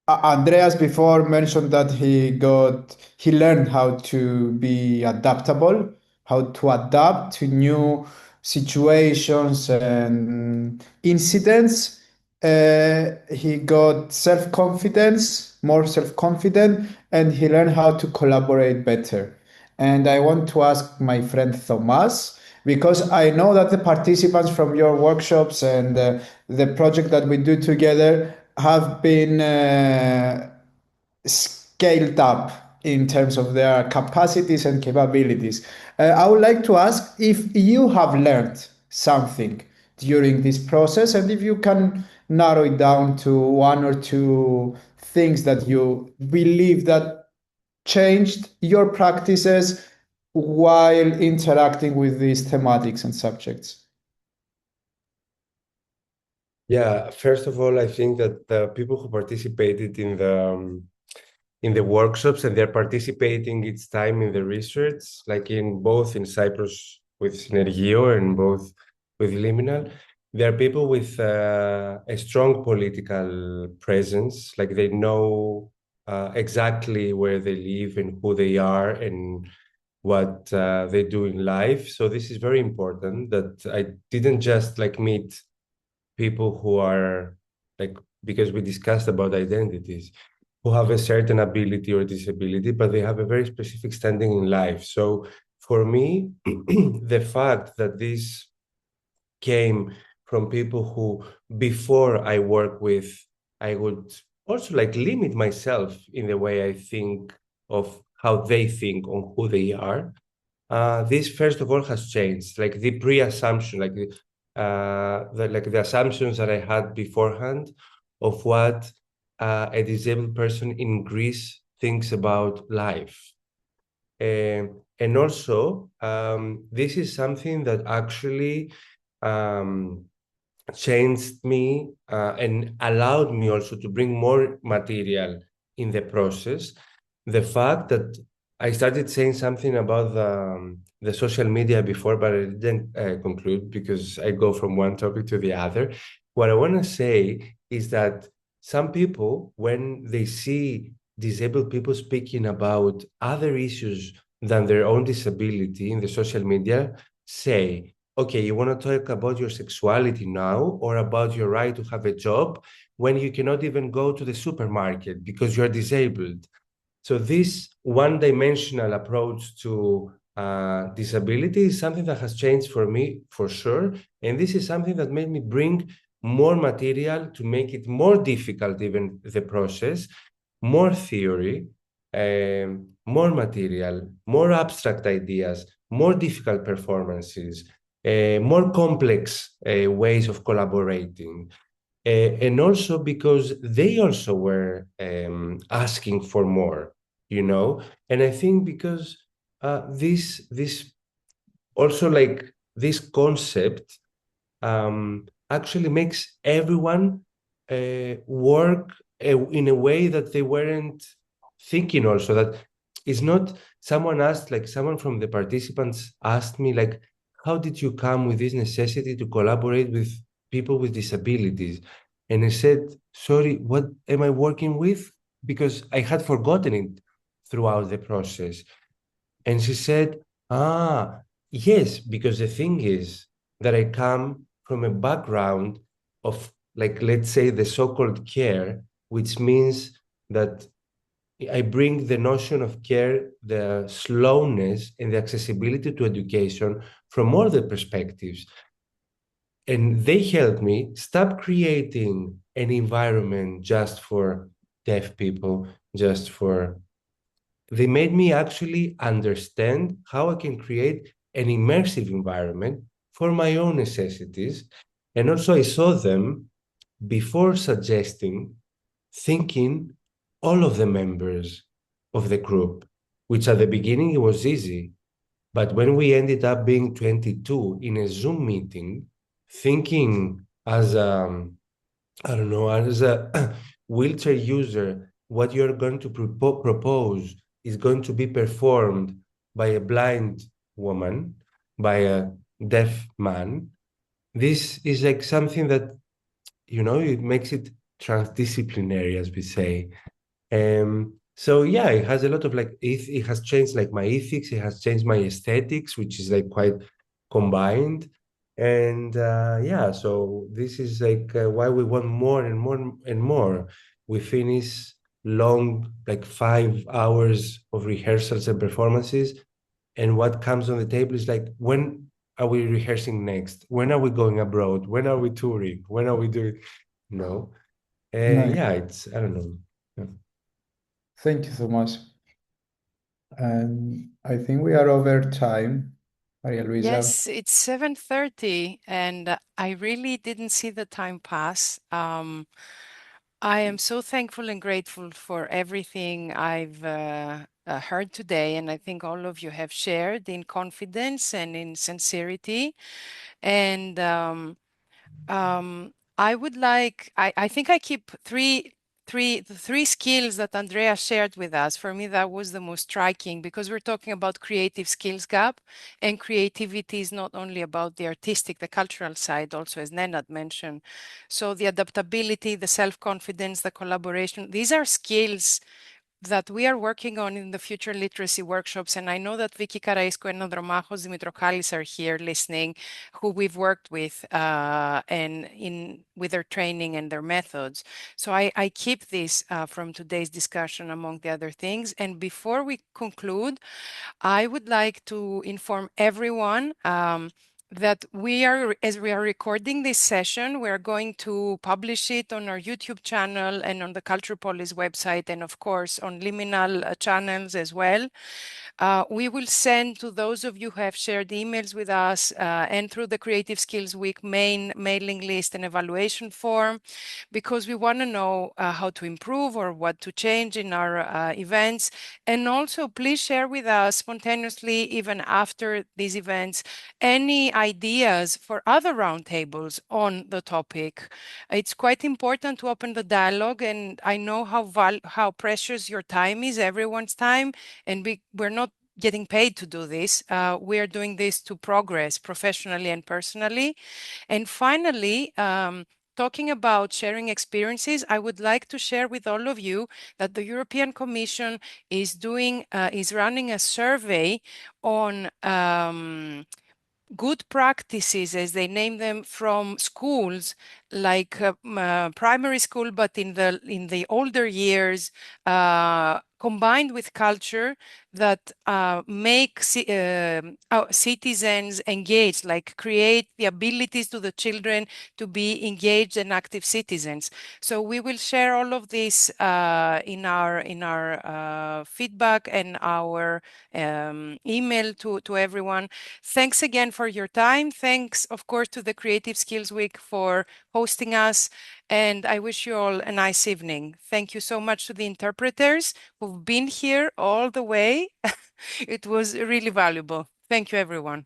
Andreas before mentioned that he learned how to be adaptable, how to adapt to new situations and incidents. He got self-confidence, more self-confident, and he learned how to collaborate better. And I want to ask my friend Thomas, because I know that the participants from your workshops and the project that we do together have been scaled up in terms of their capacities and capabilities. I would like to ask if you have learned something during this process and if you can narrow it down to one or two things that you believe that changed your practices while interacting with these thematics and subjects. Yeah, first of all, I think that the people who participated in the workshops and they're participating each time in the research, like in both in Cyprus with Synergio and both with Liminal, they're people with a strong political presence, like they know exactly where they live and who they are and what they do in life. So this is very important that I didn't just like meet people who are like, because we discussed about identities, who have a certain ability or disability, but they have a very specific standing in life. So for me, the fact that this came from people who, before I work with, I would also like limit myself in the way I think of how they think on who they are. This first of all has changed, like the pre-assumption, like the assumptions that I had beforehand of what a disabled person in Greece thinks about life. And also, this is something that actually changed me and allowed me also to bring more material in the process. The fact that I started saying something about the social media before, but I didn't conclude because I go from one topic to the other. What I want to say is that some people, when they see disabled people speaking about other issues than their own disability in the social media, say, okay, you want to talk about your sexuality now or about your right to have a job when you cannot even go to the supermarket because you're disabled. So this one-dimensional approach to disability is something that has changed for me, for sure. And this is something that made me bring more material to make it more difficult, even the process, more theory, more material, more abstract ideas, more difficult performances, more complex ways of collaborating. And also because they also were asking for more, you know. And I think because this also, like, this concept actually makes everyone work in a way that they weren't thinking. Also, that it's not, someone asked, like someone from the participants asked me, like, how did you come with this necessity to collaborate with people with disabilities? And I said, sorry, what am I working with? Because I had forgotten it throughout the process. And she said, yes, because the thing is that I come from a background of, like, let's say, the so-called care, which means that I bring the notion of care, the slowness, and the accessibility to education from all the perspectives. And they helped me stop creating an environment just for deaf people, just for... They made me actually understand how I can create an immersive environment for my own necessities. And also I saw them before suggesting, thinking all of the members of the group, which at the beginning it was easy. But when we ended up being 22 in a Zoom meeting, thinking as I don't know, as a wheelchair user, what you're going to propose is going to be performed by a blind woman, by a deaf man. This is like something that, you know, it makes it transdisciplinary, as we say. So yeah, it has a lot of, like, it has changed, like, my ethics, it has changed my aesthetics, which is like quite combined. And yeah, so this is like why we want more and more and more. We finish long, like 5 hours of rehearsals and performances, and what comes on the table is like, when are we rehearsing next? When are we going abroad? When are we touring? When are we doing? No. Nice. Yeah, it's, I don't know. Yeah. Thank you so much. And I think we are over time, Maria Luisa. Yes, it's 7:30, and I really didn't see the time pass. I am so thankful and grateful for everything I've heard today, and I think all of you have shared in confidence and in sincerity. And I would like, I think I keep the three skills that Andrea shared with us. For me, that was the most striking, because we're talking about creative skills gap, and creativity is not only about the artistic, the cultural side, also, as Nenad mentioned. So the adaptability, the self-confidence, the collaboration, these are skills that we are working on in the future literacy workshops. And I know that Vicky Karaisco and Andromachos Dimitrokalis are here listening, who we've worked with and with their training and their methods. So I keep this from today's discussion, among the other things. And before we conclude, I would like to inform everyone that as we are recording this session, we are going to publish it on our YouTube channel and on the CulturePolis website, and of course on liminal channels as well. We will send to those of you who have shared emails with us and through the Creative Skills Week main mailing list and evaluation form, because we want to know how to improve or what to change in our events. And also, please share with us spontaneously, even after these events, any ideas for other roundtables on the topic. It's quite important to open the dialogue, and I know how precious your time is, everyone's time, and we're not getting paid to do this. We are doing this to progress professionally and personally. And finally, talking about sharing experiences, I would like to share with all of you that the European Commission is running a survey on good practices, as they name them, from schools like primary school, but in the older years, combined with culture that make citizens engaged, like create the abilities to the children to be engaged and active citizens. So we will share all of this in our feedback and our email to everyone. Thanks again for your time. Thanks, of course, to the Creative Skills Week for hosting us. And I wish you all a nice evening. Thank you so much to the interpreters who've been here all the way. It was really valuable. Thank you, everyone.